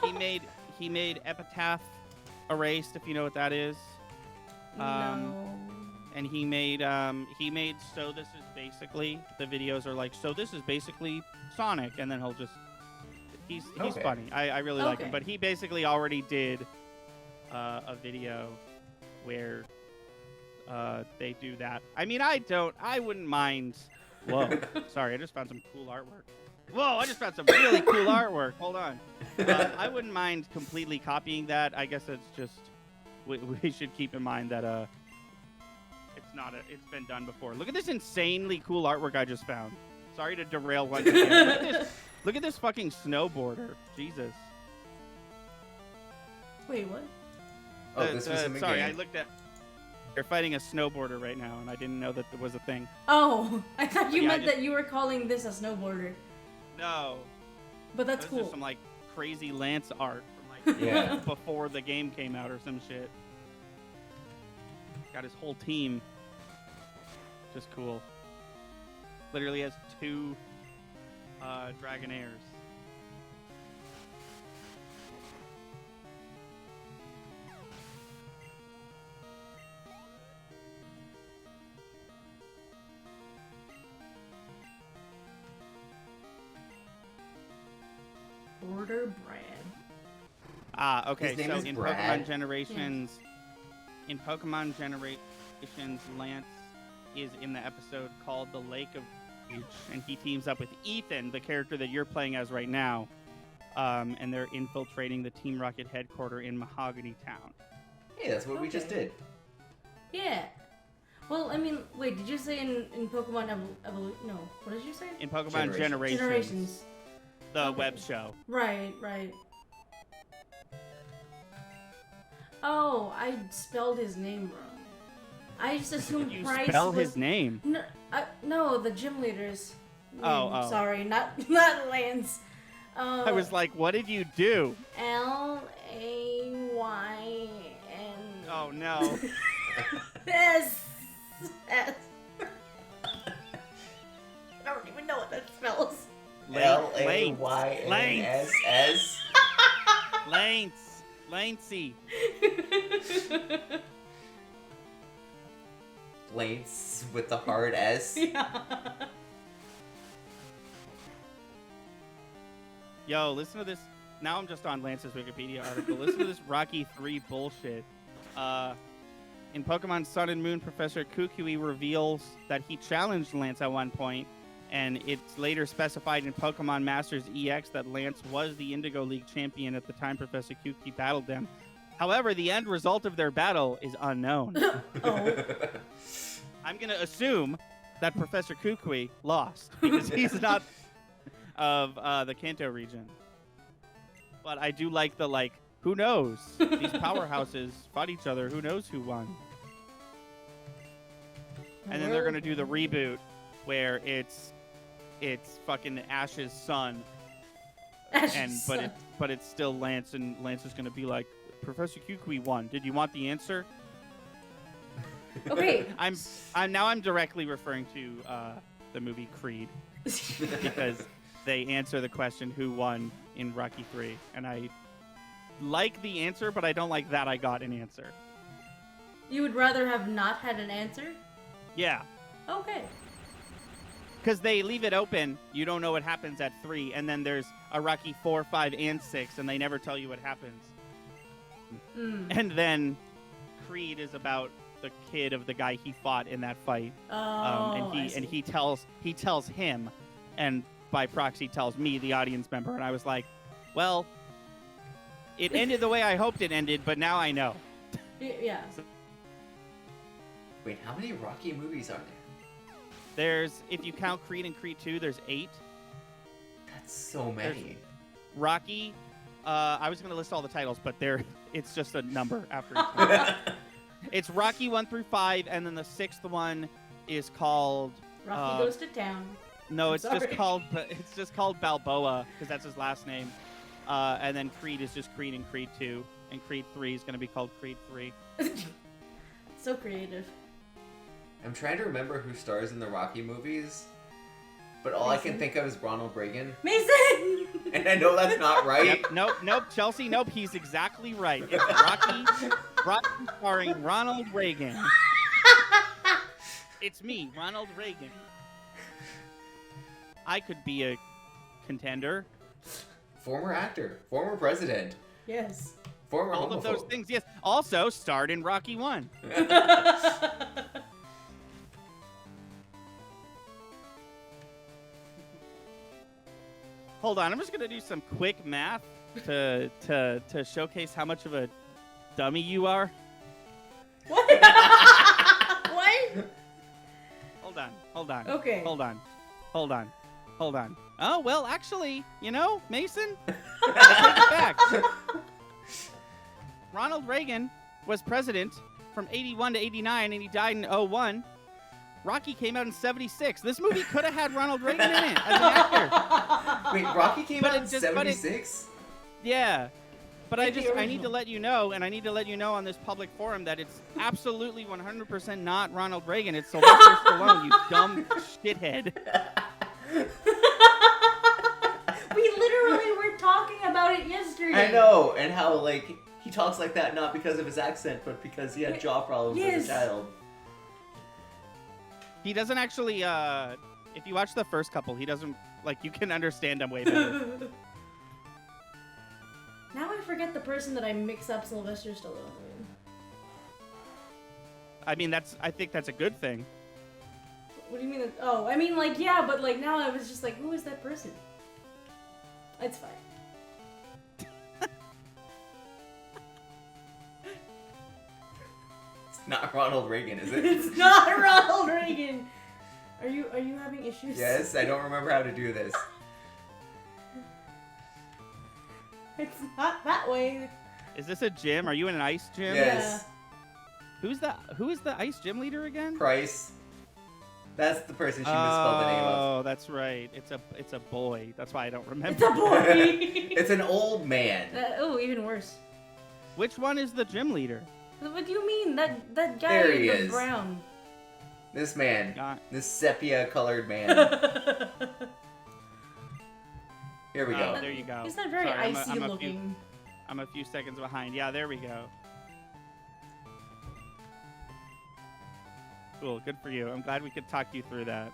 Speaker 1: event.
Speaker 3: he made Epitaph Erased, if you know what that is.
Speaker 2: No.
Speaker 3: And he made So This Is Basically, the videos are like, so this is basically Sonic, and then he'll just he's
Speaker 1: Okay.
Speaker 3: funny. I really like him,
Speaker 2: Okay.
Speaker 3: but he basically already did a video where they do that. I mean, I wouldn't mind. Whoa, sorry, I just found some cool artwork. Whoa, I just found some really cool artwork. Hold on. I wouldn't mind completely copying that. I guess it's just we should keep in mind that it's been done before. Look at this insanely cool artwork I just found. Sorry to derail once again. Look at this fucking snowboarder. Jesus.
Speaker 2: Wait, what?
Speaker 1: Oh, this was in the
Speaker 3: sorry,
Speaker 1: game.
Speaker 3: I looked at. They're fighting a snowboarder right now, and I didn't know that there was a thing.
Speaker 2: Oh, I thought you
Speaker 3: Yeah,
Speaker 2: meant that you were calling this a snowboarder.
Speaker 3: No.
Speaker 2: But that's
Speaker 3: This
Speaker 2: cool.
Speaker 3: is some like crazy Lance art from like
Speaker 1: Yeah.
Speaker 3: before the game came out or some shit. Got his whole team. Just cool. Literally has 2 Dragonairs.
Speaker 2: Border Brad.
Speaker 3: Okay.
Speaker 1: His name
Speaker 3: So
Speaker 1: is
Speaker 3: in
Speaker 1: Brad?
Speaker 3: Pokemon Generations, Lance is in the episode called The Lake of Reach, and he teams up with Ethan, the character that you're playing as right now, and they're infiltrating the Team Rocket headquarters in Mahogany Town.
Speaker 1: Hey, that's what we just
Speaker 2: Okay.
Speaker 1: did.
Speaker 2: Yeah. Well, I mean, wait, did you say in Pokemon Evolution? No. What did you say?
Speaker 3: In Pokemon
Speaker 1: Generations.
Speaker 2: Generations.
Speaker 3: the
Speaker 2: Okay.
Speaker 3: web show.
Speaker 2: Right. Oh, I spelled his name wrong. I just assumed
Speaker 3: You
Speaker 2: Price
Speaker 3: spell
Speaker 2: was...
Speaker 3: his name.
Speaker 2: No, the gym lead's name.
Speaker 3: Oh.
Speaker 2: Sorry, not Lance.
Speaker 3: I was like, what did you do?
Speaker 2: Layn.
Speaker 3: Oh, no.
Speaker 2: S. I don't even know what that spells.
Speaker 1: Laynss.
Speaker 3: Lancey.
Speaker 1: Lance with the hard S.
Speaker 2: Yeah.
Speaker 3: Yo, listen to this. Now I'm just on Lance's Wikipedia article. Listen to this Rocky 3 bullshit. In Pokemon Sun and Moon, Professor Kukui reveals that he challenged Lance at one point, and it's later specified in Pokemon Masters EX that Lance was the Indigo League champion at the time Professor Kukui battled them. However, the end result of their battle is unknown.
Speaker 2: Oh.
Speaker 3: I'm going to assume that Professor Kukui lost because he's not of the Kanto region. But I do like the, who knows? These powerhouses fought each other. Who knows who won? And then they're going to do the reboot where it's fucking Ash's son. But it's still Lance, and Lance is going to be like, Professor Kukui won. Did you want the answer?
Speaker 2: Okay.
Speaker 3: I'm directly referring to the movie Creed because they answer the question who won in Rocky 3, and I like the answer, but I don't like that I got an answer.
Speaker 2: You would rather have not had an answer?
Speaker 3: Yeah,
Speaker 2: Okay.
Speaker 3: because they leave it open. You don't know what happens at 3, and then there's a Rocky 4, 5, and 6, and they never tell you what happens. And then Creed is about the kid of the guy he fought in that fight. And he tells him, and by proxy tells me, the audience member, and I was like, well, it ended the way I hoped it ended, but now I know.
Speaker 2: Yeah.
Speaker 1: Wait, how many Rocky movies are there?
Speaker 3: There's, if you count Creed and Creed 2, there's 8.
Speaker 1: That's so many.
Speaker 3: Rocky, I was going to list all the titles, but it's just a number after each one. It's Rocky 1 through 5, and then the 6th one is called...
Speaker 2: Rocky Goes to Town.
Speaker 3: No,
Speaker 2: I'm
Speaker 3: it's
Speaker 2: sorry.
Speaker 3: just called Balboa, because that's his last name. And then Creed is just Creed and Creed 2, and Creed 3 is going to be called Creed 3.
Speaker 2: So creative.
Speaker 1: I'm trying to remember who stars in the Rocky movies, but all I can think of is Ronald Reagan.
Speaker 2: Mason!
Speaker 1: And I know that's not right.
Speaker 3: Yep, nope, Chelsea, nope, he's exactly right. It's Rocky starring Ronald Reagan. It's me, Ronald Reagan. I could be a contender.
Speaker 1: Former actor, former president,
Speaker 2: Yes.
Speaker 1: former
Speaker 3: All
Speaker 1: homophobe.
Speaker 3: of those things, yes. Also starred in Rocky 1. Hold on, I'm just gonna do some quick math to showcase how much of a dummy you are.
Speaker 2: What? What?
Speaker 3: Hold on.
Speaker 2: Okay.
Speaker 3: Hold on. Oh, well, actually, Mason, take it back. Ronald Reagan was president from 81 to 89, and he died in 01. Rocky came out in 76. This movie could have had Ronald Reagan in it as an actor.
Speaker 1: Wait, Rocky came
Speaker 3: But
Speaker 1: out in
Speaker 3: it just-
Speaker 1: 76?
Speaker 3: Yeah. But I
Speaker 2: Like the
Speaker 3: need to
Speaker 2: original.
Speaker 3: let you know, and I need to let you know on this public forum that it's absolutely 100% not Ronald Reagan. It's Sylvester Stallone, you dumb shithead.
Speaker 2: We literally were talking about it yesterday.
Speaker 1: I know, and how, he talks like that not because of his accent, but because he had jaw problems
Speaker 2: Yes.
Speaker 1: as a child.
Speaker 3: He doesn't actually, if you watch the first couple, he doesn't, you can understand him way better.
Speaker 2: Now I forget the person that I mix up Sylvester Stallone with.
Speaker 3: I mean, I think that's a good thing.
Speaker 2: What do you mean? Oh, I mean, like, yeah, but like now I was just like, who is that person? It's fine.
Speaker 1: It's not Ronald Reagan, is it?
Speaker 2: It's not Ronald Reagan. Are you having issues?
Speaker 1: Yes, I don't remember how to do this.
Speaker 2: It's not that way.
Speaker 3: Is this a gym? Are you in an ice gym?
Speaker 1: Yes.
Speaker 3: Who is the ice gym leader again?
Speaker 1: Price. That's the person she misspelled the name of.
Speaker 3: Oh, that's right. It's a boy. That's why I don't remember.
Speaker 2: It's a boy.
Speaker 1: It's an old man.
Speaker 2: Oh, even worse.
Speaker 3: Which one is the gym leader?
Speaker 2: What do you mean? That guy
Speaker 1: There he
Speaker 2: in the
Speaker 1: is.
Speaker 2: brown.
Speaker 1: This man.
Speaker 3: Got-
Speaker 1: This sepia-colored man. Here we go.
Speaker 3: Oh, there you go.
Speaker 2: He's not very
Speaker 3: Sorry,
Speaker 2: icy looking.
Speaker 3: I'm a few seconds behind. Yeah, there we go. Cool, good for you. I'm glad we could talk you through that.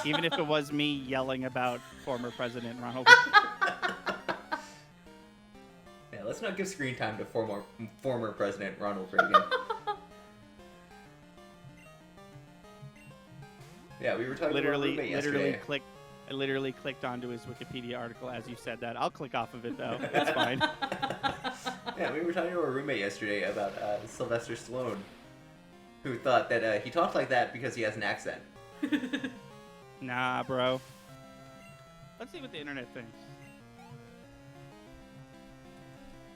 Speaker 3: Even if it was me yelling about former President Ronald Reagan.
Speaker 1: Yeah, let's not give screen time to former President Ronald Reagan. Yeah, we were talking about roommate yesterday.
Speaker 3: I literally clicked onto his Wikipedia article as you said that. I'll click off of it though. It's fine.
Speaker 1: Yeah, we were talking to our roommate yesterday about Sylvester Stallone, who thought that he talked like that because he has an accent.
Speaker 3: Nah, bro. Let's see what the internet thinks.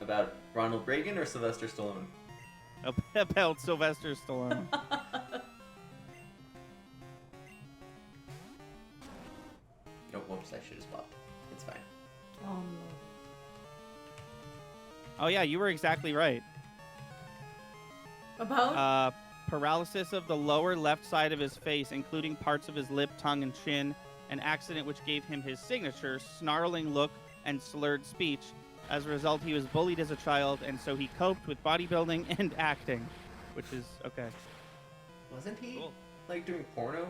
Speaker 1: About Ronald Reagan or Sylvester Stallone?
Speaker 3: About Sylvester Stallone.
Speaker 1: Oh, whoops, I should have swapped. It's fine.
Speaker 3: Oh yeah, you were exactly right.
Speaker 2: About?
Speaker 3: Paralysis of the lower left side of his face, including parts of his lip, tongue, and chin. An accident which gave him his signature, snarling look and slurred speech. As a result, he was bullied as a child, and so he coped with bodybuilding and acting, which is okay.
Speaker 1: Wasn't he
Speaker 3: Cool.
Speaker 1: like doing porno?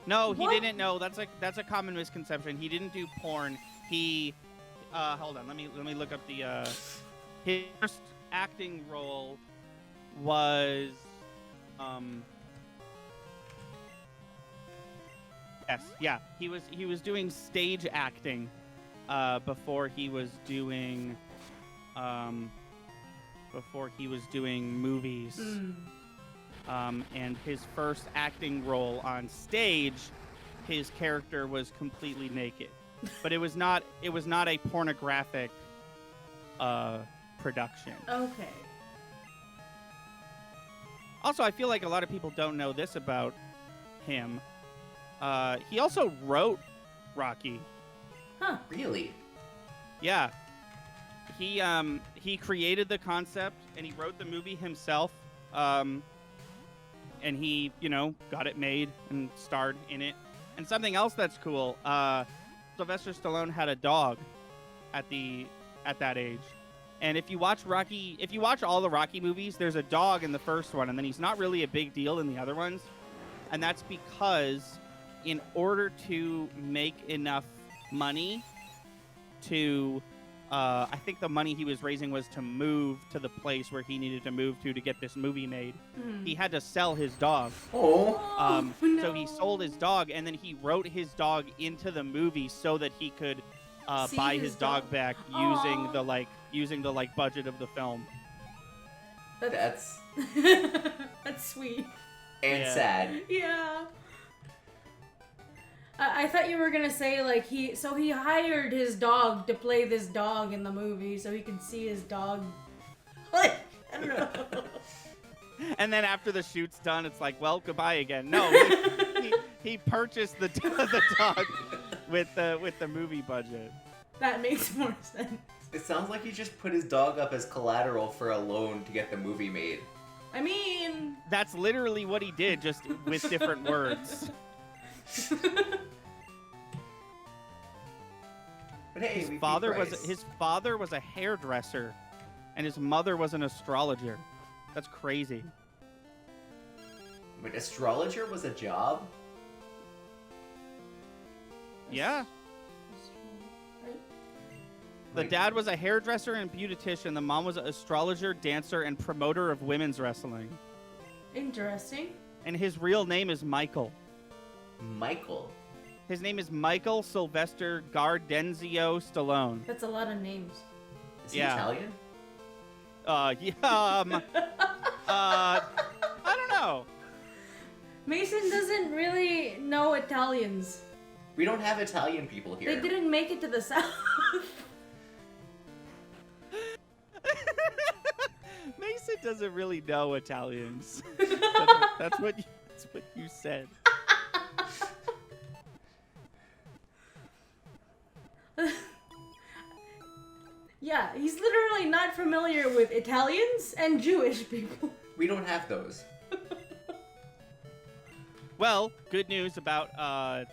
Speaker 3: No, he
Speaker 2: What?
Speaker 3: didn't. No, that's a common misconception. He didn't do porn. He, hold on. Let me look up the his first acting role was yes, yeah. He was doing stage acting before he was doing movies. And his first acting role on stage, his character was completely naked, but it was not a pornographic production.
Speaker 2: Okay.
Speaker 3: Also, I feel like a lot of people don't know this about him. He also wrote Rocky.
Speaker 2: Huh.
Speaker 1: Really?
Speaker 3: Yeah. He created the concept and he wrote the movie himself. And he, got it made and starred in it. And something else that's cool, Sylvester Stallone had a dog at that age. And if you watch all the Rocky movies, there's a dog in the first one, and then he's not really a big deal in the other ones. And that's because in order to make enough money to I think the money he was raising was to move to the place where he needed to move to get this movie made. He had to sell his dog.
Speaker 1: Oh.
Speaker 2: No.
Speaker 3: So he sold his dog, and then he wrote his dog into the movie so that he could
Speaker 2: See
Speaker 3: buy
Speaker 2: his
Speaker 3: his dog
Speaker 2: dog.
Speaker 3: back
Speaker 2: Aw.
Speaker 3: using the budget of the film.
Speaker 1: That's
Speaker 2: That's sweet.
Speaker 1: and
Speaker 3: Yeah.
Speaker 1: sad.
Speaker 2: Yeah. I thought you were gonna say like he hired his dog to play this dog in the movie so he could see his dog. Like, I don't know.
Speaker 3: And then after the shoot's done, it's like, well, goodbye again. No, he purchased the dog with the movie budget.
Speaker 2: That makes more sense.
Speaker 1: It sounds like he just put his dog up as collateral for a loan to get the movie made.
Speaker 2: I mean,
Speaker 3: That's literally what he did, just with different words.
Speaker 1: But hey,
Speaker 3: His
Speaker 1: we beat
Speaker 3: father was a hairdresser, and his mother was an astrologer. That's crazy.
Speaker 1: Wait, astrologer was a job?
Speaker 3: Yeah. The dad was a hairdresser and beautician. The mom was an astrologer, dancer, and promoter of women's wrestling.
Speaker 2: Interesting.
Speaker 3: And his real name is Michael.
Speaker 1: Michael.
Speaker 3: His name is Michael Sylvester Gardenzio Stallone.
Speaker 2: That's a lot of names.
Speaker 1: Is he
Speaker 3: Yeah.
Speaker 1: Italian?
Speaker 3: I don't know.
Speaker 2: Mason doesn't really know Italians.
Speaker 1: We don't have Italian people here.
Speaker 2: They didn't make it to the South.
Speaker 3: Mason doesn't really know Italians. That's what you said.
Speaker 2: Yeah, he's literally not familiar with Italians and Jewish people.
Speaker 1: We don't have those.
Speaker 3: Well, good news about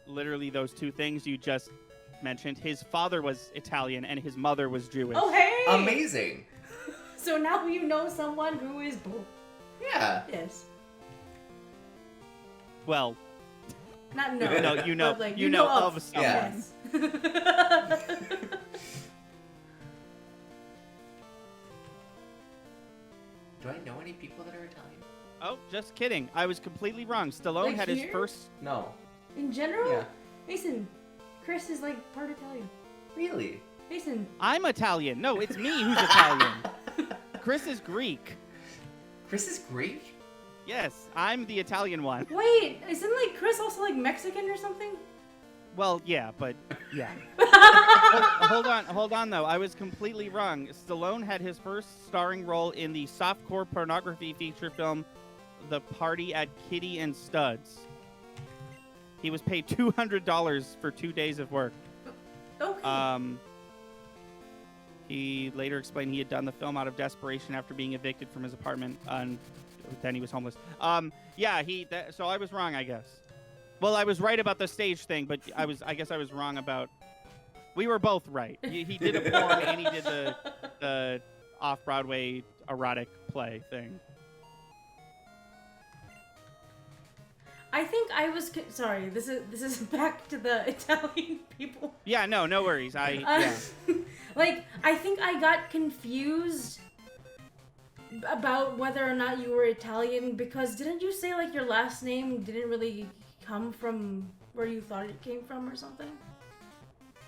Speaker 3: literally those two things you just mentioned. His father was Italian and his mother was Jewish.
Speaker 2: Oh, hey!
Speaker 1: Amazing.
Speaker 2: So now you know someone who is both.
Speaker 1: Yeah.
Speaker 2: Yes.
Speaker 3: Well,
Speaker 2: Not know.
Speaker 3: no, you know,
Speaker 2: but, like,
Speaker 3: you know of someone.
Speaker 2: Yes.
Speaker 1: Do I know any people that are Italian?
Speaker 3: Oh, just kidding. I was completely wrong. Stallone
Speaker 2: Like
Speaker 3: had his
Speaker 2: here?
Speaker 3: first.
Speaker 1: No.
Speaker 2: In general?
Speaker 1: Yeah.
Speaker 2: Mason, Chris is like part Italian.
Speaker 1: Really?
Speaker 2: Mason.
Speaker 3: I'm Italian. No, it's me who's Italian. Chris is Greek.
Speaker 1: Chris is Greek?
Speaker 3: Yes, I'm the Italian one.
Speaker 2: Wait, isn't like Chris also like Mexican or something?
Speaker 3: Well, yeah, but yeah. Hold on though. I was completely wrong. Stallone had his first starring role in the softcore pornography feature film The Party at Kitty and Studs. He was paid $200 for 2 days of work.
Speaker 2: Okay.
Speaker 3: He later explained he had done the film out of desperation after being evicted from his apartment, and then he was homeless. So I was wrong, I guess. Well, I was right about the stage thing, but I guess I was wrong about. We were both right. He did a porn and he did the off-Broadway erotic play thing.
Speaker 2: I think I was sorry. This is back to the Italian people.
Speaker 3: Yeah, no worries. Yeah.
Speaker 2: Like, I think I got confused about whether or not you were Italian because didn't you say like your last name didn't really come from where you thought it came from or something?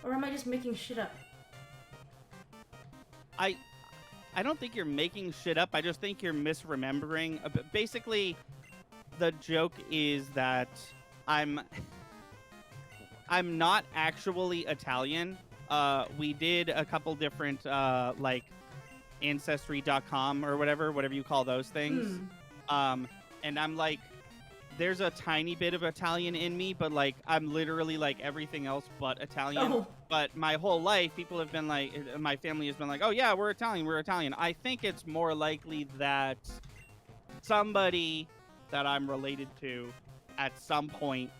Speaker 2: Or am I just making shit up?
Speaker 3: I don't think you're making shit up. I just think you're misremembering. Basically, the joke is that I'm not actually Italian. We did a couple different like Ancestry.com or whatever you call those things. And I'm like, there's a tiny bit of Italian in me, but like I'm literally like everything else but Italian.
Speaker 2: Oh.
Speaker 3: But my whole life, people have been like, my family has been like, oh yeah, we're Italian. I think it's more likely that somebody that I'm related to at some point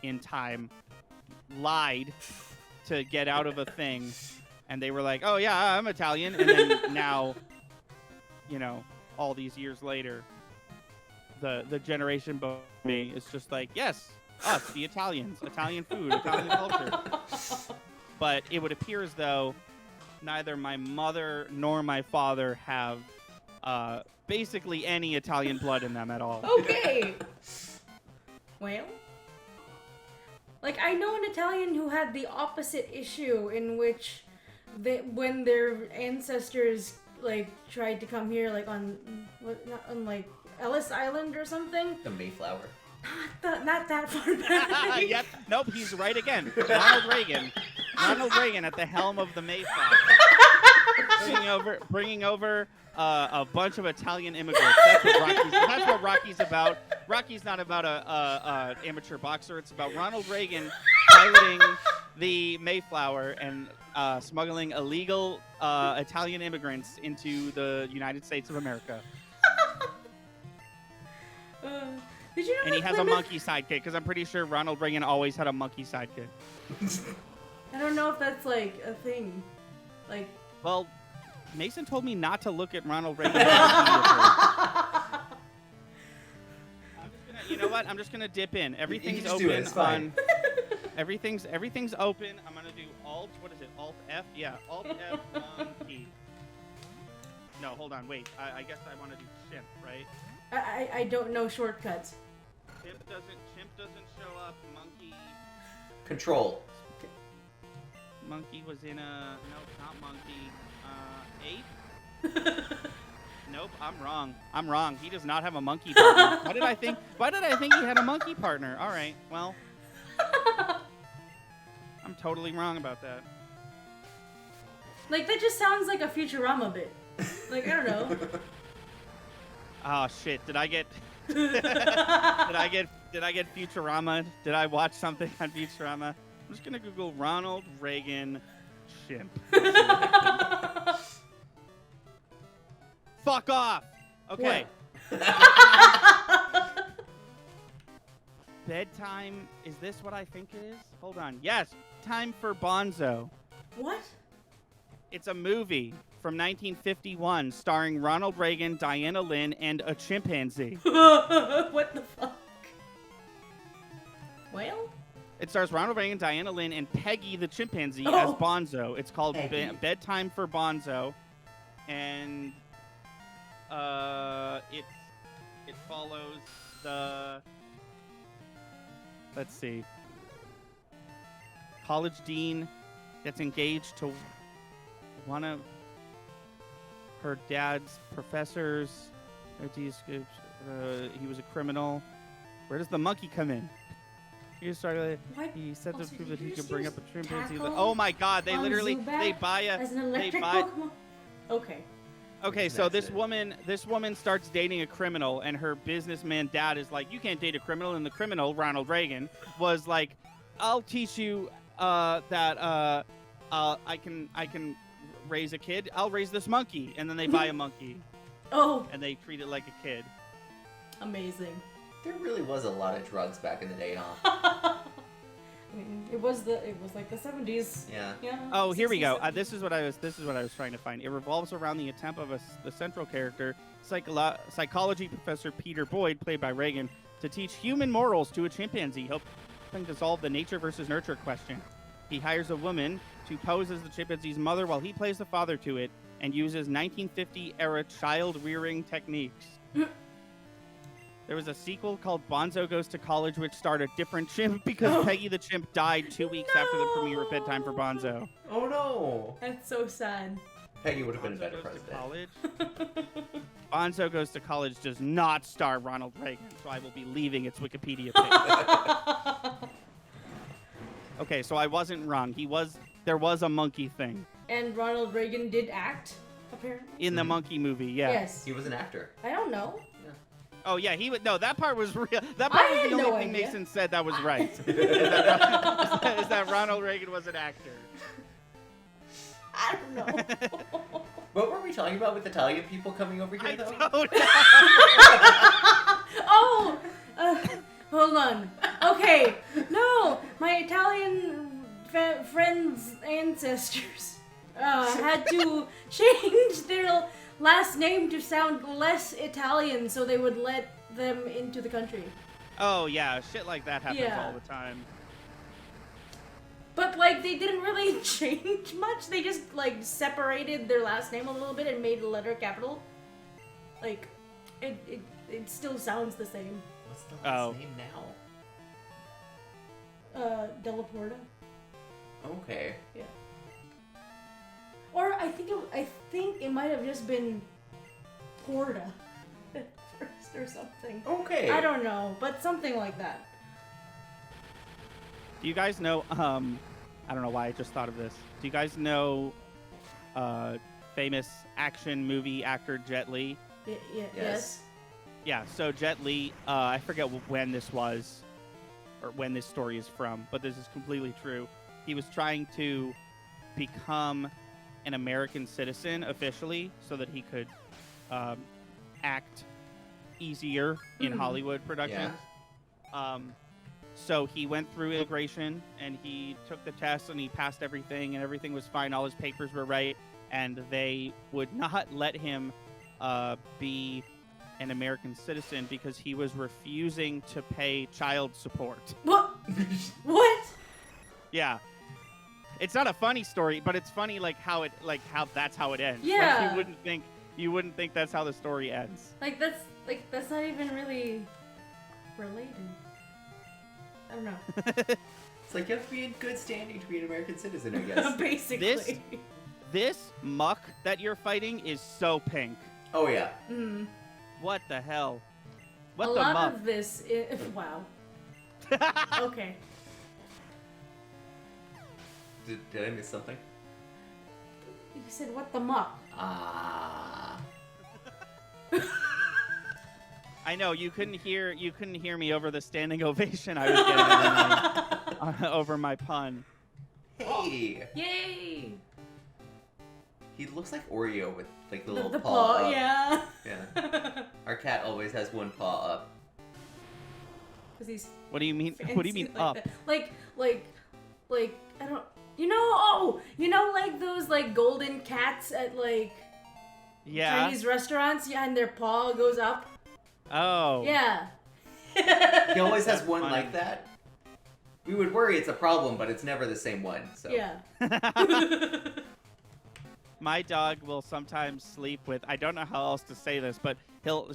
Speaker 3: in time lied to get out of a thing, and they were like, oh yeah, I'm Italian, and then now, all these years later, the generation below me is just like, yes, us, the Italians, Italian food, Italian culture. But it would appear as though neither my mother nor my father have basically any Italian blood in them at all.
Speaker 2: Okay. Well, like I know an Italian who had the opposite issue in which when their ancestors like tried to come here like on like Ellis Island or something.
Speaker 1: The Mayflower.
Speaker 2: Not that far back.
Speaker 3: Yep. Nope. He's right again. Ronald Reagan at the helm of the Mayflower, bringing over a bunch of Italian immigrants. That's what Rocky's about. Rocky's not about a amateur boxer. It's about Ronald Reagan piloting the Mayflower and smuggling illegal Italian immigrants into the United States of America.
Speaker 2: Did you know
Speaker 3: And he has a monkey sidekick, because I'm pretty sure Ronald Reagan always had a monkey sidekick.
Speaker 2: I don't know if that's like a thing. Like.
Speaker 3: Well, Mason told me not to look at Ronald Reagan. You know what? I'm just gonna dip in. Everything's open on. Everything's open. I'm gonna do Alt. What is it? Alt F? Yeah, Alt F monkey. No, hold on, wait. I guess I want to do chimp, right?
Speaker 2: I don't know shortcuts.
Speaker 3: Chimp doesn't show up. Monkey.
Speaker 1: Control.
Speaker 3: Monkey was in a nope, not monkey. Ape? Nope, I'm wrong. He does not have a monkey partner. Why did I think he had a monkey partner? All right, well, I'm totally wrong about that.
Speaker 2: Like, that just sounds like a Futurama bit. Like, I don't know.
Speaker 3: Oh shit! Did I get Futurama? Did I watch something on Futurama? I'm just gonna Google Ronald Reagan chimp. Fuck off. Okay. Bedtime. Is this what I think it is? Hold on. Yes. Time for Bonzo.
Speaker 2: What?
Speaker 3: It's a movie from 1951 starring Ronald Reagan, Diana Lynn, and a chimpanzee.
Speaker 2: What the fuck? Well?
Speaker 3: It stars Ronald Reagan, Diana Lynn, and Peggy the chimpanzee as
Speaker 2: Oh.
Speaker 3: Bonzo. It's called
Speaker 1: Peggy.
Speaker 3: Bedtime for Bonzo, and it follows the, let's see, college dean that's engaged to one of her dad's professors. He was a criminal. Where does the monkey come in? He started.
Speaker 2: What?
Speaker 3: He said to
Speaker 2: Also,
Speaker 3: prove
Speaker 2: did
Speaker 3: that
Speaker 2: you
Speaker 3: he
Speaker 2: just
Speaker 3: could bring
Speaker 2: use
Speaker 3: up a chimpanzee.
Speaker 2: tackle
Speaker 3: Oh my God! They
Speaker 2: on
Speaker 3: literally
Speaker 2: Zubat
Speaker 3: they buy a
Speaker 2: as an electric
Speaker 3: they buy.
Speaker 2: Pokemon? Okay.
Speaker 3: Okay, so
Speaker 1: That's
Speaker 3: this woman starts dating a criminal, and her businessman dad is like, "You can't date a criminal." And the criminal, Ronald Reagan, was like, "I'll teach you that I can raise a kid. I'll raise this monkey." And then they buy a monkey,
Speaker 2: Oh,
Speaker 3: and they treat it like a kid.
Speaker 2: amazing.
Speaker 1: There really was a lot of drugs back in the day, huh?
Speaker 2: I mean, it was like the 70s.
Speaker 1: Yeah.
Speaker 2: Yeah.
Speaker 3: Oh, here we go.
Speaker 2: 60s, 70s.
Speaker 3: This is what I was trying to find. It revolves around the attempt of the central character, psychology professor Peter Boyd, played by Reagan, to teach human morals to a chimpanzee, helping to solve the nature versus nurture question. He hires a woman to pose as the chimpanzee's mother while he plays the father to it, and uses 1950-era child-rearing techniques. There was a sequel called Bonzo Goes to College, which starred a different chimp because Peggy the chimp died 2 weeks after the premiere of Bedtime for Bonzo.
Speaker 1: Oh no!
Speaker 2: That's so sad.
Speaker 1: Peggy would have been a
Speaker 3: Bonzo
Speaker 1: better
Speaker 3: Goes to
Speaker 1: president.
Speaker 3: College. Bonzo Goes to College does not star Ronald Reagan, so I will be leaving its Wikipedia page. Okay, so I wasn't wrong. There was a monkey thing
Speaker 2: And Ronald Reagan did act, apparently.
Speaker 3: in the monkey movie. Yeah.
Speaker 2: Yes.
Speaker 1: He was an actor.
Speaker 2: I don't know.
Speaker 3: Oh yeah, he would. No, that part was real. That part
Speaker 2: I
Speaker 3: was
Speaker 2: had
Speaker 3: the only
Speaker 2: no
Speaker 3: thing
Speaker 2: idea.
Speaker 3: Mason said that was right. is that Ronald Reagan was an actor?
Speaker 2: I don't know.
Speaker 1: What were we talking about with Italian people coming over here,
Speaker 3: I
Speaker 1: though?
Speaker 3: don't know.
Speaker 2: Oh! Hold on. Okay. No! My Italian friends' ancestors had to change their last name to sound less Italian so they would let them into the country.
Speaker 3: Oh yeah, shit like that happens
Speaker 2: Yeah.
Speaker 3: all the time.
Speaker 2: But, like, they didn't really change much. They just, like, separated their last name a little bit and made the letter capital. Like, it still sounds the same.
Speaker 1: What's the last name now?
Speaker 2: Della Porta.
Speaker 1: Okay.
Speaker 2: Yeah. Or I think it might have just been Porta at first or something.
Speaker 1: Okay.
Speaker 2: I don't know, but something like that.
Speaker 3: Do you guys know? I don't know why I just thought of this. Do you guys know famous action movie actor Jet Li?
Speaker 2: Yes.
Speaker 3: Yeah. So Jet Li, I forget when this was, or when this story is from, but this is completely true. He was trying to become an American citizen officially, so that he could act easier in
Speaker 2: Mhm.
Speaker 3: Hollywood productions. So he went through immigration and he took the test and he passed everything and everything was fine. All his papers were right, and they would not let him be an American citizen because he was refusing to pay child support.
Speaker 2: What? What?
Speaker 3: Yeah. It's not a funny story, but it's funny how that's how it ends.
Speaker 2: Yeah.
Speaker 3: Like, you wouldn't think that's how the story ends.
Speaker 2: That's not even really related. I don't know.
Speaker 1: It's like you have to be in good standing to be an American citizen, I guess.
Speaker 2: Basically.
Speaker 3: This muck that you're fighting is so pink.
Speaker 1: Oh yeah.
Speaker 2: Mm.
Speaker 3: What the hell? What
Speaker 2: A
Speaker 3: the
Speaker 2: lot
Speaker 3: muck?
Speaker 2: of this is... Wow. Okay.
Speaker 1: Did I miss something?
Speaker 2: You said, what the muck?
Speaker 1: Ah.
Speaker 3: I know you couldn't hear me over the standing ovation I was getting over my pun.
Speaker 1: Hey.
Speaker 2: Yay!
Speaker 1: He looks like Oreo with like the little
Speaker 2: The
Speaker 1: paw
Speaker 2: paw,
Speaker 1: up.
Speaker 2: yeah.
Speaker 1: Yeah. Our cat always has one paw up.
Speaker 2: Because he's
Speaker 3: What do you mean? What do you mean
Speaker 2: fancy
Speaker 3: up?
Speaker 2: like that. Like I don't. Like those like golden cats at like
Speaker 3: Yeah.
Speaker 2: Chinese restaurants, yeah, and their paw goes up.
Speaker 3: Oh.
Speaker 2: Yeah.
Speaker 1: He always has
Speaker 3: That's
Speaker 1: one
Speaker 3: funny.
Speaker 1: like that. We would worry it's a problem, but it's never the same one. So.
Speaker 2: Yeah.
Speaker 3: My dog will sometimes sleep with, I don't know how else to say this, but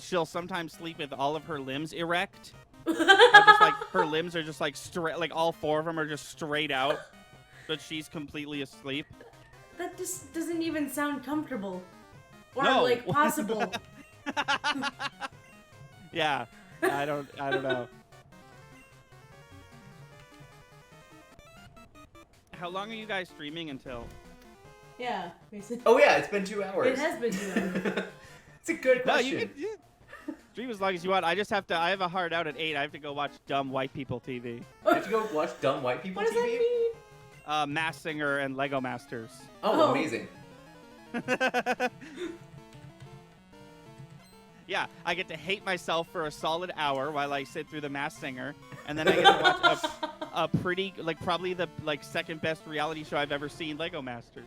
Speaker 3: she'll sometimes sleep with all of her limbs erect. Or just like her limbs are just like straight, like all four of them are just straight out, but she's completely asleep.
Speaker 2: That just doesn't even sound comfortable. Or
Speaker 3: No.
Speaker 2: like possible.
Speaker 3: Yeah, I don't know. How long are you guys streaming until?
Speaker 2: Yeah, basically.
Speaker 1: Oh yeah, it's been 2 hours.
Speaker 2: It has been 2 hours.
Speaker 1: It's a good
Speaker 3: No,
Speaker 1: question.
Speaker 3: you can stream as long as you want. I have a hard out at 8. I have to go watch dumb white people TV.
Speaker 1: You have to go watch dumb white people
Speaker 2: What does
Speaker 1: TV?
Speaker 2: that mean?
Speaker 3: Mass Singer and Lego Masters.
Speaker 1: Oh,
Speaker 2: Oh.
Speaker 1: amazing.
Speaker 3: Yeah, I get to hate myself for a solid hour while I sit through the Mass Singer, and then I get to watch a pretty, like, probably the second best reality show I've ever seen, Lego Masters.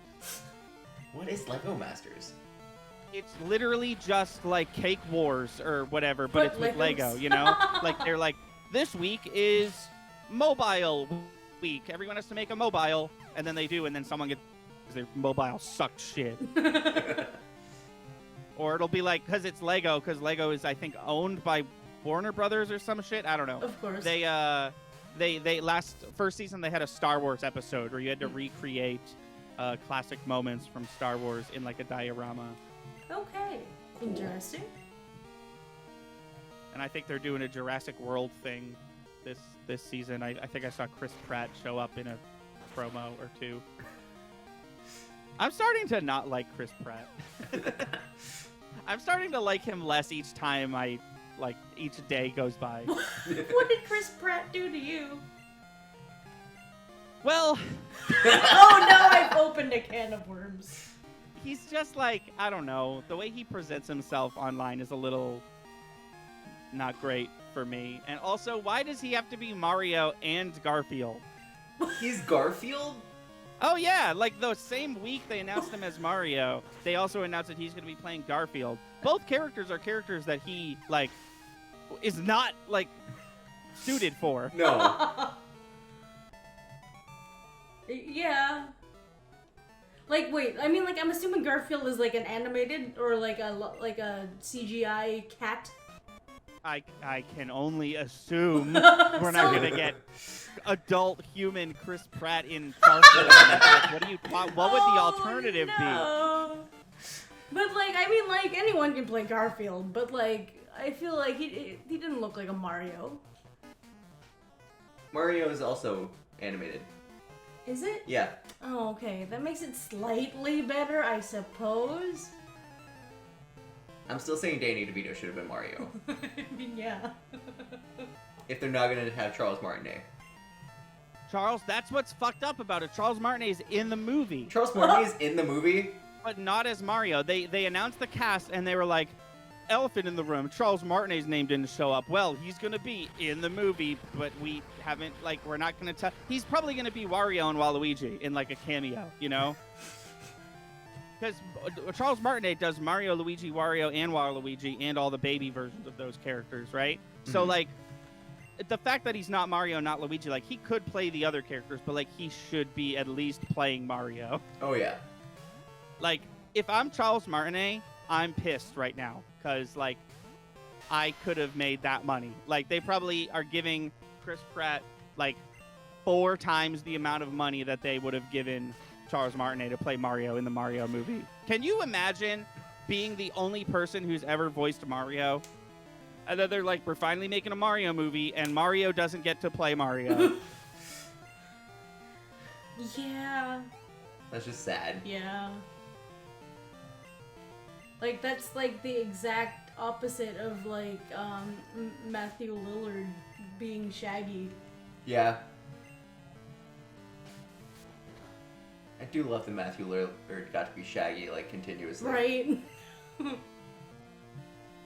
Speaker 1: What is Lego Masters?
Speaker 3: It's literally just like Cake Wars or whatever, but it's with
Speaker 2: Legos.
Speaker 3: Lego, you know? Like, they're like, this week is mobile week. Everyone has to make a mobile, and then they do, and then someone gets their mobile sucked shit. Or it'll be like, because it's Lego, because Lego is, I think, owned by Warner Brothers or some shit. I don't know.
Speaker 2: Of course.
Speaker 3: They first season they had a Star Wars episode where you had to recreate classic moments from Star Wars in like a diorama.
Speaker 2: Okay. Interesting.
Speaker 3: And I think they're doing a Jurassic World thing this season. I think I saw Chris Pratt show up in a promo or two. I'm starting to not like Chris Pratt. I'm starting to like him less each time each day goes by.
Speaker 2: What did Chris Pratt do to you?
Speaker 3: Well,
Speaker 2: Oh no, I've opened a can of worms.
Speaker 3: he's just like, I don't know, the way he presents himself online is a little not great for me. And also, why does he have to be Mario and Garfield?
Speaker 1: He's Garfield?
Speaker 3: Oh yeah, like the same week they announced him as Mario, they also announced that he's going to be playing Garfield. Both characters are characters that he is not suited for.
Speaker 1: No.
Speaker 2: Yeah. Wait, I mean, I'm assuming Garfield is an animated or a CGI cat.
Speaker 3: I can only assume we're not going to get adult human Chris Pratt in Garfield. What would the alternative be?
Speaker 2: But I mean, anyone can play Garfield, but I feel like he didn't look like a Mario.
Speaker 1: Mario is also animated.
Speaker 2: Is it?
Speaker 1: Yeah.
Speaker 2: Oh, okay. That makes it slightly better, I suppose.
Speaker 1: I'm still saying Danny DeVito should have been Mario.
Speaker 2: I mean, yeah.
Speaker 1: If they're not going to have Charles Martinet.
Speaker 3: Charles, that's what's fucked up about it. Charles Martinet is in the movie,
Speaker 1: Charles Martinet is in the movie?
Speaker 3: but not as Mario. They announced the cast and they were like, elephant in the room, Charles Martinet's name didn't show up. Well, he's going to be in the movie, but we haven't, we're not going to tell. He's probably going to be Wario and Waluigi in a cameo, you know? Because Charles Martinet does Mario, Luigi, Wario, and Waluigi, and all the baby versions of those characters, right?
Speaker 1: Mm-hmm.
Speaker 3: So, the fact that he's not Mario, not Luigi, like he could play the other characters, but like he should be at least playing Mario.
Speaker 1: Oh yeah.
Speaker 3: Like if I'm Charles Martinet, I'm pissed right now because like I could have made that money. Like they probably are giving Chris Pratt like 4 times the amount of money that they would have given Charles Martinet to play Mario in the Mario movie. Can you imagine being the only person who's ever voiced Mario? And then they're like, we're finally making a Mario movie, and Mario doesn't get to play Mario.
Speaker 2: Yeah.
Speaker 1: That's just sad.
Speaker 2: Yeah. Like, that's like the exact opposite of like Matthew Lillard being Shaggy.
Speaker 1: Yeah. I do love that Matthew Lillard got to be Shaggy like continuously.
Speaker 2: Right.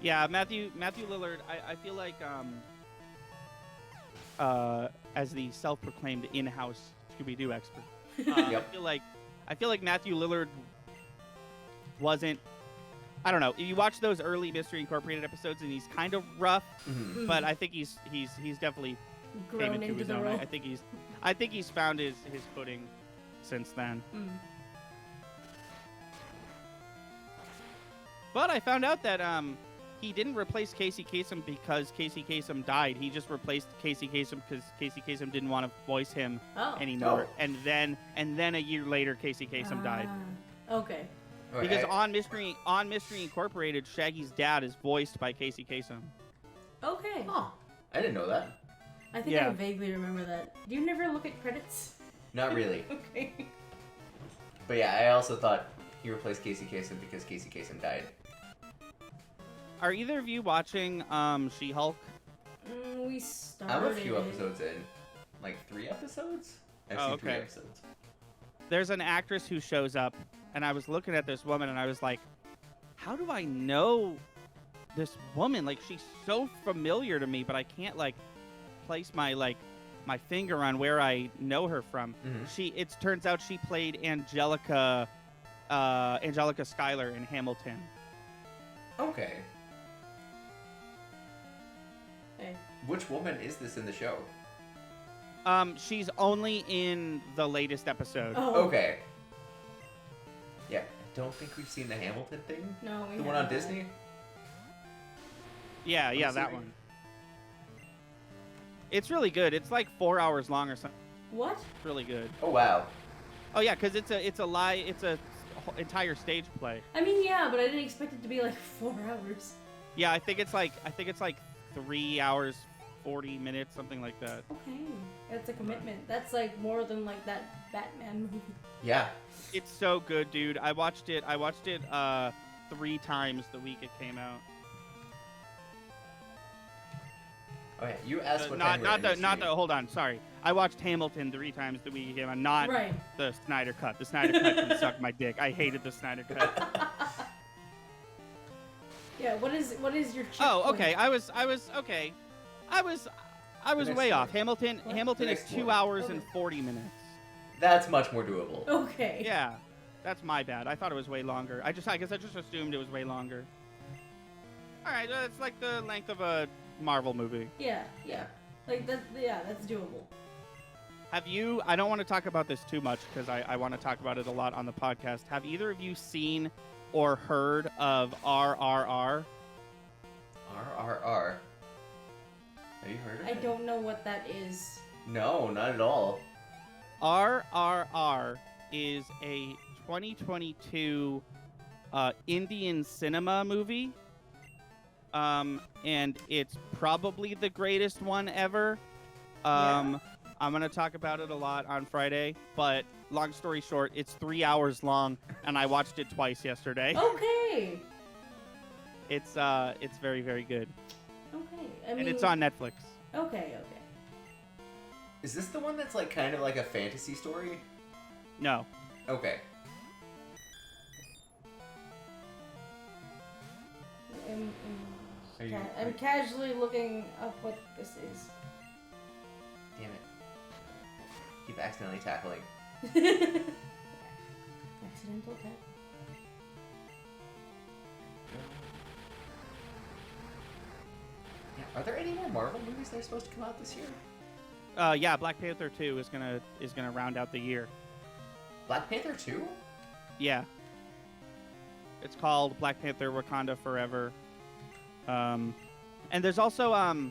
Speaker 3: Yeah, Matthew Lillard. I feel like as the self-proclaimed in-house Scooby-Doo expert,
Speaker 1: Yep.
Speaker 3: I feel like Matthew Lillard wasn't. I don't know. You watch those early Mystery Incorporated episodes, and he's kind of rough,
Speaker 1: Mhm.
Speaker 3: but I think he's definitely came
Speaker 2: Grown
Speaker 3: into
Speaker 2: into
Speaker 3: his
Speaker 2: the
Speaker 3: own.
Speaker 2: role.
Speaker 3: I think he's found his footing since then.
Speaker 2: Mm.
Speaker 3: But I found out that he didn't replace Casey Kasem because Casey Kasem died. He just replaced Casey Kasem because Casey Kasem didn't want to voice him
Speaker 2: Oh.
Speaker 3: anymore.
Speaker 1: Oh.
Speaker 3: And then a year later, Casey Kasem died.
Speaker 2: Okay.
Speaker 1: Alright,
Speaker 3: Because on Mystery Incorporated, Shaggy's dad is voiced by Casey Kasem.
Speaker 2: Okay.
Speaker 1: Oh, I didn't know that.
Speaker 2: I think
Speaker 3: Yeah.
Speaker 2: I vaguely remember that. Do you never look at credits?
Speaker 1: Not really.
Speaker 2: Okay.
Speaker 1: But yeah, I also thought he replaced Casey Kasem because Casey Kasem died.
Speaker 3: Are either of you watching She-Hulk?
Speaker 2: We started.
Speaker 1: I'm a few episodes in. Like 3 episodes? I've
Speaker 3: Oh,
Speaker 1: seen 3
Speaker 3: okay.
Speaker 1: episodes.
Speaker 3: There's an actress who shows up, and I was looking at this woman, and I was like, how do I know this woman? Like, she's so familiar to me, but I can't, like, place my finger on where I know her from.
Speaker 1: Mhm.
Speaker 3: It turns out she played Angelica Schuyler in Hamilton.
Speaker 1: Okay.
Speaker 2: Hey.
Speaker 1: Which woman is this in the show?
Speaker 3: She's only in the latest episode.
Speaker 2: Oh.
Speaker 1: Okay. Yeah, I don't think we've seen the Hamilton thing.
Speaker 2: No, we
Speaker 1: The one on
Speaker 2: haven't.
Speaker 1: Disney?
Speaker 3: Yeah,
Speaker 1: I'm
Speaker 3: that
Speaker 1: assuming.
Speaker 3: one. It's really good. It's like 4 hours long or something.
Speaker 2: What?
Speaker 3: It's really good.
Speaker 1: Oh wow.
Speaker 3: Oh yeah, because it's a entire stage play.
Speaker 2: I mean, yeah, but I didn't expect it to be like 4 hours.
Speaker 3: Yeah, I think it's like 3 hours 40 minutes, something like that.
Speaker 2: Okay, that's a commitment. That's like more than like that Batman movie.
Speaker 1: Yeah.
Speaker 3: It's so good, dude. I watched it 3 times the week it came out.
Speaker 1: Okay, you asked what
Speaker 3: Not
Speaker 1: time
Speaker 3: the hold on, sorry. I watched Hamilton 3 times the week it came out, not
Speaker 2: Right.
Speaker 3: the Snyder Cut. The Snyder Cut can suck my dick. I hated the Snyder Cut.
Speaker 2: Yeah. What is your? Check
Speaker 3: Oh,
Speaker 2: point?
Speaker 3: okay. I was okay. I was
Speaker 1: next
Speaker 3: way
Speaker 1: one.
Speaker 3: off. Hamilton
Speaker 2: What?
Speaker 3: Hamilton
Speaker 1: The
Speaker 3: is
Speaker 1: next
Speaker 3: 2
Speaker 1: one.
Speaker 3: hours and
Speaker 2: Okay.
Speaker 3: 40 minutes.
Speaker 1: That's much more doable.
Speaker 2: Okay.
Speaker 3: Yeah. That's my bad. I thought it was way longer. I guess I just assumed it was way longer. All right, it's like the length of a Marvel movie.
Speaker 2: Yeah. Yeah. Like that. Yeah, that's doable.
Speaker 3: Have you? I don't want to talk about this too much because I want to talk about it a lot on the podcast. Have either of you seen or heard of RRR?
Speaker 1: RRR. Have you heard of
Speaker 2: I
Speaker 1: it?
Speaker 2: don't know what that is.
Speaker 1: No, not at all.
Speaker 3: RRR is a 2022 Indian cinema movie. And it's probably the greatest one ever.
Speaker 2: Yeah.
Speaker 3: I'm going to talk about it a lot on Friday, but long story short, it's 3 hours long, and I watched it twice yesterday.
Speaker 2: Okay.
Speaker 3: It's very, very good.
Speaker 2: Okay. I mean.
Speaker 3: And it's on Netflix.
Speaker 2: Okay. Okay.
Speaker 1: Is this the one that's like kind of like a fantasy story?
Speaker 3: No.
Speaker 1: Okay. Are you-
Speaker 2: I'm casually looking up what this is.
Speaker 1: Damn it. Keep accidentally tackling.
Speaker 2: Accidental tap.
Speaker 1: Yeah, Are there any more Marvel movies that are supposed to come out this year?
Speaker 3: Yeah, Black Panther 2 is gonna round out the year.
Speaker 1: Black Panther 2?
Speaker 3: Yeah. It's called Black Panther: Wakanda Forever. And there's also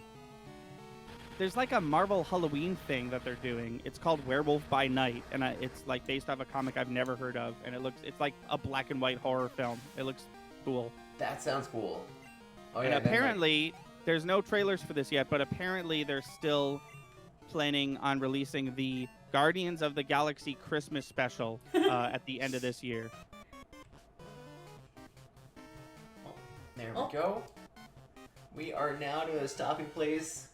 Speaker 3: there's like a Marvel Halloween thing that they're doing. It's called Werewolf by Night, and it's like based off a comic I've never heard of, and it's like a black and white horror film. It looks cool.
Speaker 1: That sounds cool. Oh,
Speaker 3: and
Speaker 1: yeah,
Speaker 3: apparently, there's no trailers for this yet, but apparently they're still planning on releasing the Guardians of the Galaxy Christmas special at the end of this year.
Speaker 1: There we go. We are now to a stopping place.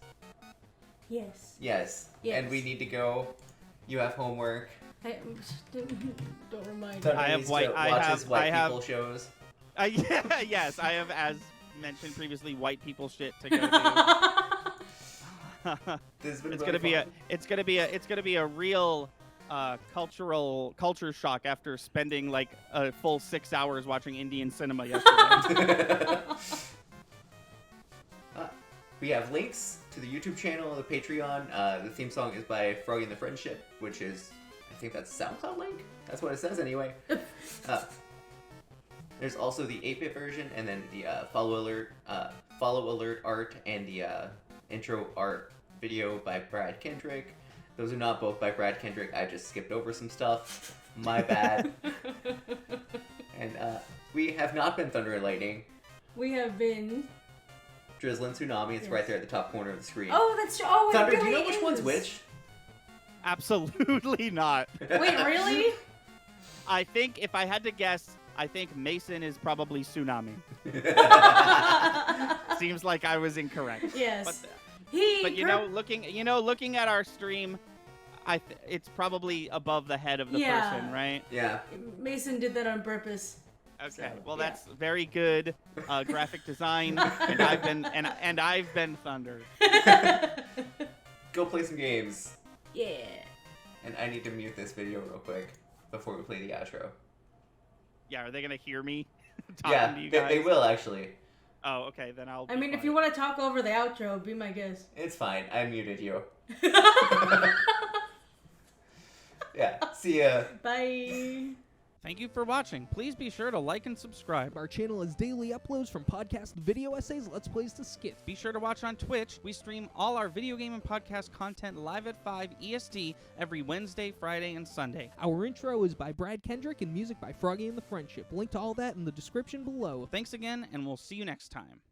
Speaker 2: Yes.
Speaker 1: Yes.
Speaker 2: Yes.
Speaker 1: And we need to go. You have homework.
Speaker 2: Don't remind me.
Speaker 1: Thunder
Speaker 3: I have
Speaker 1: needs
Speaker 3: white-
Speaker 1: to
Speaker 3: I
Speaker 1: watch
Speaker 3: have-
Speaker 1: his white
Speaker 3: I have-
Speaker 1: people shows.
Speaker 3: Yeah, yes, I have, as mentioned previously, white people shit to go do.
Speaker 1: This has been
Speaker 3: It's
Speaker 1: really
Speaker 3: gonna be
Speaker 1: fun.
Speaker 3: it's gonna be a real culture shock after spending like a full 6 hours watching Indian cinema yesterday.
Speaker 1: We have links to the YouTube channel, the Patreon. The theme song is by Froggy and the Friendship, which is, I think that's a SoundCloud link? That's what it says anyway. There's also the 8-bit version, and then the follow alert art and the intro art video by Brad Kendrick. Those are not both by Brad Kendrick. I just skipped over some stuff. My bad. And we have not been Thunder and Lightning.
Speaker 2: We have been.
Speaker 1: Drizzle and Tsunami. It's
Speaker 2: Yes.
Speaker 1: right there at the top corner of the screen.
Speaker 2: Oh, that's true. Oh,
Speaker 1: Thunder,
Speaker 2: it really
Speaker 1: do you know which
Speaker 2: is.
Speaker 1: one's which?
Speaker 3: Absolutely not.
Speaker 2: Wait, really?
Speaker 3: I think if I had to guess, I think Mason is probably Tsunami. Seems like I was incorrect.
Speaker 2: Yes.
Speaker 3: But,
Speaker 2: He.
Speaker 3: but looking at our stream, it's probably above the head of the
Speaker 2: Yeah.
Speaker 3: person, right?
Speaker 1: Yeah.
Speaker 2: Mason did that on purpose.
Speaker 3: Okay.
Speaker 2: So,
Speaker 3: Well,
Speaker 2: yeah.
Speaker 3: that's very good graphic design, and I've been Thunder.
Speaker 1: Go play some games.
Speaker 2: Yeah.
Speaker 1: And I need to mute this video real quick before we play the outro.
Speaker 3: Yeah, are they gonna hear me talking
Speaker 1: Yeah,
Speaker 3: to you guys?
Speaker 1: they will actually.
Speaker 3: Oh, okay, then I'll.
Speaker 2: I mean, if you want to talk over the outro, be my guest.
Speaker 1: It's fine. I muted you. Yeah. See ya.
Speaker 2: Bye.
Speaker 3: Thank you for watching. Please be sure to like and subscribe.
Speaker 4: Our channel has daily uploads from podcast video essays, Let's Plays to skits.
Speaker 3: Be sure to watch on Twitch. We stream all our video game and podcast content live at 5 EST every Wednesday, Friday, and Sunday.
Speaker 4: Our intro is by Brad Kendrick and music by Froggy and the Friendship. Link to all that in the description below.
Speaker 3: Thanks again, and we'll see you next time.